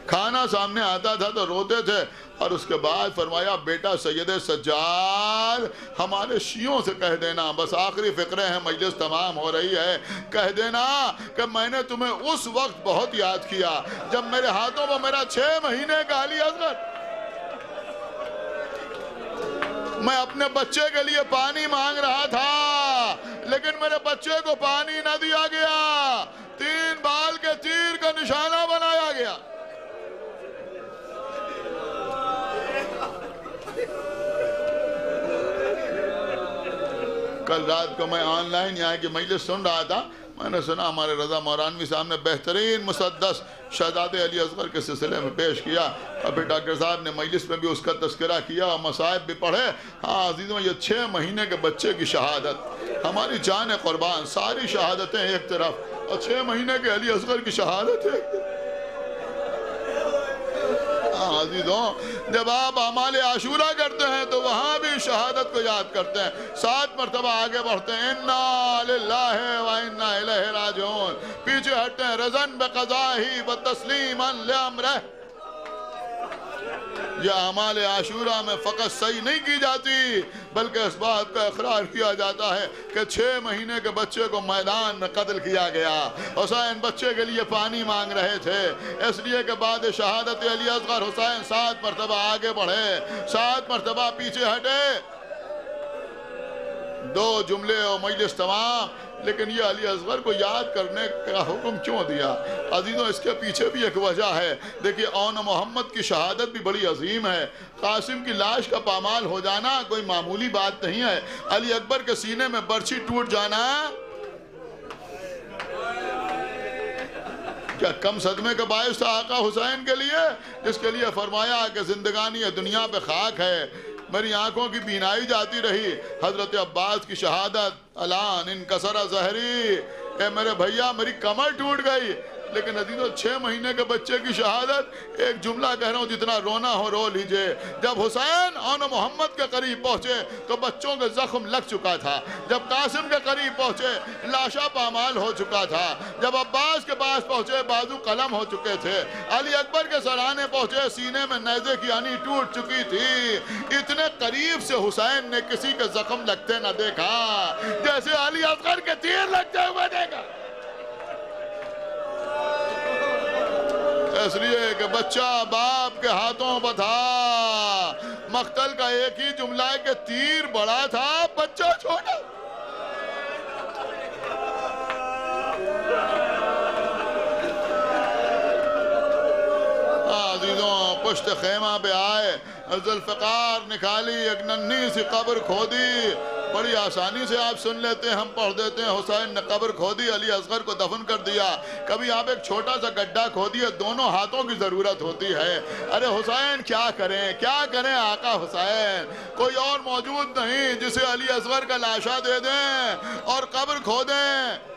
खाना सामने आता था तो रोते थे। और उसके बाद फरमाया, बेटा सैयद सज्जाद हमारे शियों से कह देना, बस आखिरी फिक्रे हैं, मजलिस तमाम हो रही है, कह देना कि मैंने तुम्हें उस वक्त बहुत याद किया जब मेरे हाथों में मेरा 6 महीने का अली असगर, मैं अपने बच्चे के लिए पानी मांग रहा था लेकिन मेरे बच्चे को पानी न दिया गया, 3 बाल के तीर का निशाना बनाया गया। कल रात को मैं ऑनलाइन यहाँ की मजलिस सुन रहा था, मैंने सुना हमारे रजा मौरानवी साहब ने बेहतरीन मुसद्दस शहजादे अली असगर के सिलसिले में पेश किया और फिर डॉक्टर साहब ने मजलिस में भी उसका तस्करा किया और मसाइब भी पढ़े। हाँ अजीज़ों, ये 6 महीने के बच्चे की शहादत, हमारी जान कुर्बान, सारी शहादतें एक तरफ और 6 महीने के अली असगर की शहादत है। अजीज़ों, जब आप अमाल आशूरा करते हैं तो वहाँ भी शहादत को याद करते हैं, 7 मरतबा आगे बढ़ते हैं, इन्ना लिल्लाहि व इन्ना इलैहि राजिऊन, पीछे हटते हैं, रज़न बिक़ज़ाही व तस्लीमन लिअम्रिह। यह अमाल आशूरा में फ़कत सही नहीं की जाती बल्कि इस बात का इकरार किया जाता है कि 6 महीने के बच्चे को मैदान में कत्ल किया गया। हुसैन बच्चे के लिए पानी मांग रहे थे, इसलिए कि बाद शहादत अली असगर हुसैन 7 मरतबा आगे बढ़े, 7 मरतबा पीछे हटे। 2 जुमले और मजलिस तमाम, लेकिन ये अली असगर को याद करने का हुक्म क्यों दिया? अजीज़ों, इसके पीछे भी एक वजह है। देखिए, औन मोहम्मद की शहादत भी बड़ी अजीम है। कासिम की लाश का पामाल हो जाना कोई मामूली बात नहीं है। अली अकबर के सीने में बर्छी टूट जाना क्या कम सदमे का बायस था आका हुसैन के लिए, जिसके लिए फरमाया कि जिंदगानी दुनिया पे खाक है, मेरी आंखों की बीनाई जाती रही। हजरत अब्बास की शहादत, अलान इनकसरा ज़हरी, ए मेरे भैया मेरी कमर टूट गई। लेकिन अजीज़ों, 6 महीने के बच्चे की शहादत, एक जुमला कह रहा हूँ, जितना रोना हो रो लीजिए। जब हुसैन और मोहम्मद के करीब पहुँचे तो बच्चों के जख्म लग चुका था, जब कासिम के करीब पहुँचे लाशा पामाल हो चुका था, जब अब्बास के पास पहुँचे बाजू कलम हो चुके थे, अली अकबर के सराने पहुँचे सीने में नेज़े की अनी टूट चुकी थी। इतने करीब से हुसैन ने किसी के जख्म लगते न देखा जैसे अली असगर के तीर लगते हुए देखा। इसलिए कि बच्चा बाप के हाथों पर था। मक्तल का एक ही जुमला है कि तीर बड़ा था, बच्चा छोटा। पुश्त खेमा पे आए, जुल्फ़िकार निकाली, एक नन्ही सी कब्र खोदी। बड़ी आसानी से आप सुन लेते हैं, हम पढ़ देते हैं। हुसैन ने कब्र खोदी, अली असगर को दफन कर दिया। कभी आप एक छोटा सा गड्ढा खोदिए, दोनों हाथों की ज़रूरत होती है। अरे हुसैन क्या करें, क्या करें आका हुसैन, कोई और मौजूद नहीं जिसे अली असगर का लाशा दे दें और कब्र खोदें।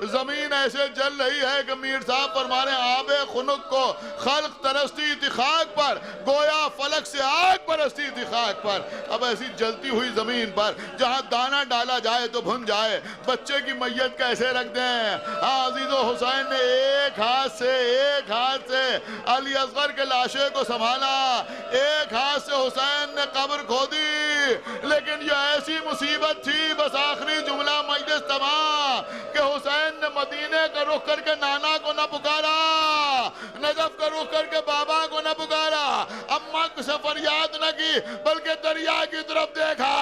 ज़मीन ऐसे जल रही है कि मीर साहब फरमा रहे हैं, आबे खुनुक को खल्क तरसती थी खाक पर, गोया फलक से आग बरसती थी खाक पर। अब ऐसी जलती हुई ज़मीन पर जहाँ दाना डाला जाए तो भुन जाए, बच्चे की मैयत कैसे रख दें। हाँ अजीज़ो, हुसैन ने एक हाथ से अली असगर के लाशे को संभाला, एक हाथ से हुसैन ने कब्र खोदी। लेकिन यह ऐसी मुसीबत थी, बस आखिरी जुमला मजलिस तमाम, कि हुसैन ने मदीने का रुख करके नाना को न पुकारा, नजफ का रुख करके बाबा को न पुकारा, अम्मा से फरियाद न की, बल्कि दरिया की तरफ देखा।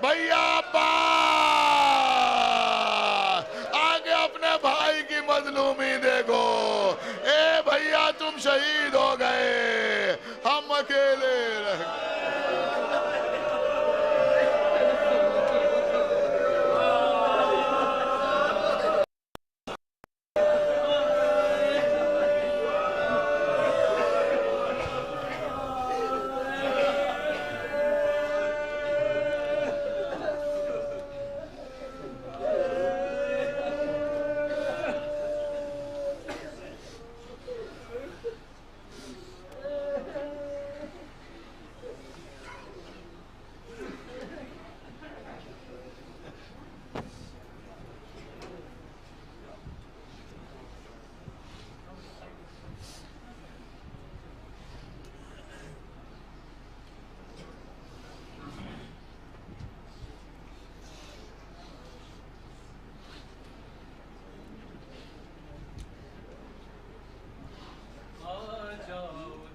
भैया आगे अपने भाई की मजलूमी देखो। ए भैया तुम शहीद हो गए, हम अकेले रह गए।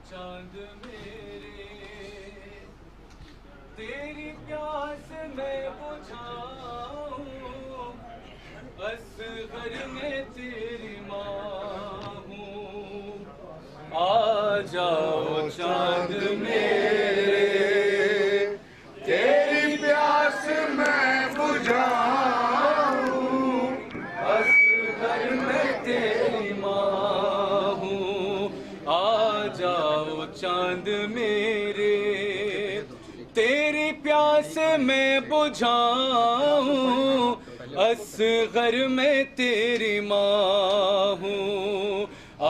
चांद मेरे तेरी प्यास मैं बुझाऊं, असगर में तेरी माँ हूँ। आ जाओ चांद मेरे तेरी प्यास मैं बुझाऊं, असगर में तेरी माँ हूँ। आ जाओ चांद मेरे तेरी प्यास मैं बुझाऊं, असगर में तेरी माँ हूँ। आ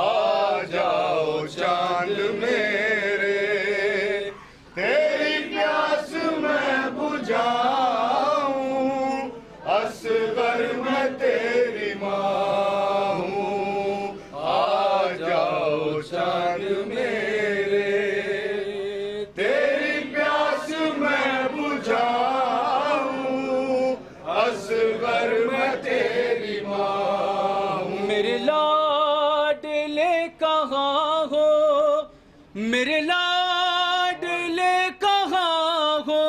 जाओ चांद मेरे तेरी प्यास मैं बुझाऊं, असगर में तेरी माँ हूँ। आ जाओ चांद मेरे तेरी प्यास मैं बुझाऊं, असगर में तेरी माँ हूँ। मेरे लाडले कहाँ हो, मेरे लाडले कहाँ हो,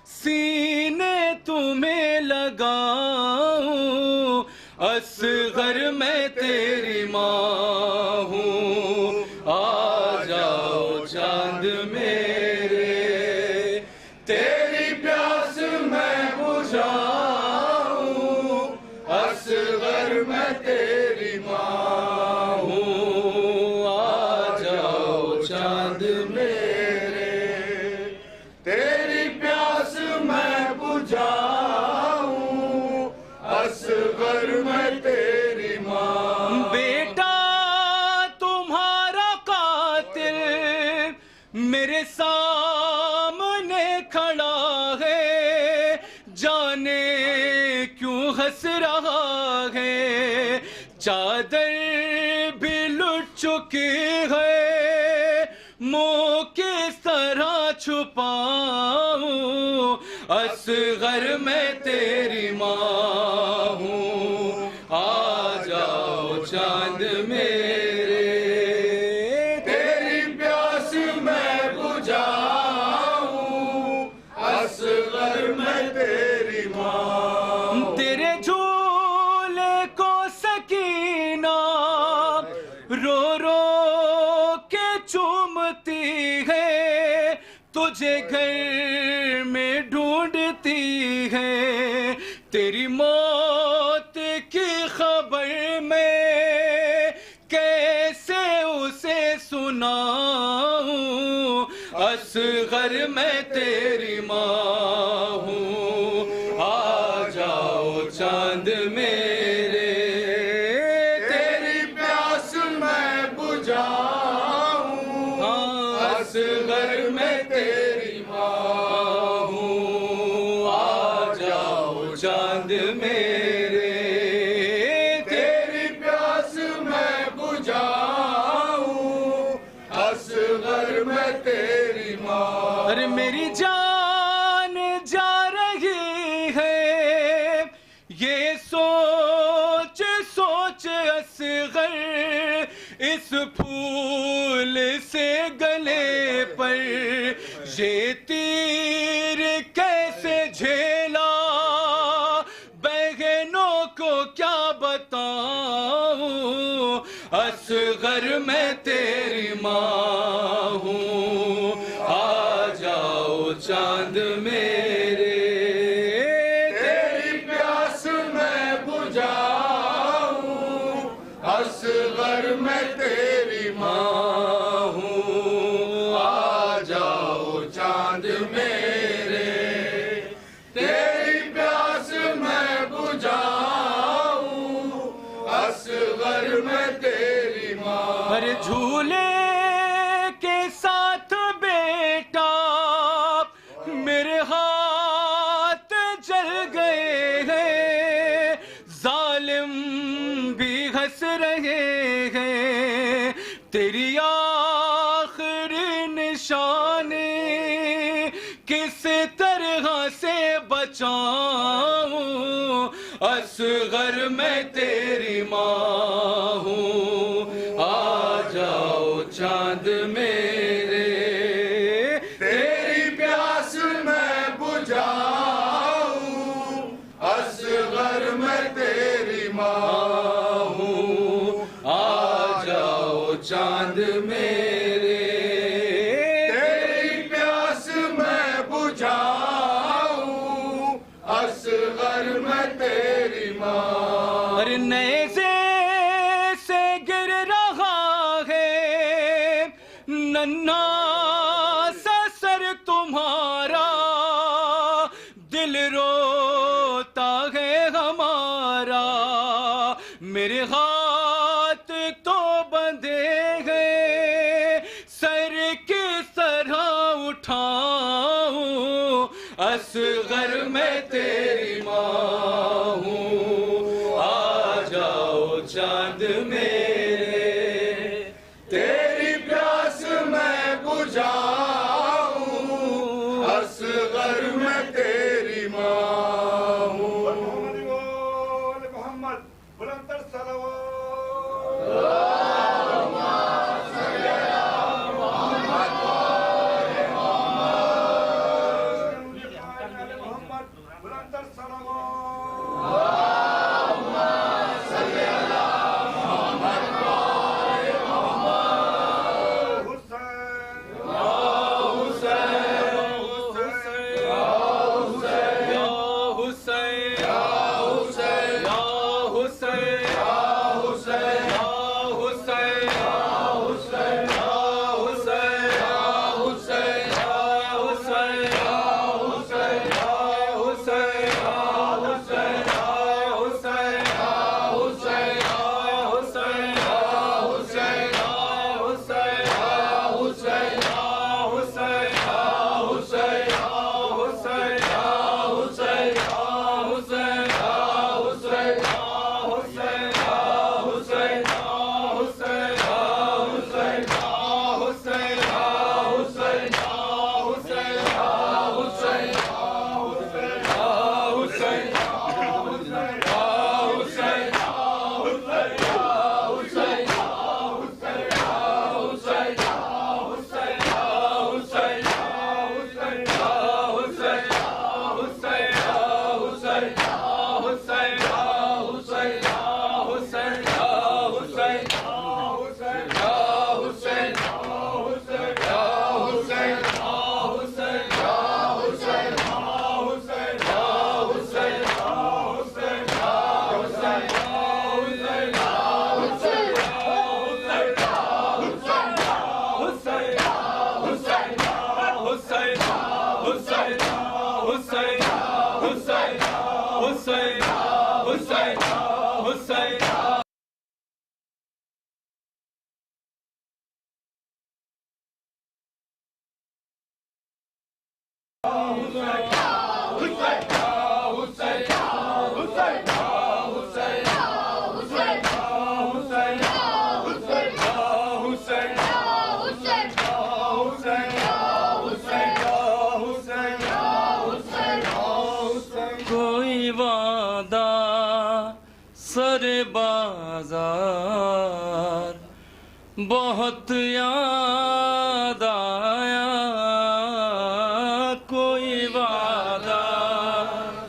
सीने तुम्हें लगाऊं, असगर में तेरी माँ हूँ। आ जाओ चांद मेरे तेरी प्यास मैं बुझाऊं, असगर में तेरी माँ हूँ। आ जाओ चांद मेरे तेरी प्यास मैं बुझाऊं, असगर में तेरी माँ। बेटा तुम्हारा कातिल मेरे सामने खड़ा है, जाने क्यों हंस रहा है। चादर भी लुट चुकी है, मुँह किस तरह छुपाऊं, असगर में तेरी माँ हूँ। आ जाओ चांद मेरे तेरी प्यास मैं बुझाऊं, असगर में तेरी माँ। तेरे झूले को सकीना रो रो के चूमती तुझे घर में ढूंढती है, तेरी मौत की खबर मैं कैसे उसे सुनाऊं। असगर मैं तेरी माँ हूँ, आ जाओ चांद मेरे, तेरी प्यास मैं बुझाऊं। असगर मैं तेरी माँ हूँ, आ जाओ चांद मेरे, तेरी प्यास मैं बुझाऊं। असगर मैं तेरी माँ। अरे मेरी जान जा रही है, ये सोच सोच असगर, इस फूल से गले पर ये तीर कैसे झेला, बहनों को क्या बताऊं। असगर मैं तेरी माँ हूँ, आ जाओ चांद मेरे, तेरी प्यास मैं बुझाऊं। असगर मैं तेरी माँ हूँ, आ जाओ चांद मेरे, तेरी प्यास मैं बुझाऊं। असगर मैं तेरी माँ। अरे झूले के साथ बेटा मेरे हाथ जल गए हैं, जालिम भी हंस रहे हैं, तेरी आखिरी निशानी किस तरह से बचाऊं। असगर मैं तेरी माँ हूँ, आ जाओ चांद मेरे, तेरी प्यास मैं बुझाऊं। असगर मैं तेरी माँ हूँ, आ जाओ चांद मेरे, तेरी प्यास मैं बुझाऊं। असगर मैं तेरी माँ। अरे नेज़े से गिर रहा है नन्हा सा सर तुम्हारा, दिल रोता है हमारा, मेरे हाथ तो बंधे हैं, सर किस तरह उठाऊं। असगर मैं तेरी माँ हूँ, आ जाओ चांद मेरे, तेरी प्यास मैं बुझाऊं। असगर मैं तेरी माँ हूँ। मोहम्मद बुलंदर सलवात। सल्लल्लाहु हुसैन हुसैन कोई वादा सर बाजार बहुत याद आया, कोई वादा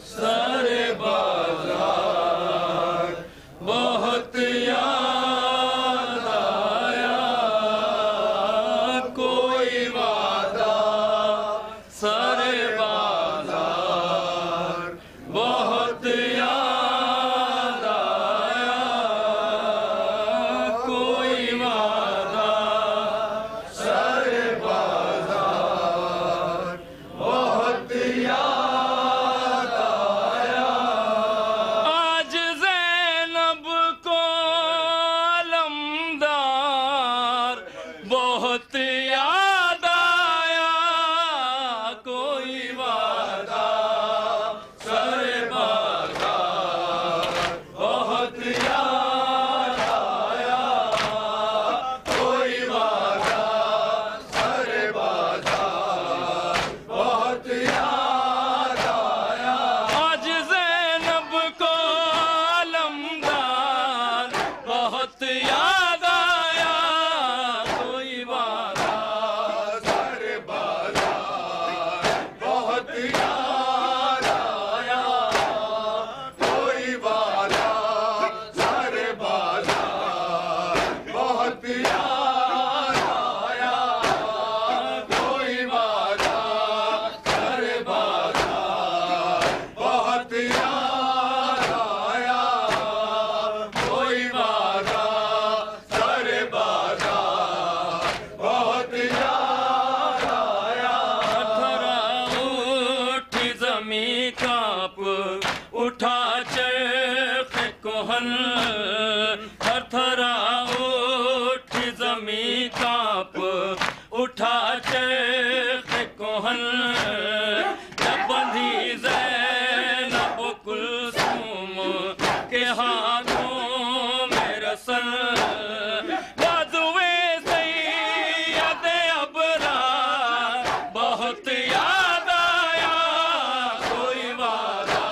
सर बाजार बहुत याद आया, कोई वादा सर बाजार बहुत याद आया, कोई वादा सर बाजार बहुत याद आया। आज ज़ैनब को अलमदार बहुत याद आया, कोई वादा सर बाजार बहुत याद आया, कोई वादा सर बाजार बहुत याद आया। आज ज़ैनब को अलमदार बहुत याद आया, कोई वादा सर बाजार बहुत याद आया, कोई वादा सर बाजार बहुत याद आया, कोई वादा सर बाजार बहुत याद आया, कोई वादा सर बाजार बहुत याद आया। थरा उठ जमी कांप उठा चरख कोहन, हर थरा उठ जमी कांप उठा चरख कोहन, जब बंधी ज़ैनब कुलसूम के हाथों में रसल, बाजुए सैयद अबरार बहुत याद आया, कोई वादा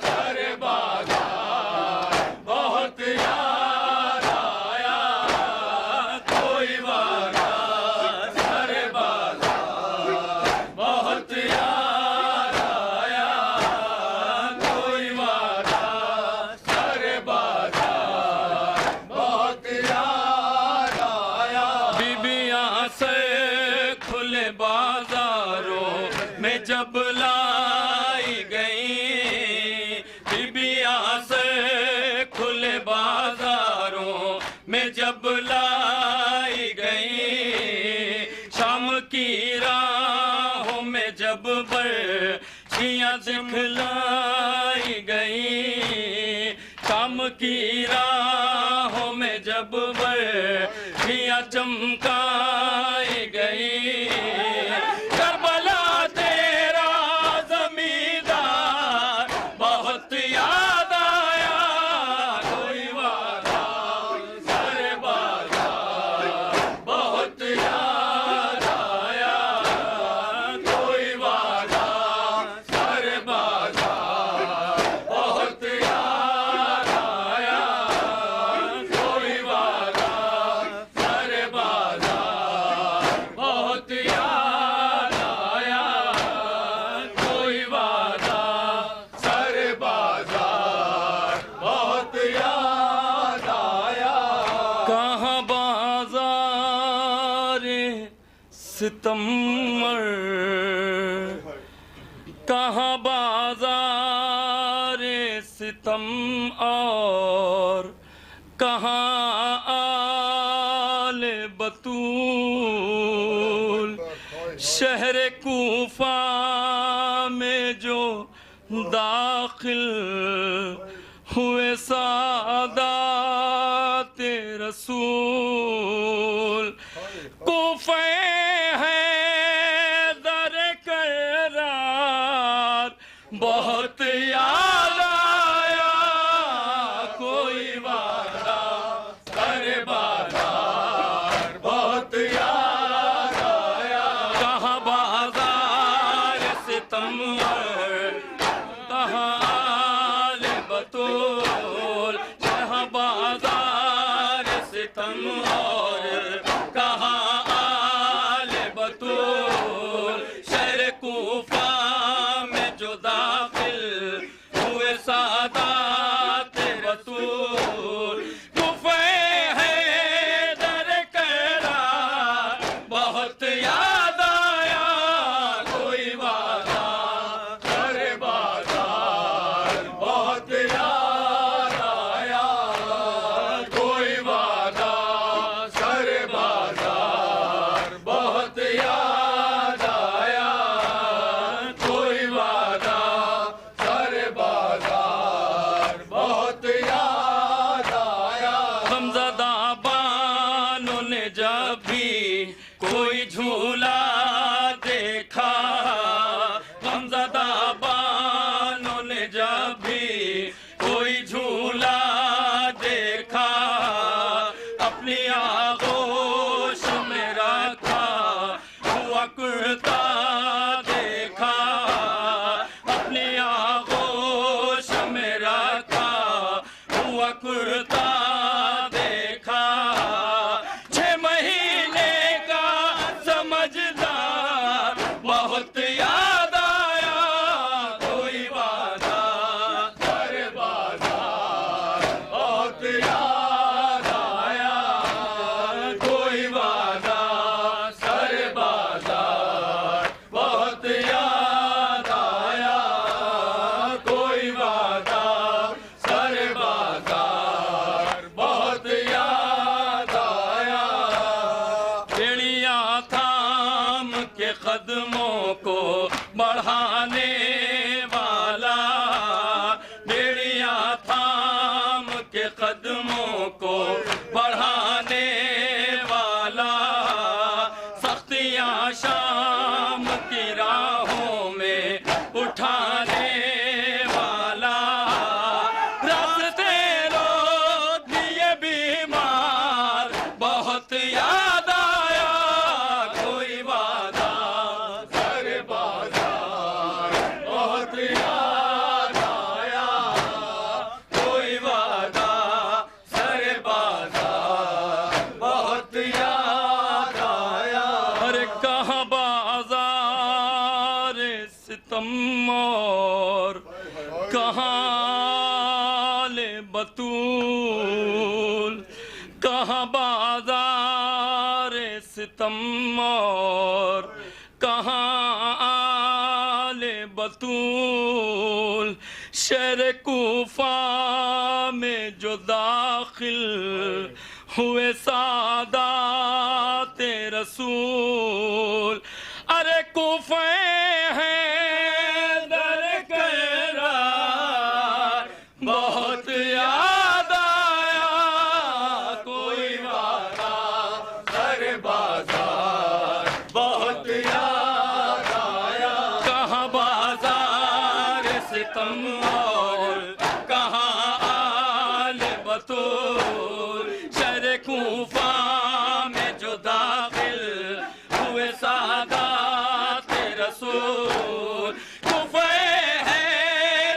सर बाजार बहुत याद आया, कोई वादा सर बाजार बहुत याद आया, कोई वादा सर बाजार बहुत याद आया। बीबियां से खुले बाजारों में जब लाई गई, बीबियां से खुले बाजारों में जब लाई गई, शाम की राहों में जब बर्छियां दिखलाई गई, शाम की राहों में जब बर्छियां चमकाई गई, करबला तेरा जमींदार बहुत याद आया, कोई वादा सर बाजार बहुत याद आया, कोई वादा सर बाजार बहुत याद आया, कोई वादा सर बाजार बहुत याद आया, कोई वादा सर बाजार बहुत याद आया। कहाँ बाजार सितम्बर, कहाँ बाजार सितम और कहाँ आले बतूल, शहर कूफा में जो दाखिल सादात रसूल कुफे है दर करार बहुत याद आया कोई वादा करे बाजार बहुत याद आया कहाँ बाजार सितम कहाँ आल बतूल कहाँ बाजार सितम और कहाँ आल बतूल शहर कूफा में जो दाखिल हुए सादात रसूल कुफे है दर करार बहुत याद आया कोई वादा करे बाजार बहुत याद आया कोई वादा करे बाजार बहुत याद आया कोई वादा करे बाजार बहुत याद आया हमज़दा बानों ने जब भी कोई झूला देखा हमज़दा बानों ने जब भी कोई झूला देखा अपनी आगोश में रखा हुआ कुर्ता देखा अपनी आगोश में रखा हुआ कुर्ता देखा 6 महीने का समझदार बहुत याद आया कोई वादा करे बाजार बहुत याद आया कोई वादा करे बाजार बहुत याद आया कोई वादा करे बाजार बहुत याद आया बेड़ियां थाम के कदमों को बढ़ाने वाला बेड़ियां थाम के कदमों को बढ़ाने वाला सख्तियां शाम की राहों में उठाने वाला रास्ते रोक दिए बीमार बहुत याद आया कोई वादा करे बाजार बहुत याद आया कोई वादा करे बाजार बहुत याद आया अरे कहाँ बाजार सितम और कहाँ ले बतूल कहाँ बाजार सितम और कहाँ आले बतूल शहर कूफा में जो दाखिल हुए सादात रसूल अरे कूफे हैं दर करार बहुत याद आया कोई वादा करे बाजार बहुत याद आया कहाँ बाजार सितम और कहाँ आल बतूल शहर कूफा में जो दाखिल हुए सादात रसूल कुफे है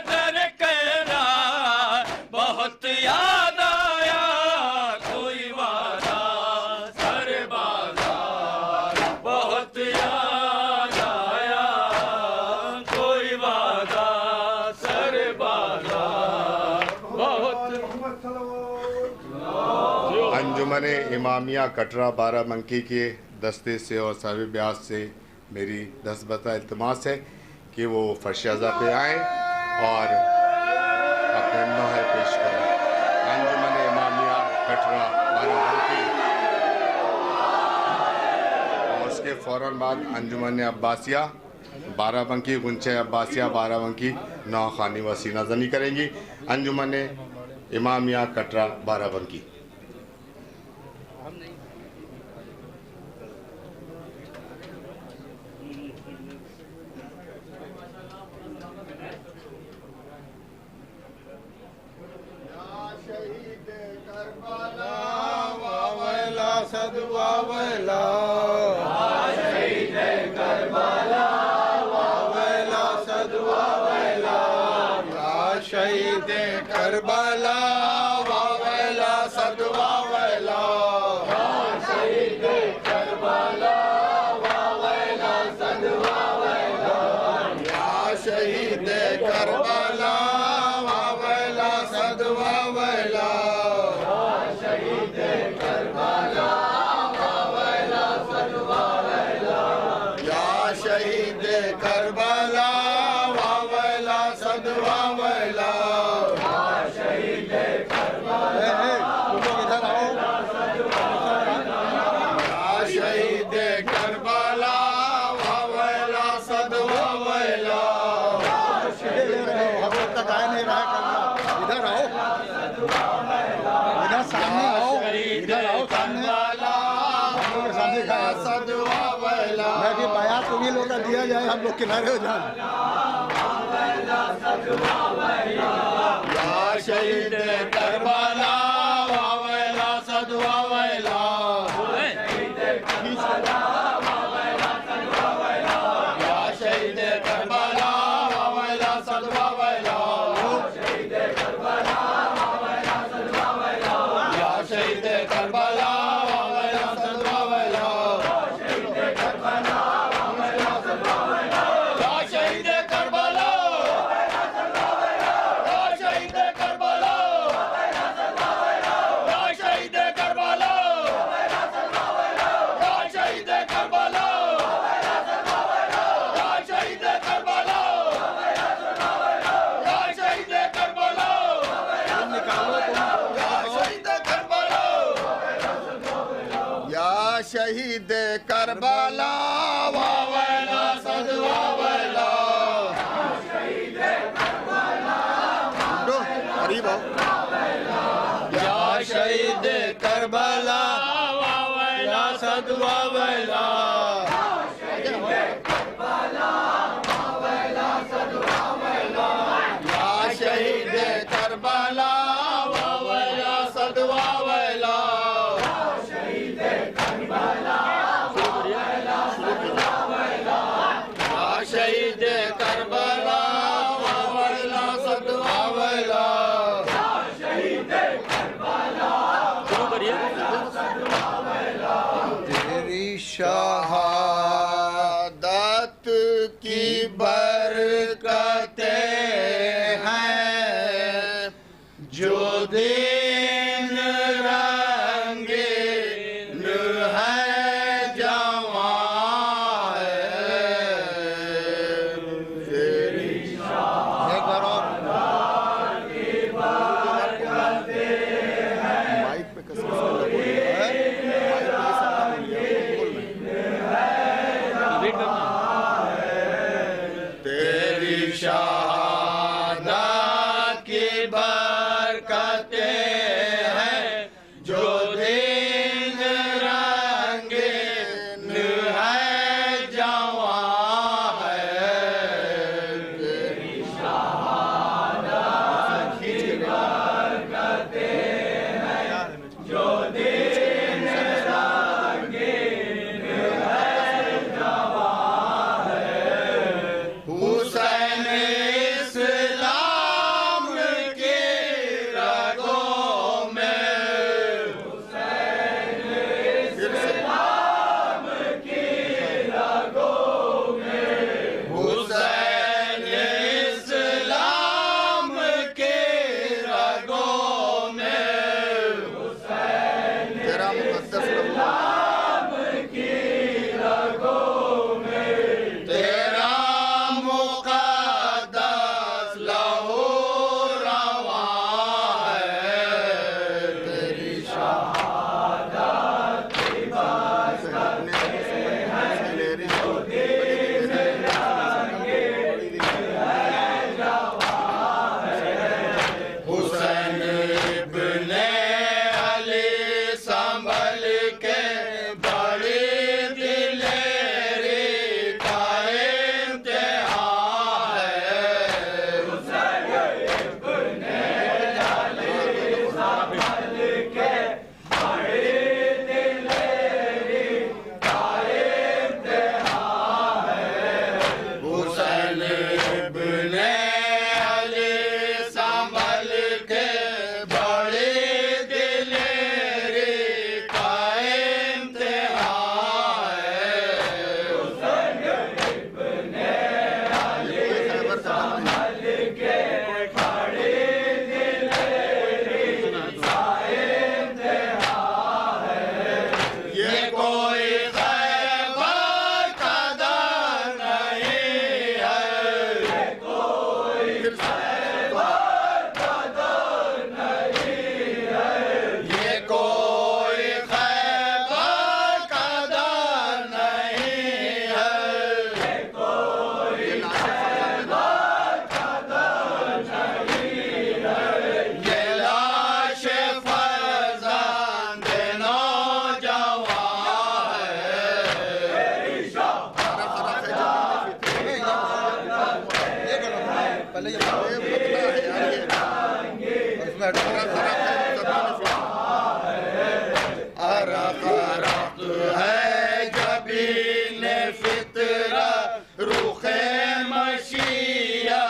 दर करार बहुत याद आया कोई वादा करे बाजार बहुत याद आया कोई वादा करे बाजार बहुत अंजुमन इमामिया कटरा बाराबंकी के दस्ते से और साहिब ब्यास से मेरी दस्तबता इल्तिमास है कि वो फर्शाजा पे आएँ और अपने नोहे पेश करें। अंजुमन इमामिया कटरा बाराबंकी और उसके फ़ौरन बाद अंजुमन अब्बासिया बाराबंकी गुंचे अब्बासिया बाराबंकी नौखानी व सीना जनी करेंगी। अंजुमन इमामिया कटरा बाराबंकी। शहीद करबला वावेला सदवा वेला, शहीद करबला वावेला सदवा वेला, या शहीद करबला वावेला सदवा वेला, शहीद करबला वावेला सदवा वेला, या शहीद करबला वावेला सदवा वेला, शहीद करबला शहीद करबला वावेला सदवा वेला, हम लोग तक आए नहीं रहा करना, इधर आओ, इधर सामने आओ, इधर आओ सामने, सामने सदवा वेला, मैं भी बयान तुम्ही लोग का दिया जाए, हम लोग किनारे हो जाए। या शहीद करबला वावेला सदवा वेला, शहीद करबला वावेला सदवा वेला, या शहीद करबला वावेला सदवा वेला, शहीद करबला वावेला सदवा वेला, या शहीद करबला वावेला सदवा वेला, शहीद करबला वावेला सदवा वेला, या शहीद करबला शहीद करबला वावेला सदवा वेला, शहीद करबला करीब आओ, या शहीद करबला वावेला सदवा वेला, शहीद करबला वावेला सदवा वेला, या शहीद करबला वावेला सदवा वेला, शहीद करबला वावेला सदवा वेला, या शहीद करबला वावेला सदवा वेला, शहीद करबला सदवा वेला, तेरी शहादत की बरकतें हैं जो दिन रंगीन है जवां है, तेरी शहादत की बरकतें हैं माइक पे कसम तेरी शहादत की बरकतें अरक अरक है जबीन फितरा रुखे मशीया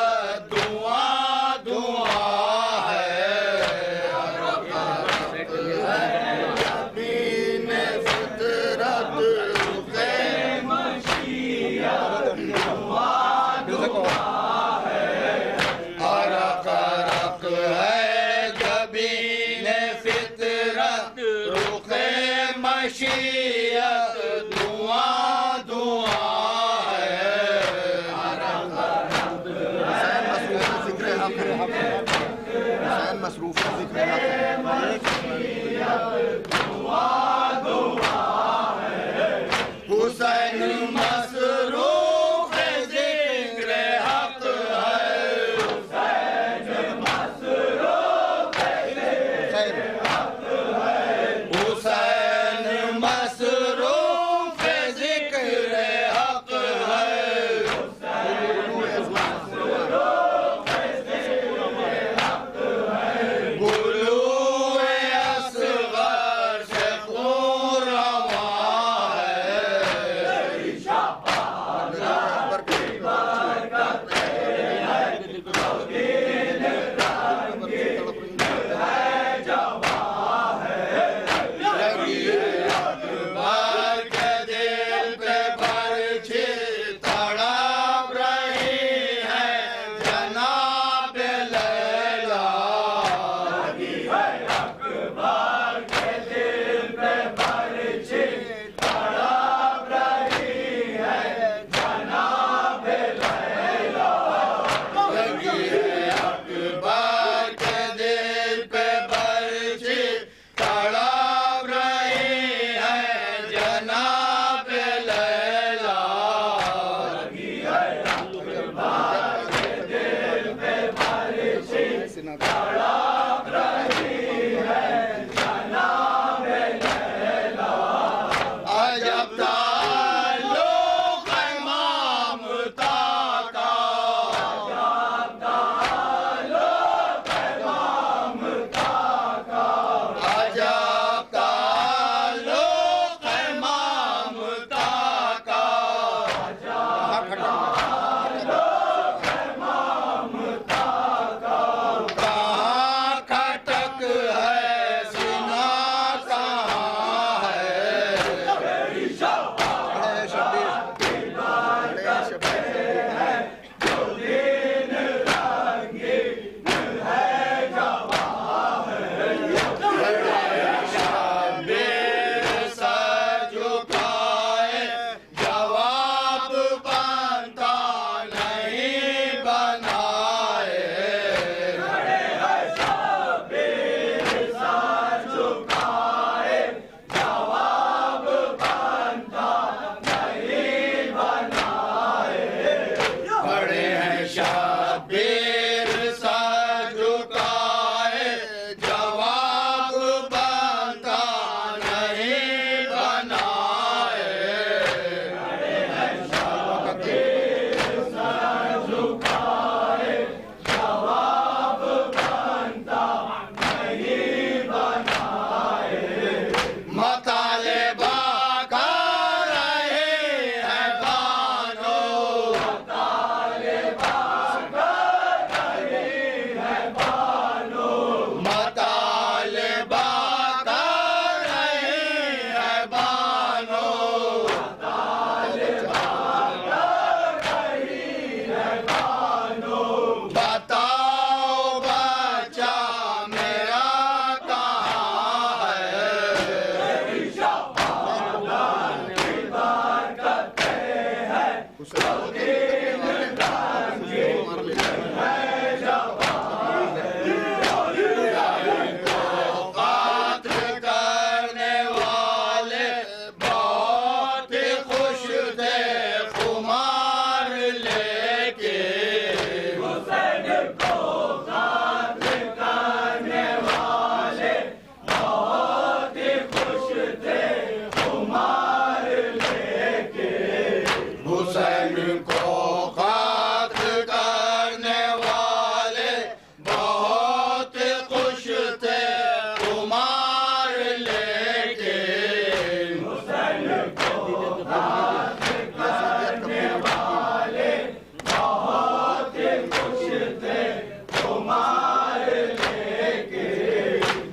धुआं धुआं है। अरक अरक है जबीन फितरत रुखे मशीया धुआं धुआं है। अरक अरक है जबीन फितरत रुखे मशीयत धुआं धुआं है। हुसैन मसरूफ हुसैन मसरूफ ज़िक्र हक़ है। हुसैन मसरूफ ज़िक्र हक़ है। हुसैन मसरूफ ज़िक्र हक़ है। गुलूए असग़र से खून रवां है। अकबर के दिल पे बरछी तड़प रही है जनाब लैला। अकबर के दिल पे बरछी तड़प रही है जनाब लैला। अकबर के दिल पे बरछी तड़प रही है जनाब लैला। तड़प रही है जनाब लैला। अजब ताल्लुक़ है ममता का। अजब ताल्लुक़ है ममता का। अजब ताल्लुक़ है ममता का। अजब ताल्लुक़ है ममता का। कहाँ खटक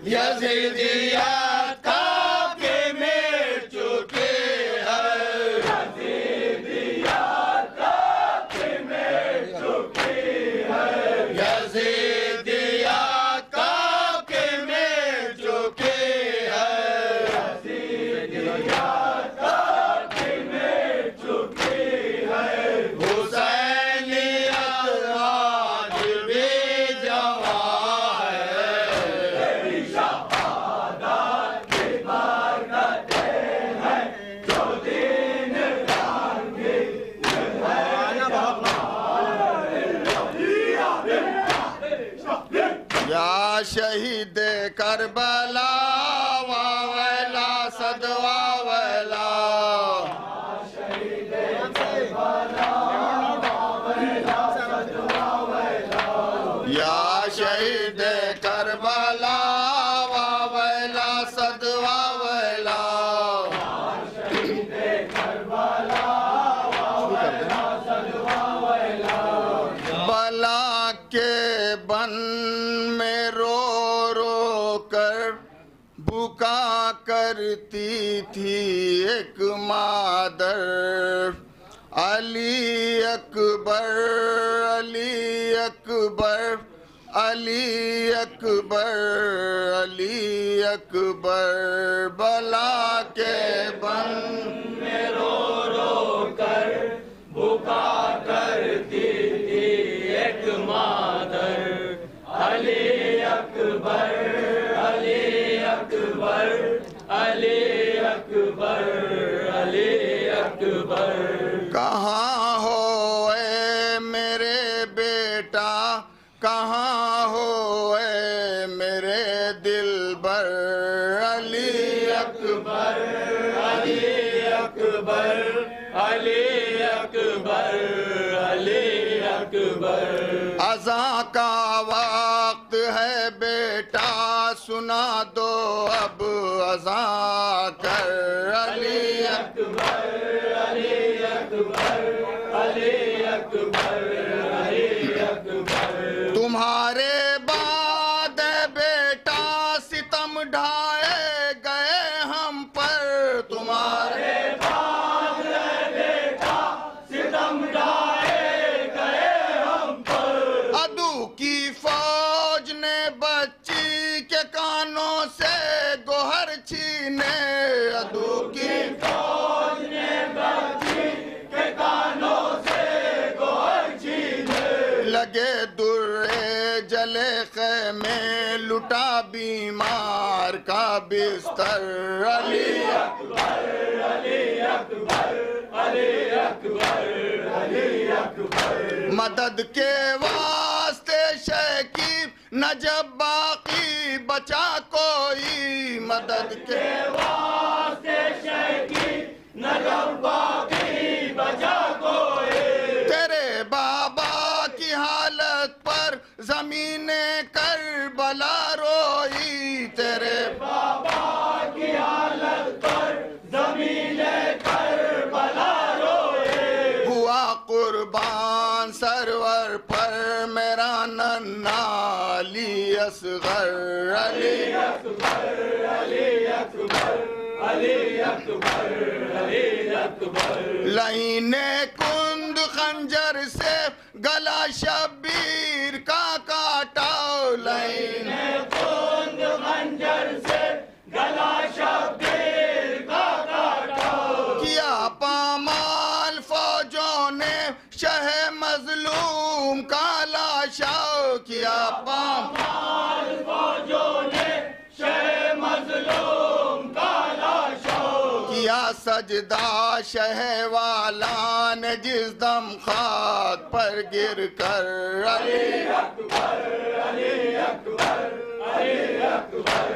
यजीदियत काके में चुके हैं, यजीदियत काके में चुके हैं, यजीदियत काके में चुके हैं, यजीदियत काके में चुके हैं। हुसैनियत आज भी जवां है, शहादत की बरकतें हैं, जो दीन टांगे या शहीद करबला वावला सदवा वाला, या शहीद करबला वावला सदवा वाला, बला के बन में रो रो कर बुका करती थी एक मादर, अली अकबर अली अकबर अली अकबर अली अकबर, बला के बन में रो रो कर बुका करती थी एक मादर, अली अकबर अली अकबर अली अकबर अली अकबर। कहाँ हो ए मेरे बेटा, कहाँ हो ए मेरे दिलबर, अली अकबर अली अकबर अली अकबर अली अकबर। अज़ां का वक्त है बेटा, सुना दो अब अज़ां कर, अली अकबर अली अकबर अली अकबर अली अकबर। तुम्हारे बाद बेटा सितम ढाए गए हम पर, तुम्हारे बाद बेटा सितम ढाए गए हम पर, अदू की फौज ने बच्ची के कानों से गोहर छीने, अदू की फौज ने बच्ची के कानों से गोहर छीने, लगे दुर्रे जले ख़ैमे लुटा बीमार का बिस्तर, अली अकबर अली अकबर अली अकबर अली अकबर। मदद के वास्ते शकीब न जब बाकी बचा कोई, मदद के वास्ते शकीब न जब बाकी बचा कोई, तेरे बाबा की हालत पर ज़मीने करबला रोई, तेरे बाबा की हालत पर ज़मीने करबला रोई, हुआ कुर्बान सरवर पर मेरा नन्हा अली असगर, अली अकबर अली अकबर अली अकबर अली अकबर। लहीने कुंद खंजर से गला शब्बीर का काटा, लहीने कुंद खंजर से गला शब्बीर का काटा, किया पामाल फौजों ने शह मजलूम का लाशा, किया पामाल फौजों ने शह मजलूम का लाशा, किया सजदा शह वाला ने जिस दम खाक पर गिर कर, अली अकबर अली अकबर अली अकबर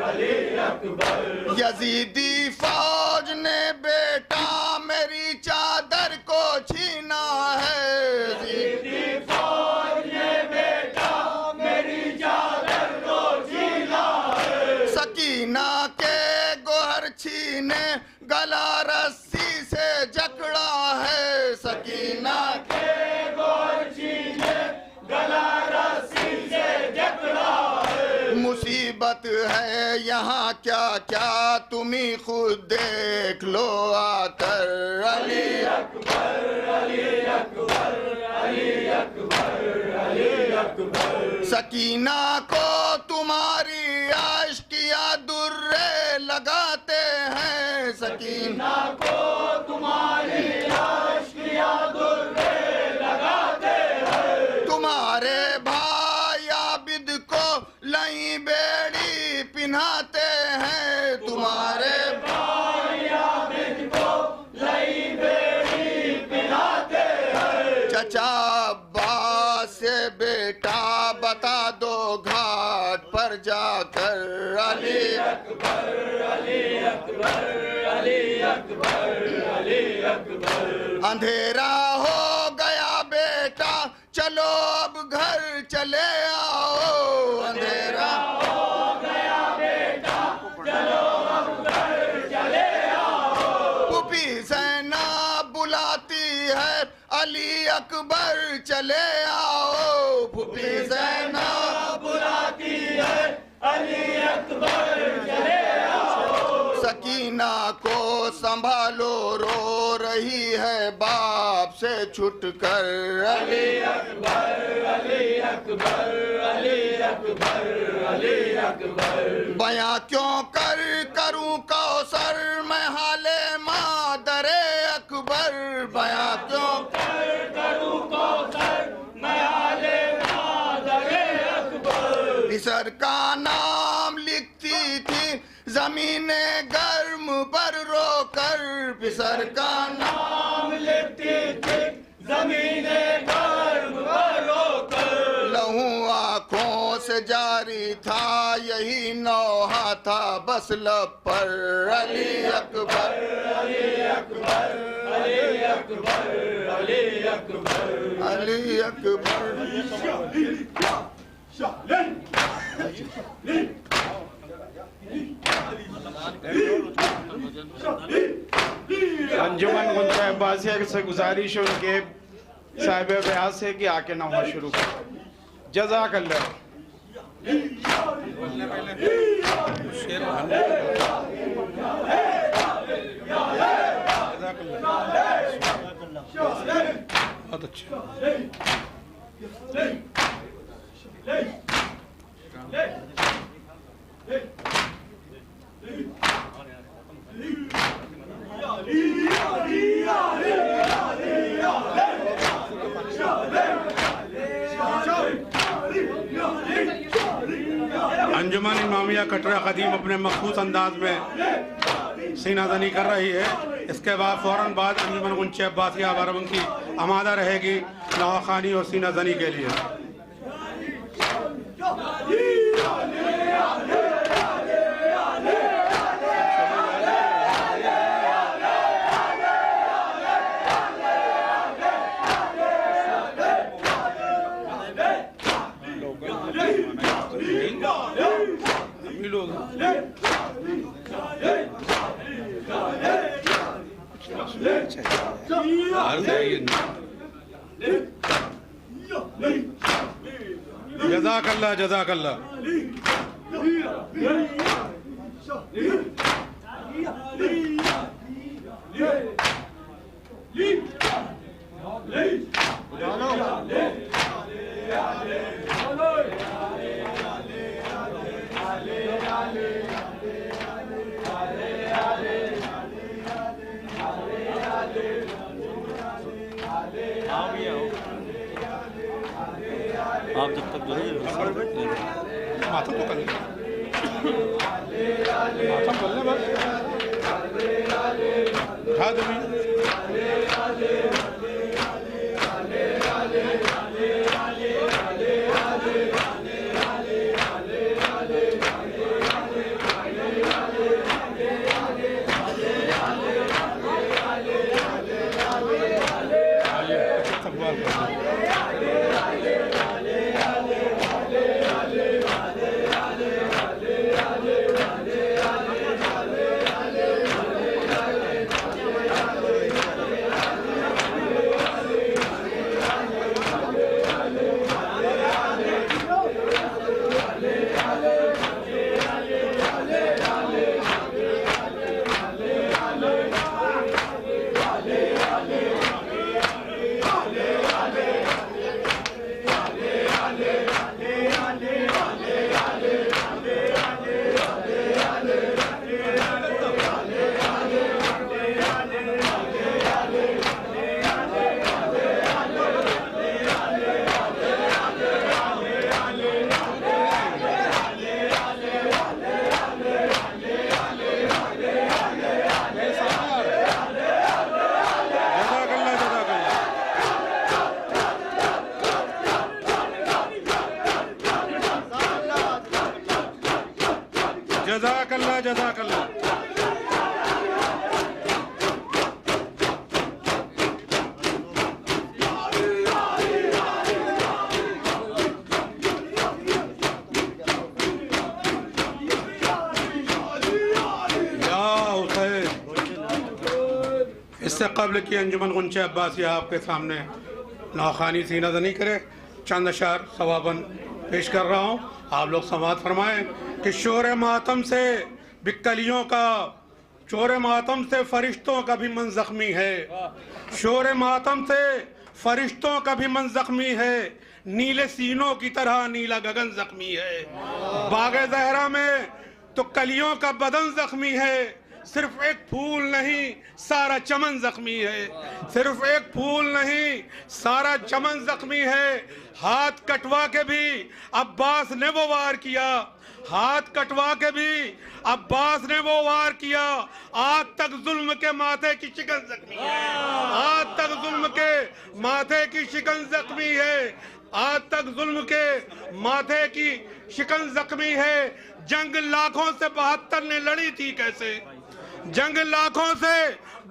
अली अकबर। यजीदी फौज ने बेटा मेरी चादर को छीना है, यजीदी फौज ने बेटा मेरी चादर को छीना है, सकीना के गोहर छीने गला रस्सी से जकड़ा है, सकीना के गोहर छीने गला रस्सी से जकड़ा है, मुसी मुसीबत है यहाँ क्या क्या तुम ही खुद देख लो आकर। अली अकबर अली अकबर अली अकबर अली अकबर। सकीना को तुम्हारी आशिकिया दुर्रे लगाते हैं। सकीना को तुम्हारी आशिकिया दुर्रे लगाते हैं। तुम्हारे भाई आबिद को लई बेड़ी पिन्हाते हैं। तुम्हारे भाई आबिद को लई बेड़ी पिन्हाते हैं। चचा अब्बास से बेटा बता दो घाट पर जाकर। अली अकबर अली अकबर अली अकबर अली अकबर। अंधेरा हो गया बेटा चलो अब घर चले आओ। अंधेरा हो गया बेटा चलो अब घर चले आओ। पुपी सेना बुलाती है अली अकबर चले आओ। पुपी सेना बुलाती है अली अकबर चले आओ। सकीना को संभालो रो रही है बाप से छुटकर। अली अकबर अली अकबर अली अकबर अली अकबर। बयां क्यों करूं कौसर मैं हाले मादरे अकबर। बयां क्यों करूं कौसर मैं हाले मादरे अकबर। फिसर का नाम लिखती थी जमीने गर्म पर रोकर। फिसर का नाम लिखती थी जमीने गर्म पर रोकर। लहू आँखों से जारी था यही नौहा था बस लब पर। अली अकबर अली अकबर अली अकबर अली अकबर अली अकबर। अंजुमन गुंजा अब्बासिया से गुजारिश है उनके साहिब ब्यास से कि आके नौहा शुरू करें। जज़ाकल्लाह। बहुत अच्छा। अंजुमन इमामिया कटरा कदीम अपने मखसूस अंदाज में सीना ज़नी कर रही है। इसके बाद फ़ौरन बाद अंजुमन गुंचे अब्बासिया बाराबंकी आमादा रहेगी नवाखानी और सीना ज़नी के लिए। जज़ाकल्लाह जज़ाकल्लाह। आप जब तक जो है माथा तो कर ले, माथा कर ले बस खा दे। जज़ाकल्लाह जज़ाकल्लाह। इससे कबल की अंजुमन गुंचे अब्बासिया आपके सामने नाखानी सीना नहीं करे, चंद अशार सवाबन पेश कर रहा हूँ। आप लोग समात फरमाएं कि शोर मातम से बिक्कलियों का, शोर मातम से फरिश्तों का भी मन जख्मी है, शोर मातम से फरिश्तों का भी मन जख्मी है, नीले सीनों की तरह नीला गगन जख्मी है। बागे ज़हरा में तो कलियों का बदन जख्मी है, सिर्फ एक फूल नहीं सारा चमन जख्मी है, सिर्फ एक फूल नहीं सारा चमन जख्मी है। हाथ कटवा के भी अब्बास ने वो वार किया, हाथ कटवा के भी अब्बास ने वो वार किया। आज तक जुल्म के माथे की शिकन जख्मी है, आज तक जुल्म के माथे की शिकन जख्मी है, आज तक जुल्म के माथे की शिकन जख्मी है। जंग लाखों से 72 ने लड़ी थी कैसे, जंग लाखों से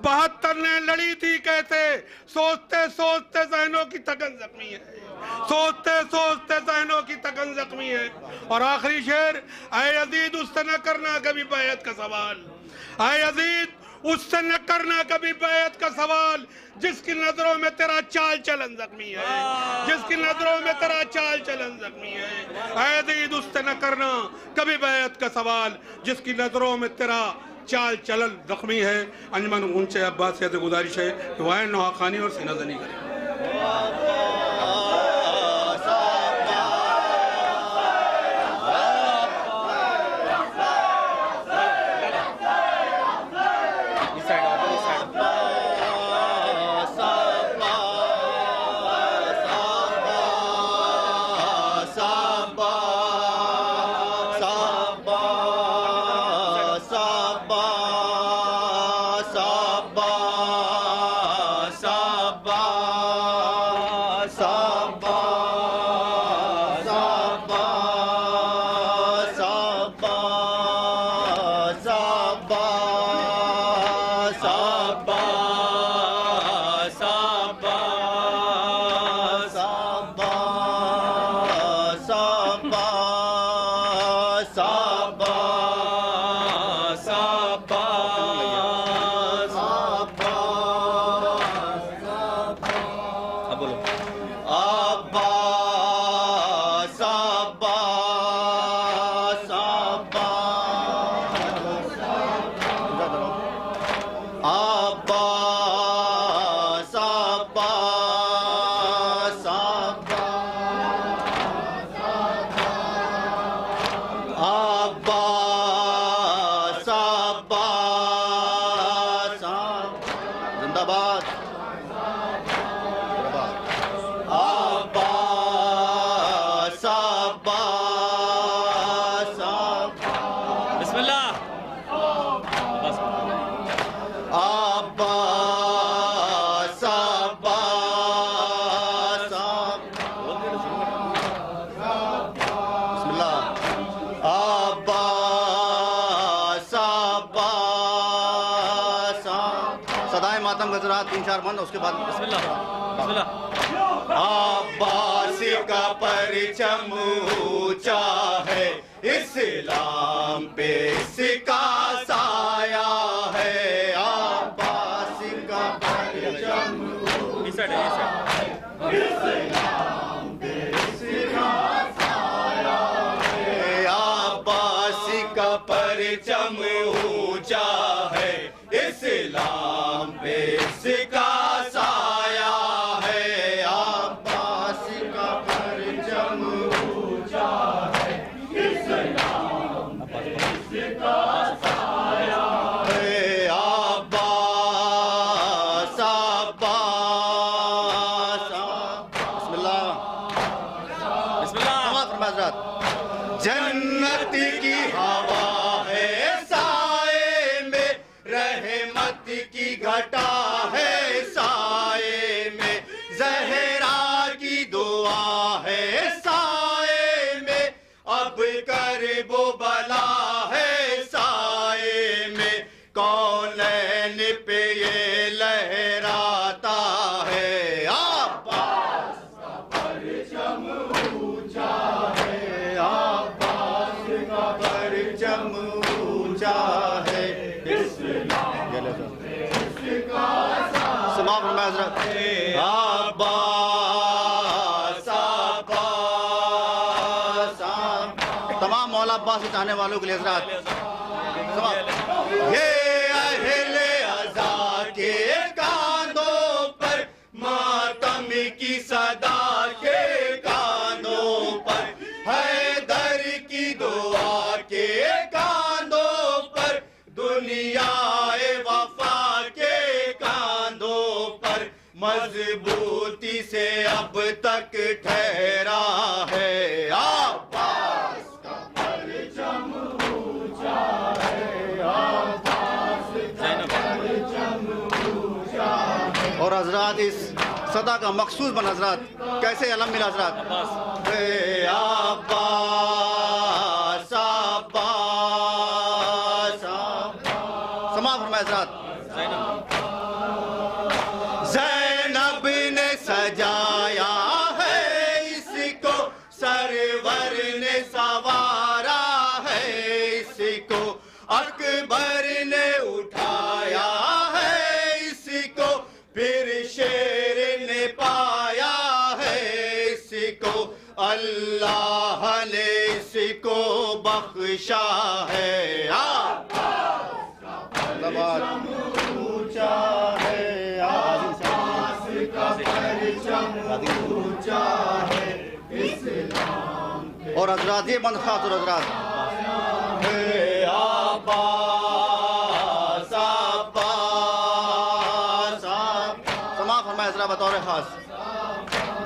72 ने लड़ी थी कैसे, सोचते सोचते ज़हनों की थकन जख्मी है, सोचते सोचते ज़हनों की थकन जख्मी है। और आखिरी शेर, ऐ यज़ीद उससे न करना कभी बैत का सवाल, ऐ यज़ीद उससे न करना कभी बैत का सवाल, जिसकी नजरों में तेरा चाल चलन जख्मी है, जिसकी नजरों में तेरा चाल चलन जख्मी है। ऐ यज़ीद उससे न करना कभी बैत का सवाल, जिसकी नजरों में तेरा चाल चलन जख्मी है। अंजुमन गुंचे अब्बासिया से गुजारिश है कि वायन नौखानी और सीना जनी करें। उसके बाद अब्बास का परचम ऊंचा है, इस्लाम पे इसका साया है। अब्बास का परचम ऊंचा है, इस्लाम पे इसका साया है। अब्बास का परचम ऊंचा है, इस्लाम पे इसका जन्नत की हवा है साए में, रहमत की घटा है साए में, ज़हरा की दुआ है साए में, अब कर वो बला है परचम ऊंचा है, समाप्त फरमाया हज़रत। अब्बास अब्बास तमाम मौला अब्बास के चाहने वालों के लिए हज़रत। ये अहले अज़ा के कांधों पर मातम की सदा के कांधों पर, हैदर की दुआ के कांधों पर, दुनियाए वफा के कांधों पर मजबूती से अब तक ठहरा है। अब्बास का परचम ऊंचा है, अब्बास का परचम ऊंचा है। और हजरात इस सदा का मखसूस बन हजरात, कैसे अलम मिला हजरात। अब्बास अब्बास समाप्त फरमाया हजरात। ज़ैनब ने सजाया है इसको, सरवर ने सवारा है इसको, अकबर ने उठाया है इसको, फिर शेर ने पाया है इसको, अल्लाह ने इसको बख्शा है। ऊंचा है, अब्बास का परचम ऊंचा है इस्लाम पे। और हजरात ये बंद खास और हजरात अब्बास अब्बास समाप्त फरमाया हजरात बतौर खास।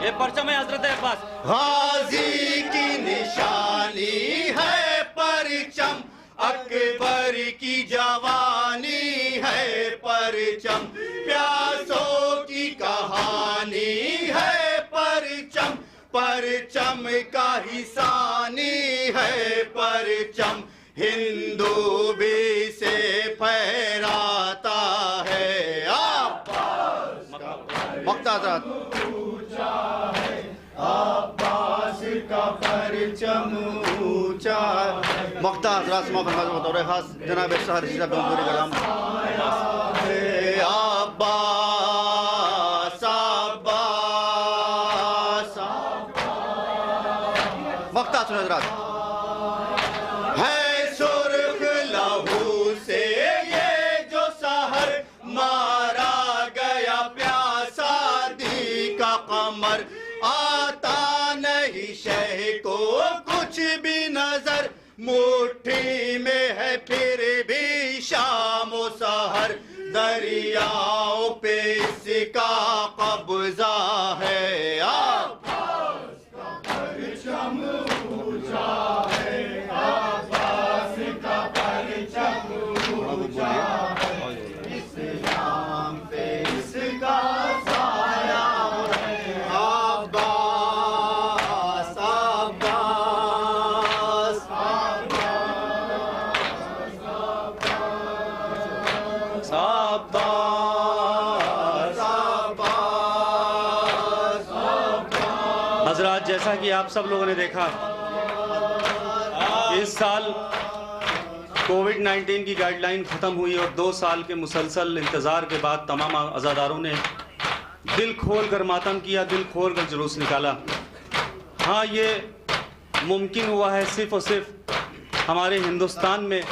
ये परचम है हजरत अब्बास। गाजी की निशानी है परचम, अकबर की जवानी है परचम, प्यासों की कहानी है परचम, परचम का हिसानी है परचम, हिंदू भी से फहराता है। मक्ता ऊंचा है, अब्बास का परचम ऊंचा। मक्ता हजरात समाप्त फरमाया बतौर खास जनाब शहर रशीद गंगोरी कलाम। अब्बास अब्बास मक्ता सुन हजरात। है सुर्ख लहू से ये जो सहर, मारा गया प्यासा दी का कमर, आता नहीं शह को कुछ भी नजर, मुट्ठी में है फिर भी शाम सहर, दरियाओं पे इसका कब्जा है। अब्बास का परचम ऊंचा है, अब्बास का परचम ऊंचा है, इस्लाम पे इसका साया है। अब्बास अब्बास हजरात, जैसा कि आप सब लोगों ने देखा, इस साल कोविड-19 की गाइडलाइन ख़त्म हुई और 2 साल के मुसलसल इंतज़ार के बाद तमाम अज़ादारों ने दिल खोल कर मातम किया, दिल खोल कर जुलूस निकाला। हाँ, ये मुमकिन हुआ है सिर्फ़ और सिर्फ हमारे हिंदुस्तान में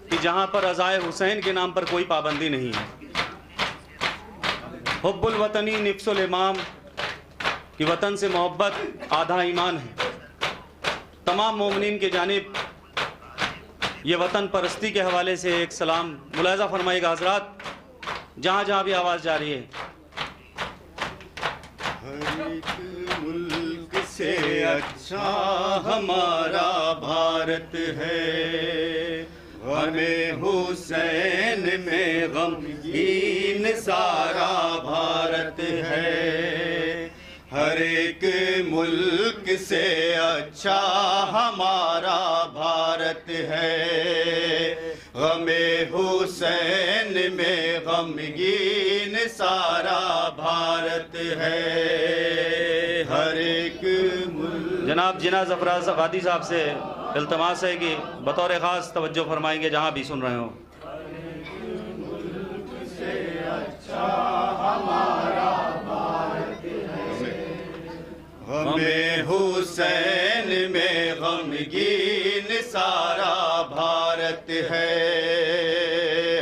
कि जहाँ पर अज़ाए हुसैन के नाम पर कोई पाबंदी नहीं है। हुब्बुल वतनी निफ्सुल इमाम कि वतन से मोहब्बत आधा ईमान है। तमाम मोमिनीन के जानिब ये वतन परस्ती के हवाले से एक सलाम मुलाज़ा फरमाइएगा हजरात, जहाँ जहाँ भी आवाज़ जा रही है। हर एक मुल्क से अच्छा हमारा भारत है, हमें हुसैन में गमगीन सारा भारत है। हर एक मुल्क से अच्छा हमारा भारत है, हमें हुसैन में गमगीन सारा भारत है। हर एक मुल्क जनाब जिना ज़फ़राज़ वादी साहब से इल्तमास है कि बतौर ख़ास तवज्जो फरमाएंगे जहाँ भी सुन रहे हो। हमें हुसैन में गमगीन सारा भारत है,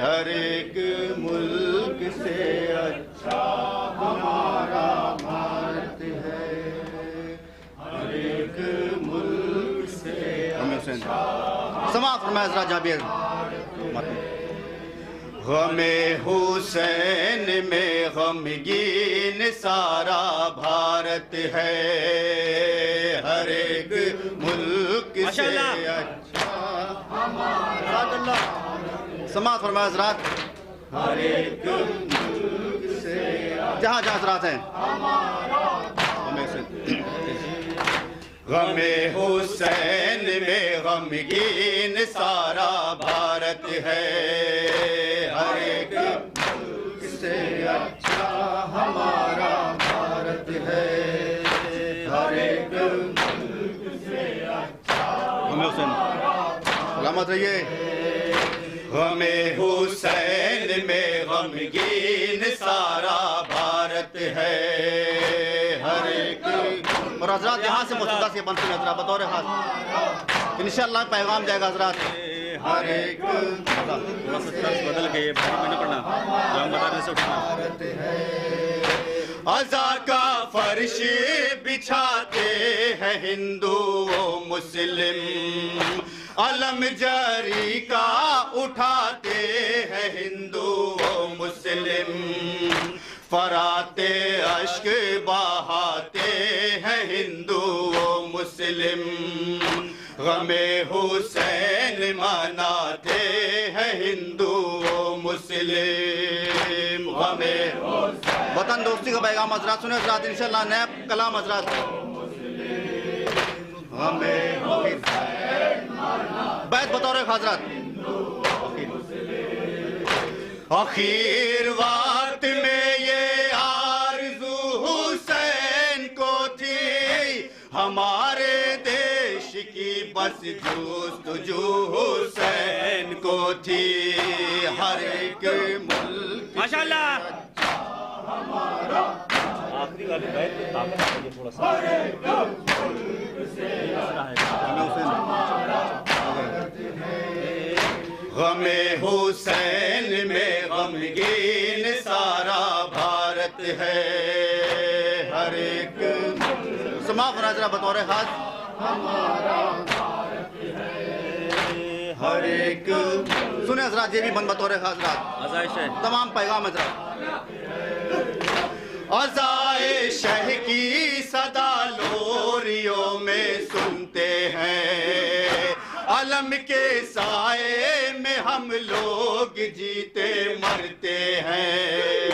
हर एक मुल्क से अच्छा हमारा भारत है, हर एक मुल्क से अच्छा। समाप्त फरमाया जरा जाबिर। हमें हुसैन में गमगीन सारा भारत है, हर एक मुल्क से अच्छा हमारा। समाप्त फरमाया हज़रात। हर एक मुल्क से जहाँ जहाँ हज़रात हैं गमे हुसैन में गमगीन सारा भारत है, हर एक मुल्क से अच्छा हमारा भारत है, हर एक मुल्क से अच्छा। गमे हुसैन सलामत रहिए। गमे हुसैन में गमगीन सारा भारत है, हर एक। और हजरात यहाँ से मौजूदा से बनती हजरा बतौर खास इंशाअल्लाह पैगाम जाएगा हजरात। हर एक बदल के मैंने पढ़ना बताने से अज़ा का फर्श बिछाते हैं हिंदू मुस्लिम, अलम जरी का उठाते हैं हिंदू मुस्लिम, फराते अश्क बहाते हैं हिंदू मुस्लिम, गमे हुसैन मनाते हैं हिंदू मुस्लिम, गमे वतन दोस्ती का पैगाम हजरात सुने हजरात इंशाअल्लाह नैब कलाम हजरात। हमें बैत बतौर हजरात आखिर वक्त में ये आरज़ू हुसैन को थी, हमारे देश की बस जुस्तजू हुसैन को थी, हर एक मुल्क माशाअल्लाह। हमारा आखिरी वाली बैत पे ताकत है थोड़ा सा। गमे हुसैन में गमगीन सारा भारत है, हर एक। समाप्त नजरा बतौर खास हमारा भारत है, हर एक। सुने हजरात ये भी बंद बतौर खास रात तमाम पैगाम हजरात। अज़ाए शह की सदा लोरियों में सुनते हैं, अलम के साए में हम लोग जीते मरते हैं,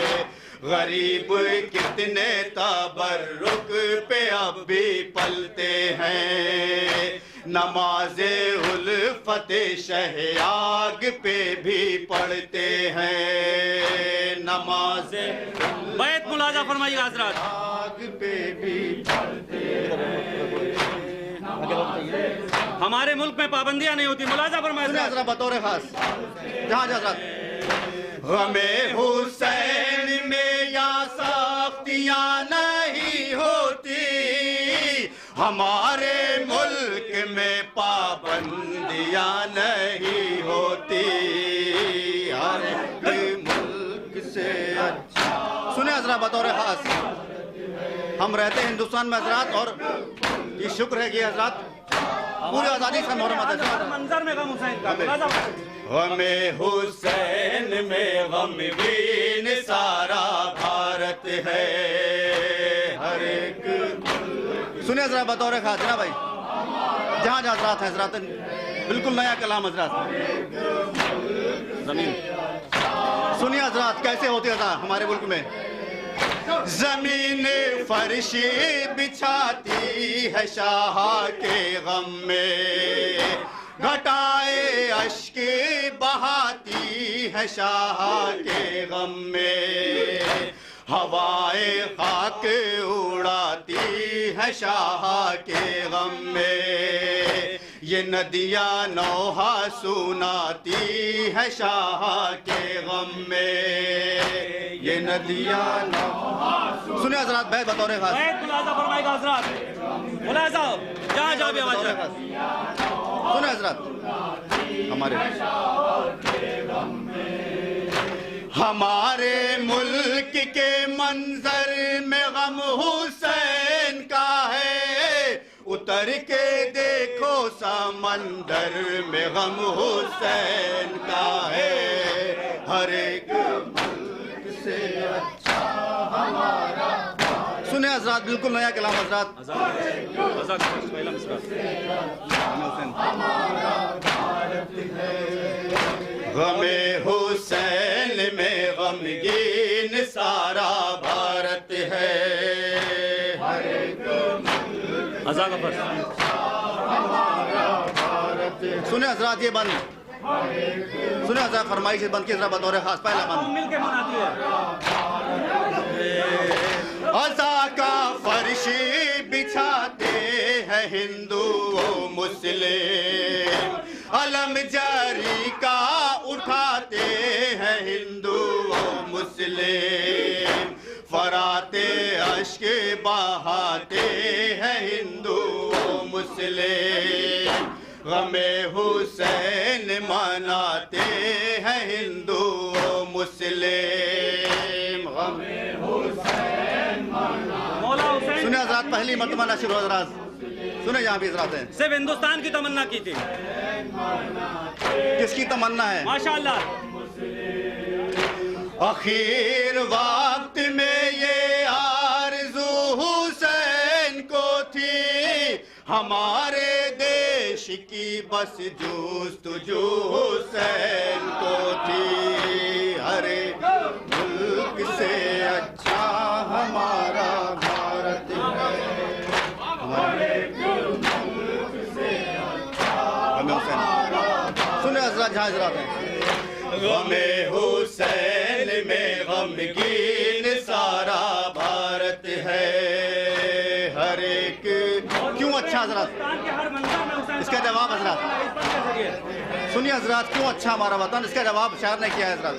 गरीब कितने तबर्रुक पे अब भी पलते हैं, नमाज़े उल्फते शहयाग पे भी पढ़ते हैं, नमाज़े बैत मुलाजा फरमाइए हज़रात आग पे भी पढ़ते हैं। हमारे मुल्क में पाबंदियां नहीं होती, मुलाजा फरमाइए हज़रात बतौर खास जहाँ हज़रात। हमें हुसैन में या सख्तियां नहीं होती, हमारे मुल्क में पाबंदियां नहीं होती, हर एक मुल्क से अच्छा। सुने हज़रात बतौर खास हम रहते हैं हिंदुस्तान में हज़रात, और ये शुक्र है कि हज़रात पूरी आज़ादी से मंजर में गम हुसैन का। हमें हुसैन में गमगीन सारा भारत है, हर एक। सुने हज़रात बतौर खास ना भाई जहाँ जहाँ हज़रात हैं हज़रात बिल्कुल नया कलाम हज़रात जमीन सुनिए हज़रात कैसे होती है हमारे मुल्क में। जमीन फर्शी बिछाती है शाह के गम में, घटाए अश्क बहाती है शाह के गम में, हवाए खाक उड़ाती है शाह के गम में, ये नदियाँ नौहा सुनाती है शाह के गम में, ये नदियाँ नौहा। सुनिए हजरात, बैत बतौर खास फरमाएगा हजरात, मुलाज़ा साहब जहाँ जहाँ भी आवाज़ जाए। सुनिए हजरात, हमारे मुल्क के मंजर में गम हुसैन का है, उतर के देखो समंदर में गम हुसैन का है। हर एक मुल्क से अच्छा हमारा। सुने हजरात, बिल्कुल नया कलाम हजरात। गमे हुसैन में गमगीन सारा भारत है। सुने हजरात, ये बंद सुने हजरात, फरमाइश बंद की जरा बतौर खास पहला बंद। अज़ा का फर्शी बिछाते हैं हिंदू मुस्लिम, अलम जारी का उठाते हैं हिंदू मुस्लिम, फराते अश्क बहाते हैं हिंदू मुस्लिम, गमे हुसैन मनाते हैं हिंदू मुस्लिम, गमे हुसैन मनाते। सुने हज़रात, पहली मरतबा नशर हज़रात, सुने यहाँ भी हज़रात हैं। सिर्फ हिंदुस्तान की तमन्ना की थी। किसकी तमन्ना है? माशाअल्लाह। आखिर वक्त में ये आरज़ू हुसैन को थी, हमारे देश की बस जुस्तजू हुसैन को थी। हर एक मुल्क से अच्छा हमारा भारत है, हर एक मुल्क से अच्छा हमारा। सुने हज़रात, जहाँ हज़रात हैं। गमे हुसैन में गमगीन सारा भारत है। हर एक क्यों अच्छा हजरात, इसका जवाब हजरात सुनिए हजरात, क्यों अच्छा हमारा वतन, इसका जवाब शायर ने किया है हजरात।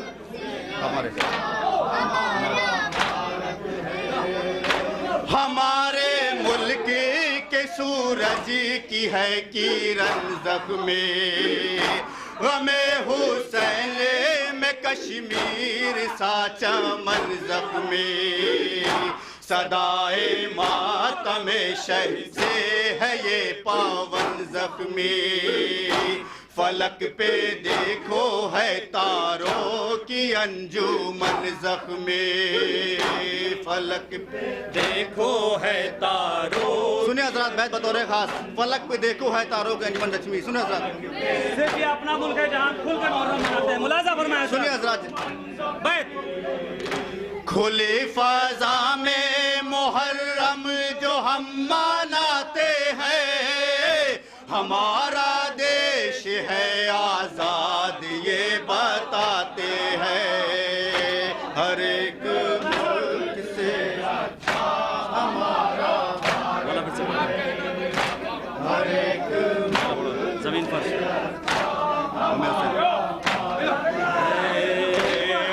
हमारे मुल्क के सूरज की है किरण ज़ख्मी, गमे हुसैन में कश्मीर सा चमन ज़ख्मी, सदाए मातम शहीद से है ये पावन ज़ख्मी, फलक पे देखो है तारों की अंजुमन ज़ख्मी, फलक पे देखो है तारों। सुनिए हजरात, बैत बतौर खास, फलक पे देखो है तारों की अंजुमन ज़ख्मी। सुनिए हजरात, सिर्फ ये अपना मुल्क है जहाँ खुलकर मुहर्रम मनाते हैं। मुलाज़ा फरमाया। सुनिए हजरात, बैत खुली फजा में मुहर्रम जो हम मनाते हैं, हमारा देश है आजाद ये बताते हैं। हर एक मुल्क से अच्छा हमारा भारत, हर एक जमीन पर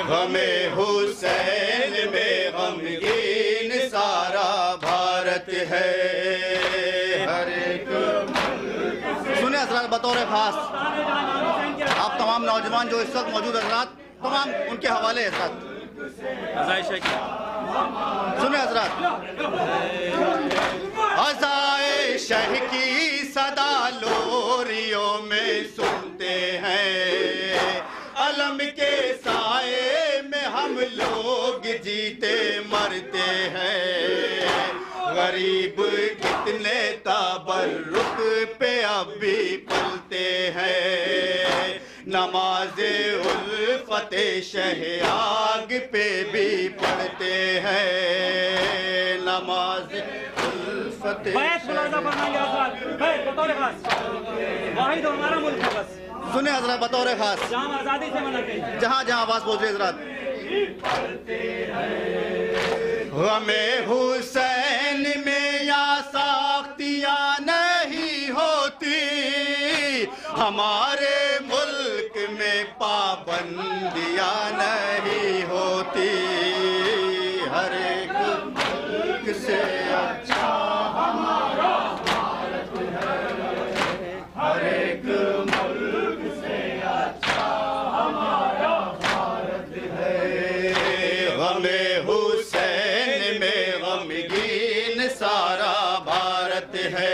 हमें हुसैन में गमगीन सारा भारत है। हर एक सुने हजरात, बतौर खास आप तमाम नौजवान जो इस वक्त मौजूद हजरात, तमाम उनके हवाले हजरात। सुने हजरात, अज़ाए शह की सदा लोरियों में सुनते हैं, अलम के साए में हम लोग जीते मरते हैं, गरीब कितने तबर्रुक पे अब भी पलते हैं, नमाज़े उल्फते शहयाग पे भी पढ़ते हैं, नमाज़े उल्फते। सुने हजरात, बतौर खास आजादी से मनाते हैं, जहाँ जहाँ आवाज पहुँच रही हजरात। हमें हुसैन में या साख्तियाँ नहीं होती, हमारे मुल्क में पाबंदियां नहीं होती, हर एक मुल्क से अच्छा हमारा भारत है, हर एक मुल्क से अच्छा हमारा भारत है। गमे हुसैन में गमगीन सारा भारत है।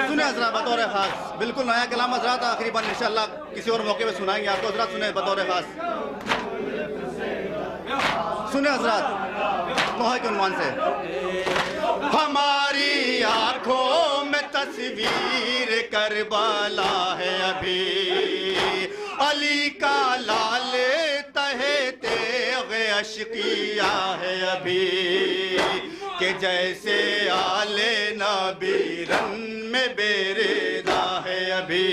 सुने हजरात बतौर खास, बिल्कुल नया कलाम हजरात, आखिरी बार इंशाअल्लाह किसी और मौके पे सुनाएंगे आपको हजरात। सुने बतौर खास, सुने हजरात मोह के उन्वान से। हमारी आंखों में तस्वीर करबला है अभी, अली का लाल तहे तेग अश्किया है अभी, कि जैसे आले नबीरन में बेरेदा है अभी,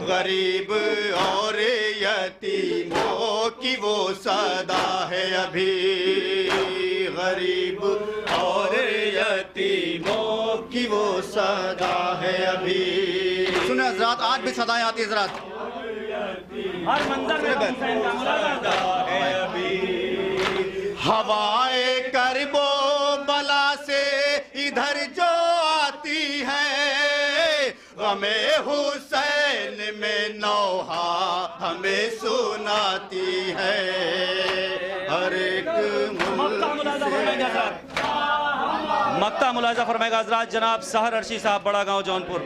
गरीब और यतीमों की वो सदा है अभी, गरीब और यतीमों की वो सदा है अभी। सुने हजरात, आज भी सदाएं आती है हजरात, हर मंजर में है अभी। हवाए करबो बला से इधर जो आती है, गमे हुसैन में नौहा हमें सुनाती है, हर एक मक्ता मुलाजा फरमाएगा हजरात जनाब सहर अर्शी साहब, बड़ा गांव जौनपुर।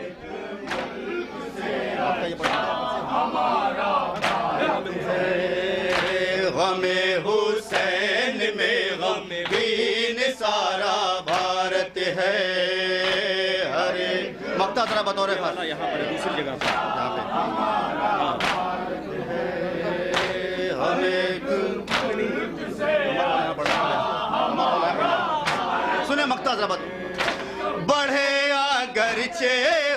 गमे हुसैन में गमगीन सारा भारत है, हरे मक्ता जरा बतौर खास यहाँ पर दूसरी जगह पर यहाँ पे सुने मक्ता जरा बढ़े अगरचे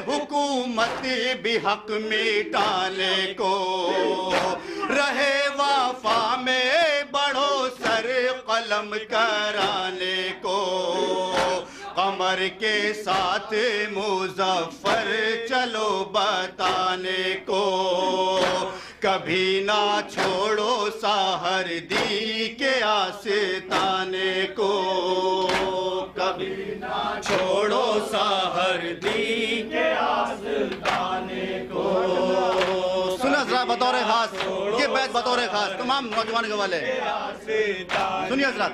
हुकूमत भी हक मिटाने को, रहे वफा में बढ़ो सर कलम कराने को, कमर के साथ मुजफ्फर चलो बताने को, कभी ना छोड़ो साहरदी के आस्ताने को, कभी ना छोड़ो साहरदी के आस्ताने को। सुना जरा बतौर खास, ये बैत बतौर खास तमाम नौजवान के वाले सुनिए हजरात।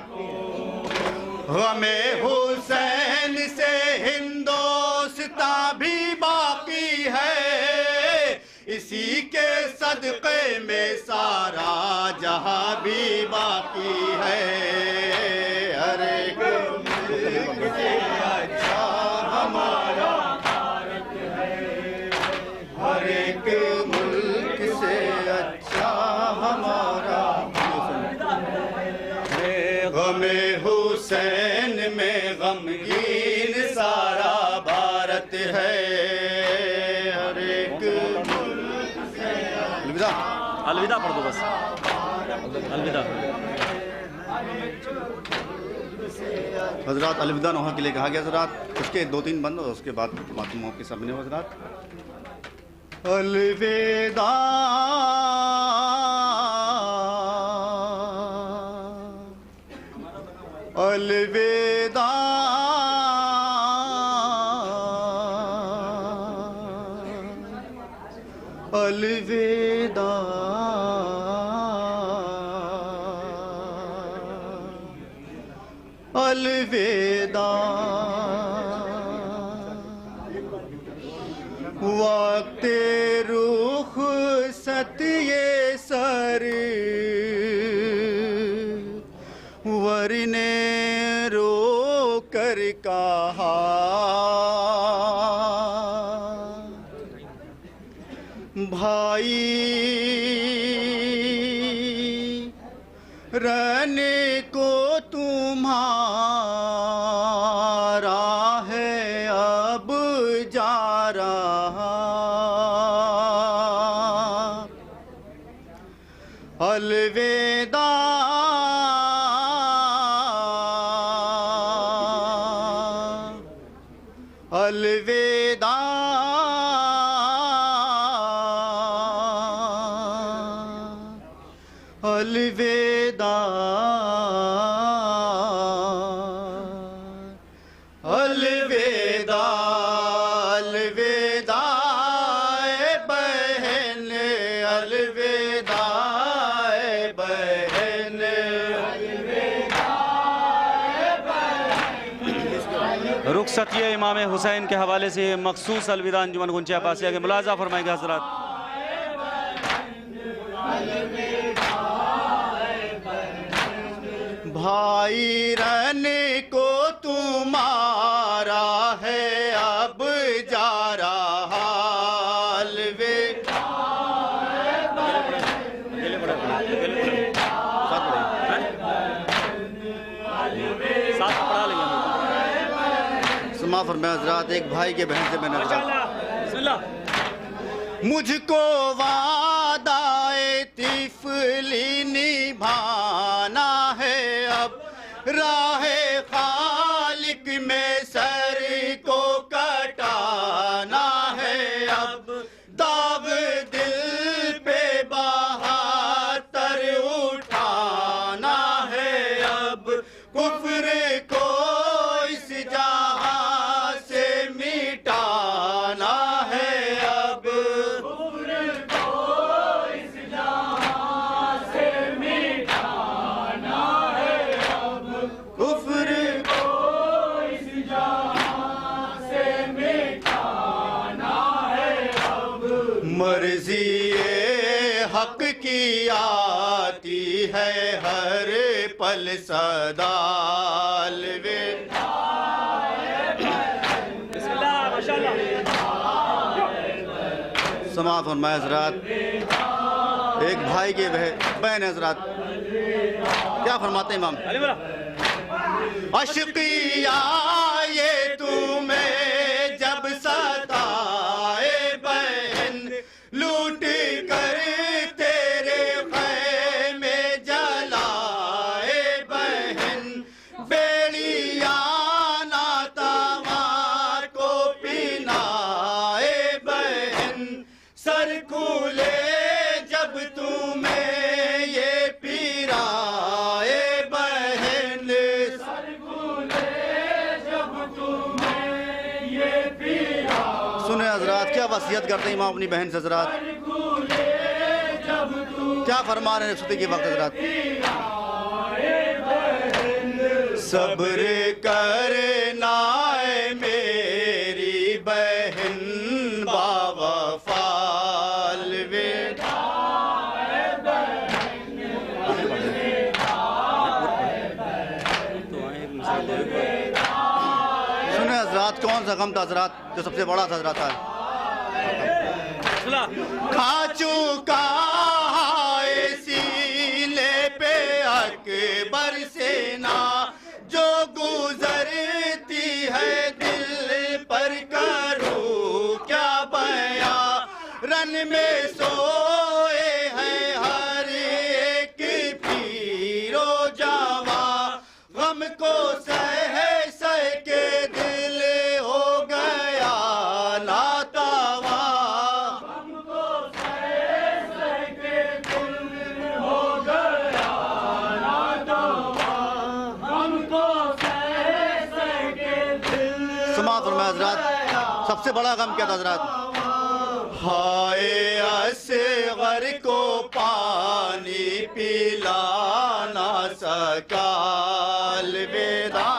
हमें हुसैन से हिंदोस्तां भी बाकी है, इसी के सदक़े में सारा जहां भी बाकी है, हर एक मुल्क से अच्छा हमारा भारत है, हर एक मुल्क से अच्छा हमारा। गमे हुसैन में गमगीन सारा भारत है, हर एक मुल्क से। अलविदा अलविदा पढ़ दो बस, अलविदा। हजरात अलविदा नोहा के लिए कहा गया हजरात, उसके 2-3 बंद और उसके बाद मातूमों के सामने हजरात अलविदा अलविदा अलविदा अलविदा। वक्त रुख सत ये सर वरने रो कर कहा, भाई रहने को तुम्हारा है अब जा रहा, अलविदा अलविदा अलविदा अलविदा अलविदा ए बहन अलविदा ए बहन रुखसतिया इमाम हुसैन के हवाले से मखसूस अलविदा अंजुमन गुंचे अब्बासिया के मुलाजा फरमाएंगे हजरत। भाई रन को तुम्हारा है अब जा रहा अलविदा समाफ फरमाया हजरात। एक भाई के बहन से मैंने मुझको वादाए तिफली निभाना है अब राहे खालिक में सर को कटाना है अब दाव दिल पे बहातर उठाना है अब कुफ्र को इस जहां से मिटाना है अब कुफ्र को इस जहां से मिटाना है अब कुफ्र को इस जहां से मिटाना है अब मर्जी हक की आती है हर पल सदा अलविदा समाअत फरमाए हजरात। एक भाई के बहन हजरात क्या फरमाते इमाम अशकिया ये तुम्हें जब सताए बहन लूट कर तेरे खैमे जलाए बहन बेड़िया ना तवा को पिनाए बहन सर खुले जब तुम्हें ये पीराए बहन सर खुले जब तुम्हें ये पीरा सुने हजरात क्या वसीयत करते हैं इमाम अपनी बहन से हजरात क्या फरमा रहे हैं रुखसती के वक्त हजरात सब्र करना है मेरी बहन बावफा अलविदा सुने हजरात कौन सा गम था हजरात जो सबसे बड़ा था हजरात था खा चुका है सीने पे अकबर सेना जो गुजरती है दिल पर करूं क्या बया रन में सोए हैं हर एक पीरो जावा गम को सह सह के दिल हो गया नातावा गम को सह सह के दिल हो गया नातावा गम को सह सह के दिल समाअत फरमाए हजरात सबसे बड़ा गम क्या था हजरात हाय असगर को पानी पिला ना सका अलविदा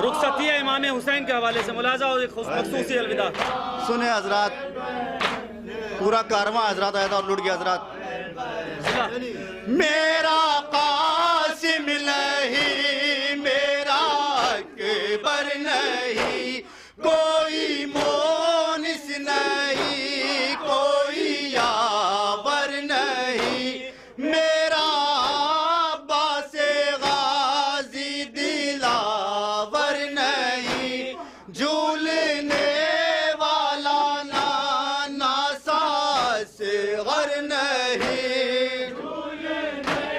रुखसतिया इमाम हुसैन के हवाले से मुलाजा और मखसूसी अलविदा सुने हजरात पूरा कारवां हजरात आया था और लुट गया हजरात मेरा कासिम नहीं मेरा अकबर नहीं कोई मोनिस नहीं कोई यावर नहीं मेरा अब्बास गाजी दिलावर नहीं झूलने वाला ना सास गर नहीं झूलने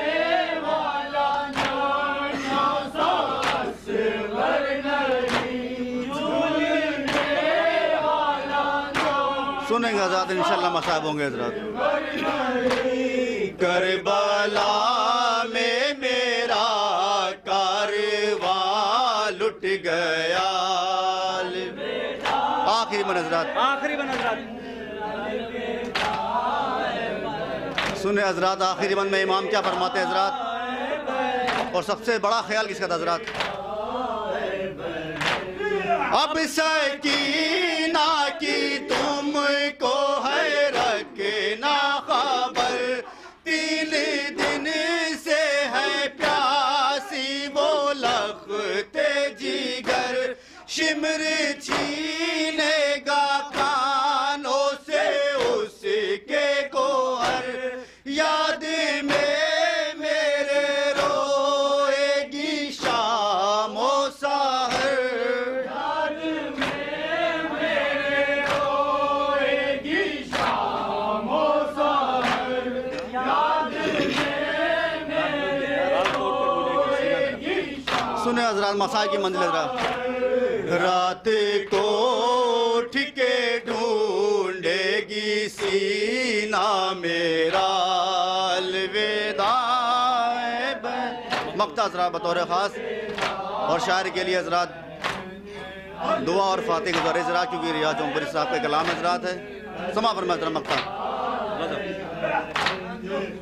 वाला ना सास गर नहीं सुनेंगे हजरत, इंशाल्लाह मसाब होंगे हजरत। करबला में मेरा कारवां लुट गया। आखिरी मन हजरत, आखिरी मन हजरत। सुने हजरत, आखिरी मन में इमाम क्या फरमाते हैं हजरत, और सबसे बड़ा ख्याल किसका था हजरत? अब सकीना की तुमको है रखना खबर, 3 दिन से है प्यासी वो लखते जिगर, शिमर छीनेगा कानों से उसके गोहर, याद में मेरे रोएगी शाम ओ साहर, याद में मेरे रोएगी शाम ओ साहर, याद में मेरे रोएगी शाम। सुने हजरत मसाई की मंजिल हजरत, रात को उठ के ढूंढेगी सीना मेरा अलविदा। मक्ता हजरत बतौर ख़ास और शायर के लिए हजरत दुआ और फातिह के ज़रिए हजरत, क्योंकि रियाज चौंपरी साहब का कलाम हजरत है। समा फरमा हजरत मक्ता।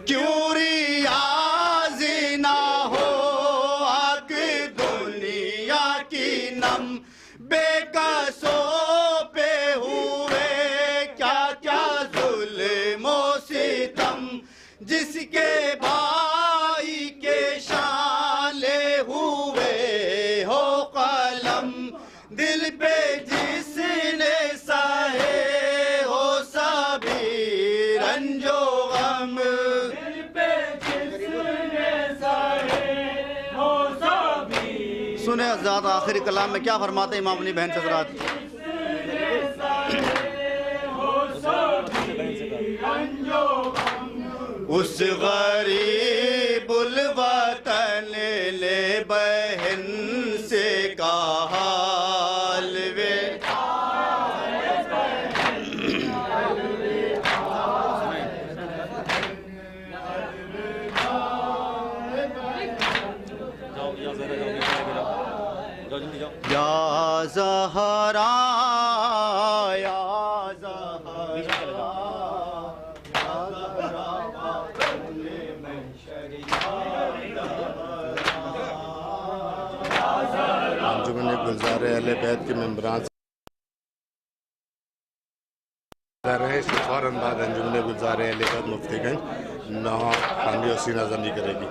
क्यों रियाज ना हो आग दुनिया की नम, बेकसों पे हुए क्या क्या जुल्म ओ सितम, जिसके भाई के शाले हुए हो कलम, दिल पे जिसने सहे हो सभी रंजो गम, दिल पे जिसने सहे हो सभी। सुने हज़रात, आखिरी कलाम में क्या फरमाते हैं इमाम अपनी बहन से हज़रात? उस गरीबुल वतन ले बहन से का हाल वे, या ज़हरा या ज़हरा अंजुमन गुलजार अहले बैत के मेंबरान रहे, फौरन बाद अंजुमन गुलजार अहले बैत मुफ्तीगंज नहा खानी और सीना जमी करेगी।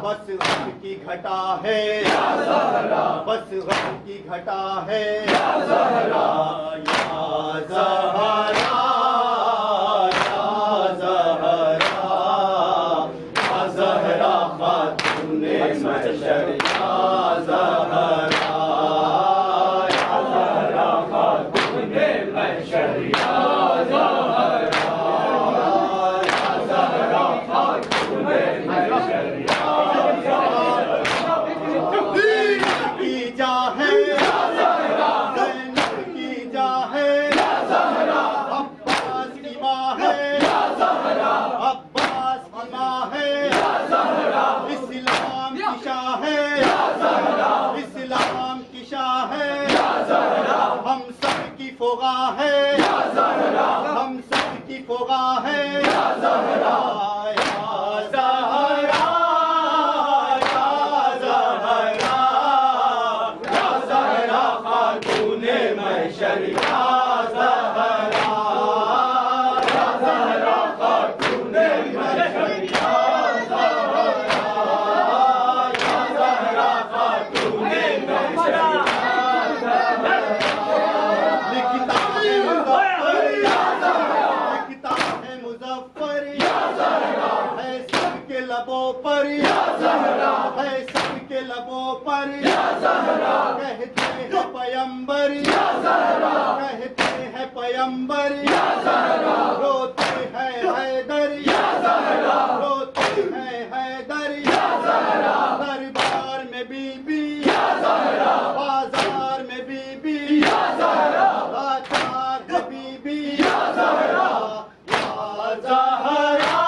बस गम की घटा है, बस गम की घटा है, या ज़हरा या ज़हरा या ज़हरा खातूने महशर, या ज़हरा या ज़हरा खातूने महशर, या ज़हरा या ज़हरा खातूने महशर, की जा है ज़ैनब की जा है, लबों पर या ज़हरा है, सबके लबों पर या ज़हरा कहते हैं पैगंबर या ज़हरा कहते हैं पैगंबर या ज़हरा रोते हैं हैदर या ज़हरा रोते हैं हैदर या ज़हरा दरबार में बीबी या ज़हरा बाजार में बीबी या ज़हरा लाचार में बीबी या ज़हरा या ज़हरा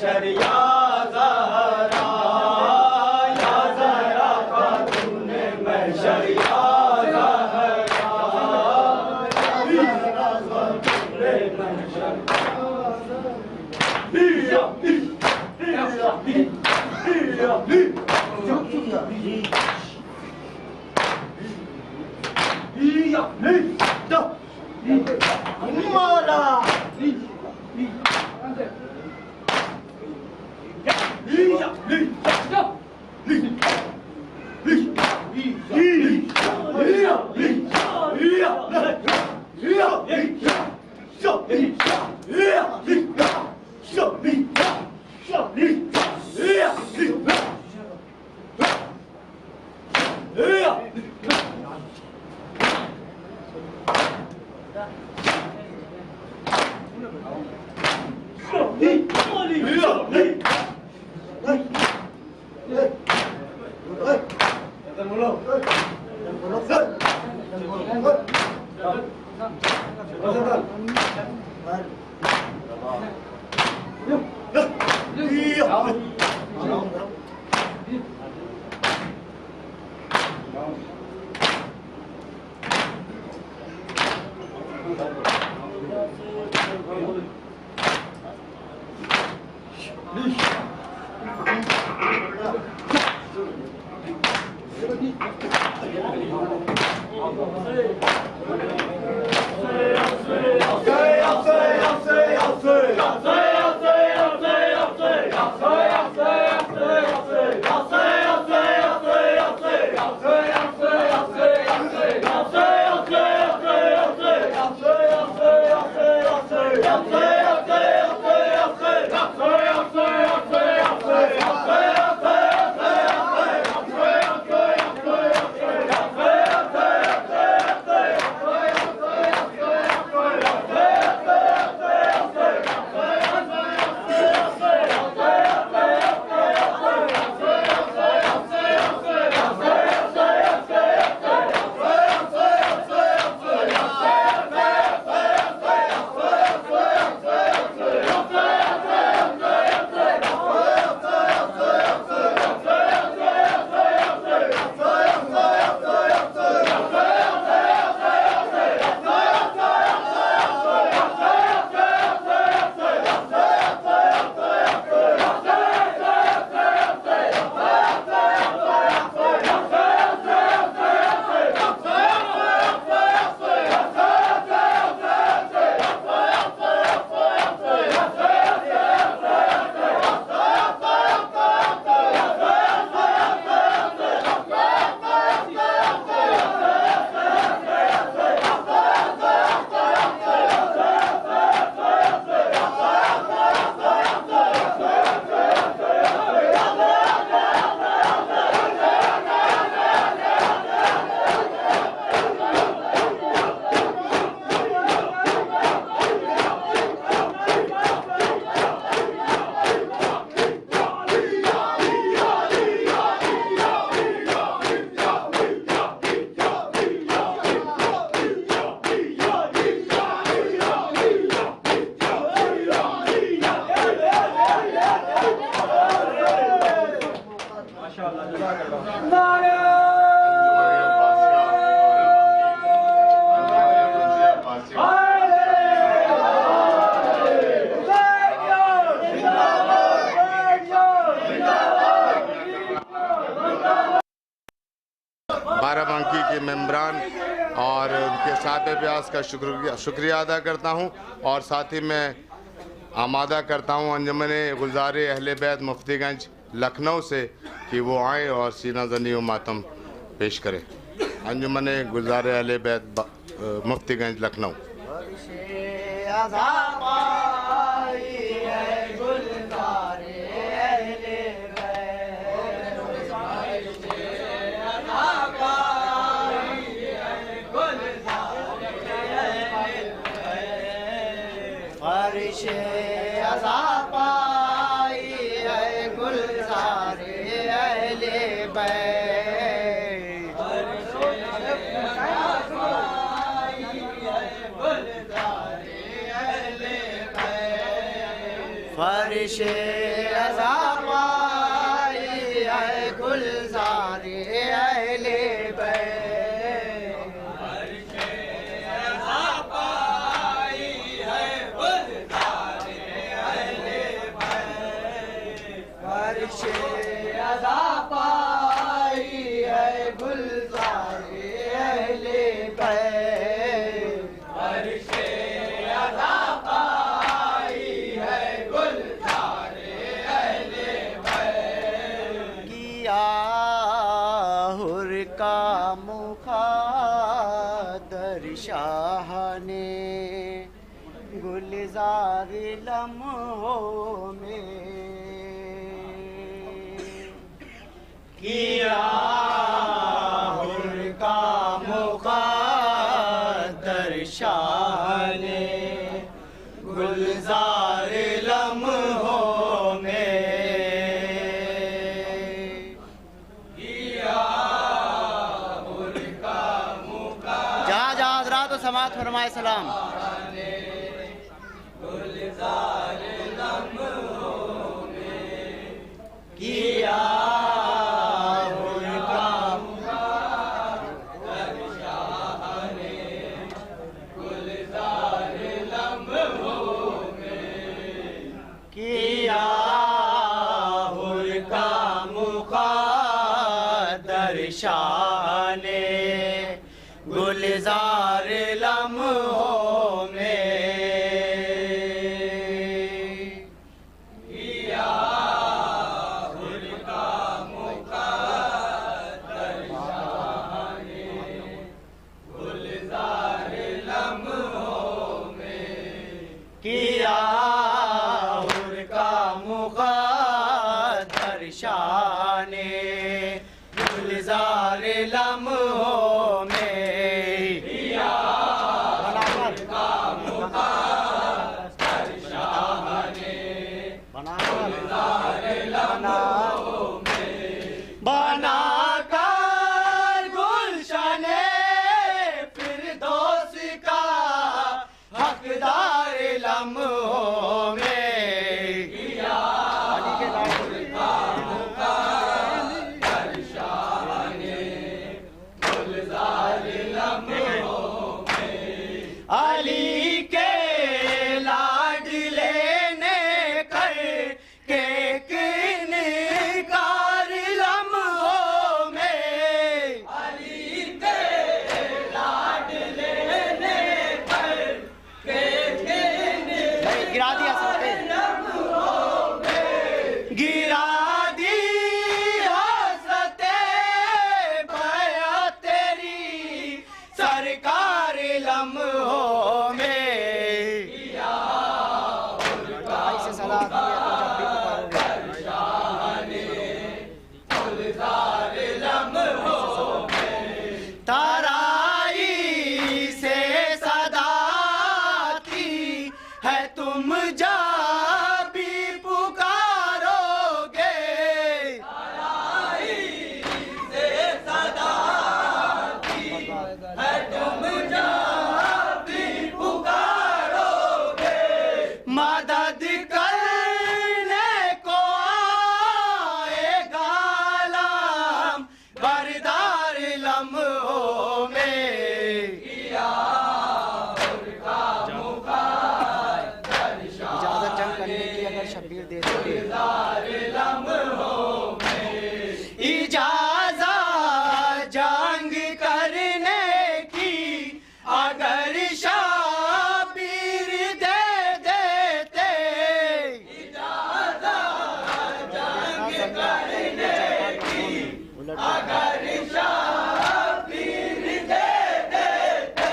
शरिया ज़हरा या ज़हरा खातूने मैं शरिया बाराबंकी के मेंबरान और उनके साहिब ब्यास का शुक्रिया अदा करता हूं और साथ ही मैं आमादा करता हूं अंजुमन गुलजार अहले बैत मुफ्तीगंज लखनऊ से कि वो आएँ और सीना ज़नी व मातम पेश करें। अंजुमन गुलजार अहले बैत मुफ्तीगंज लखनऊ। फरिशे अज़ा पाई है गुलज़ारे अहले बैत। फरिशे अज़ा पाई है गुलज़ारे अहले बैत। फरिशे अज़ा पाई है गुलज़ारे अहले बैत। फरिशे अज़ा पाई है गुलज़ारे अहले बैत। किया हुर का मुखादर शाह ने गुलज़ार लम्हों में। किया हुर का मुखादर शाह ने गुलज़ार लम्हों में। जहाँ जहाँ हज़रात तो समात फरमाए सलाम। गुलज़ार लम्हों में किया हुर का मुखादर शाह ने गुलज़ार लम्हों किया हुर का मुखादर शाह ने गुलज़ार लम्हों में। किया हुर का मुखादर शाह ने गुलज़ार लम्हों में। किया हुर का मुखादर शाह ने गुलज़ार लम्हों में। किया हुर का मुखादर शाह ने गुलज़ार लम्हों में। बनाकर गुलशने फिरदौस का हकदार लम्हों में। किया हुर का मुखादर शाह ने गुलज़ार लम्हों में। अली के लाडले ने कर के इनकार लम्हों में। अली के लाडले ने कर के गिरा दिया लम्हों में। गिरा दी हसरते बया तेरी सरकार लम्हों में। किया हुर का मुखादर शाह ने गुलज़ार लम्हों में। ताराई से सदा की है तुम जा भी पुकारोगे। ताराई से सदा की है तुम जा भी पुकारोगे। मदद करने को आएगा लाम बरदार लम्हों में। किया हुर का मुखादर शाह ने शब्बीर दे गुलज़ार लम्हों में। इजाज़त जंग करने की अगर शब्बीर दे देते। इजाज़त जंग करने की अगर शब्बीर दे देते।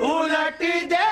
उलट दे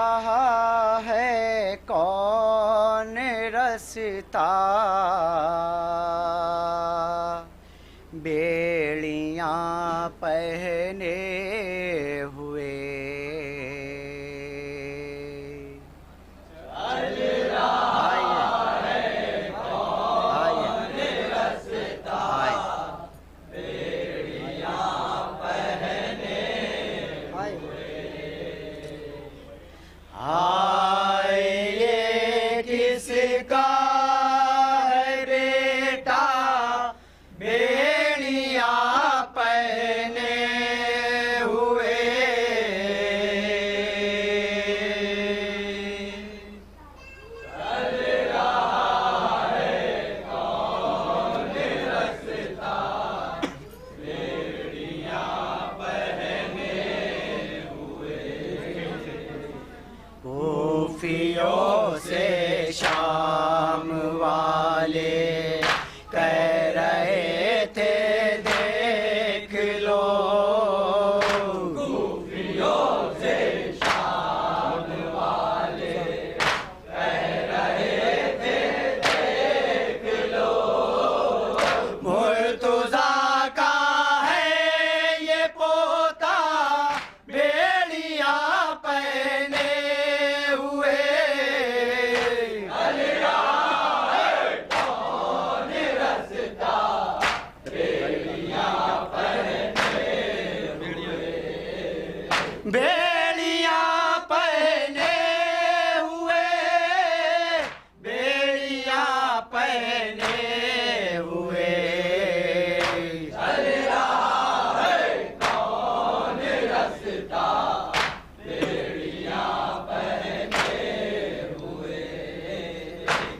रहा है कौन रस्ता, बेड़ियाँ पहने हुए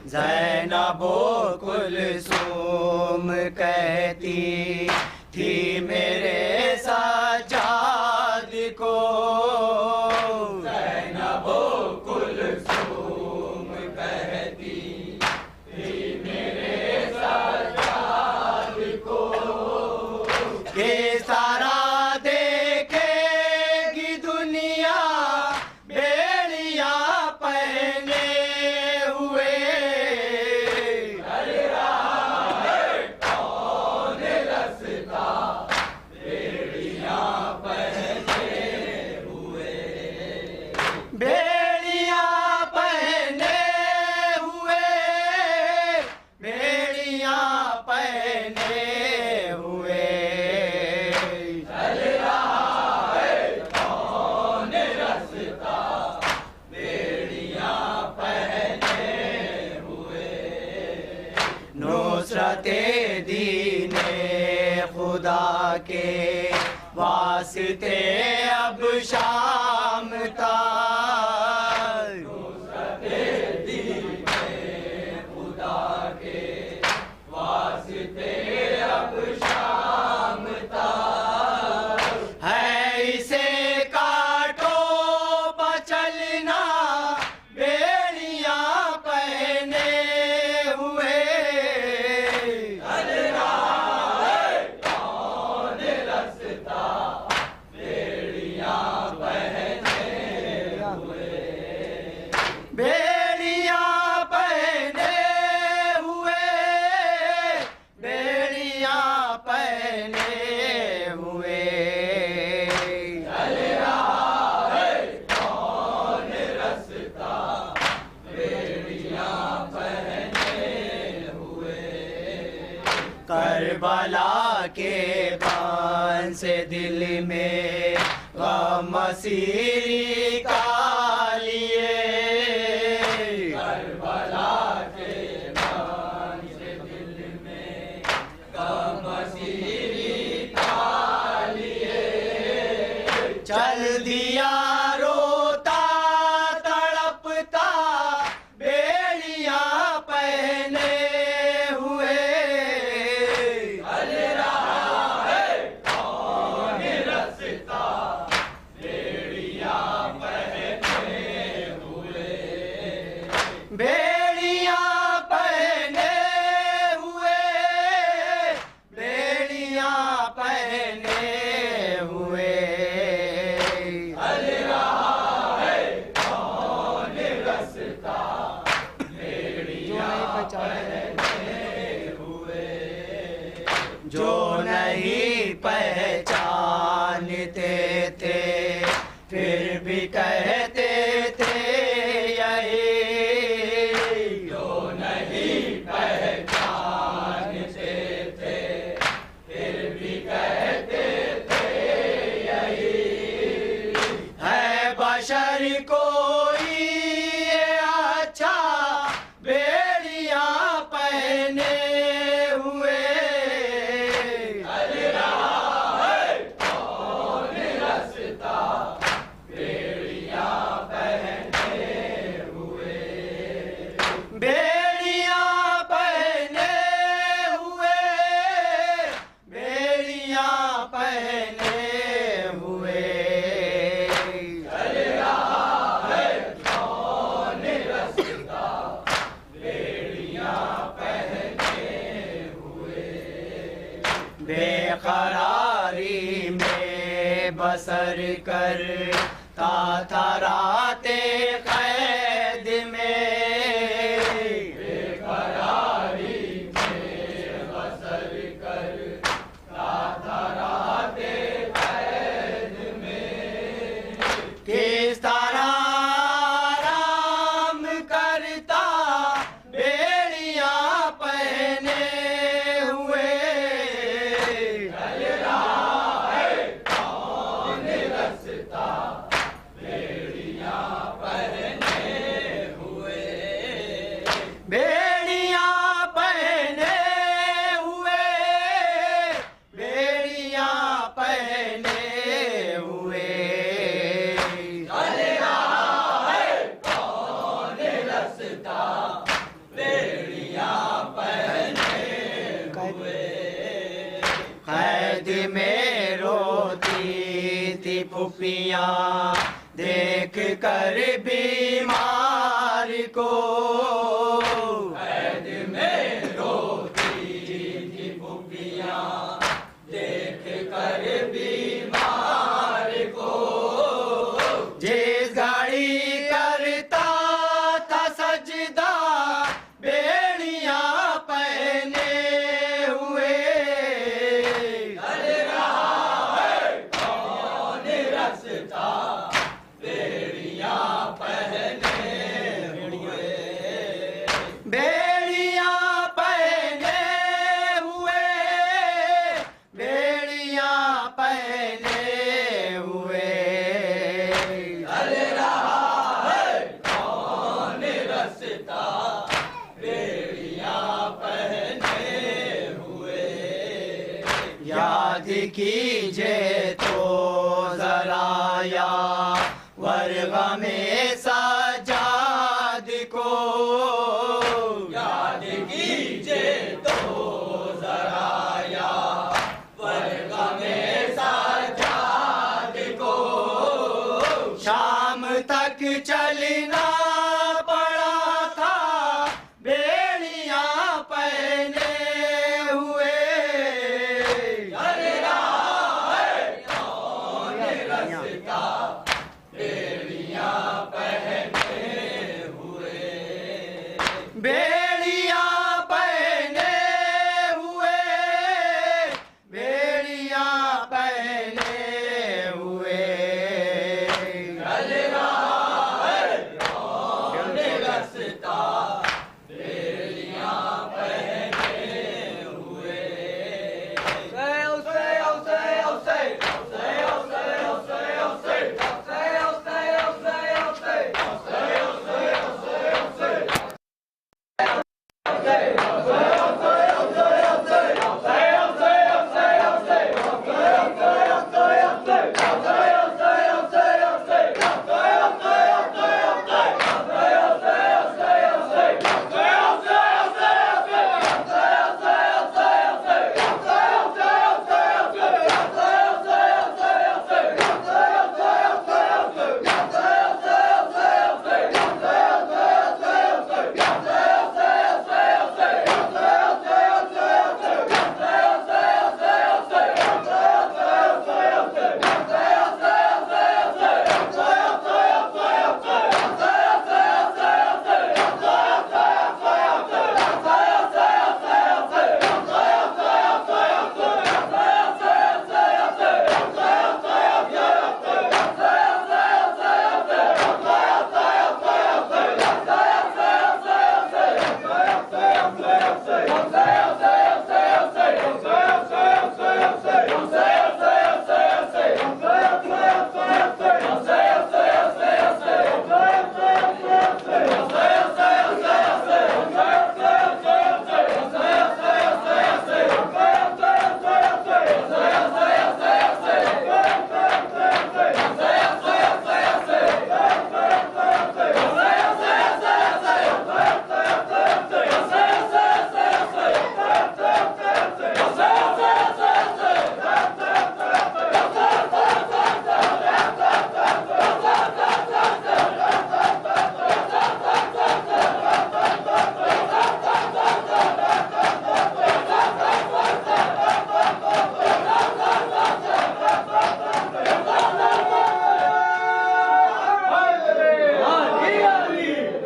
ज़ैनबो कुलसूम कहती थी मेरे सज्जाद को, ज़ैनबो कुलसूम कहती थी मेरे सज्जाद को, के सारा देखेगी दुनिया बेड़ियाँ पहने हुए, दीने खुदा के वास्ते अब शाम था, दीने खुदा के वास्ते अब शाम था, है इसे काटो बचलना बेड़ियाँ पहने हुए, करबला के बान से दिल में गम सीरी का लिए, करबला के बान से दिल में गम सीरी का लिए, चल दिया रोता तड़पता बेड़ियाँ पहने हुए, बसर करता था राते कैद में, बेकरारी में बसर करता था राते कैद में। किस तरह आराम करता बेड़ियां पहने हुए, चल रहा है कौन रास्ता बेड़ियां पहने हुए, बेड़ियां पहने हुए, बेड़ियां पहने हुए, चल रहा है कौन रास्ता बेड़ियां पहने हुए। कैद में रोती थी पुपियां देख कर बीमार को, कैद में रोती थी पुपियां देख कर बीमार को, जिस घड़ी करता था सजदा बेड़ियां पहने हुए, चल रहा है कौन रास्ता बेड़ियां पहने हुए, बेड़ियां पहने हुए, बेड़ियां पहने हुए, चल रहा है कौन रास्ता बेड़ियां पहने हुए। याद कीजिए तो जरा या वर्ग में सजाद को, याद कीजिए तो जरा या वर्ग में सजाद को, शाम तक चलना पड़ा था बेड़ियां पहने हुए, चल रहा है कौन रास्ता बेड़ियां पहने हुए,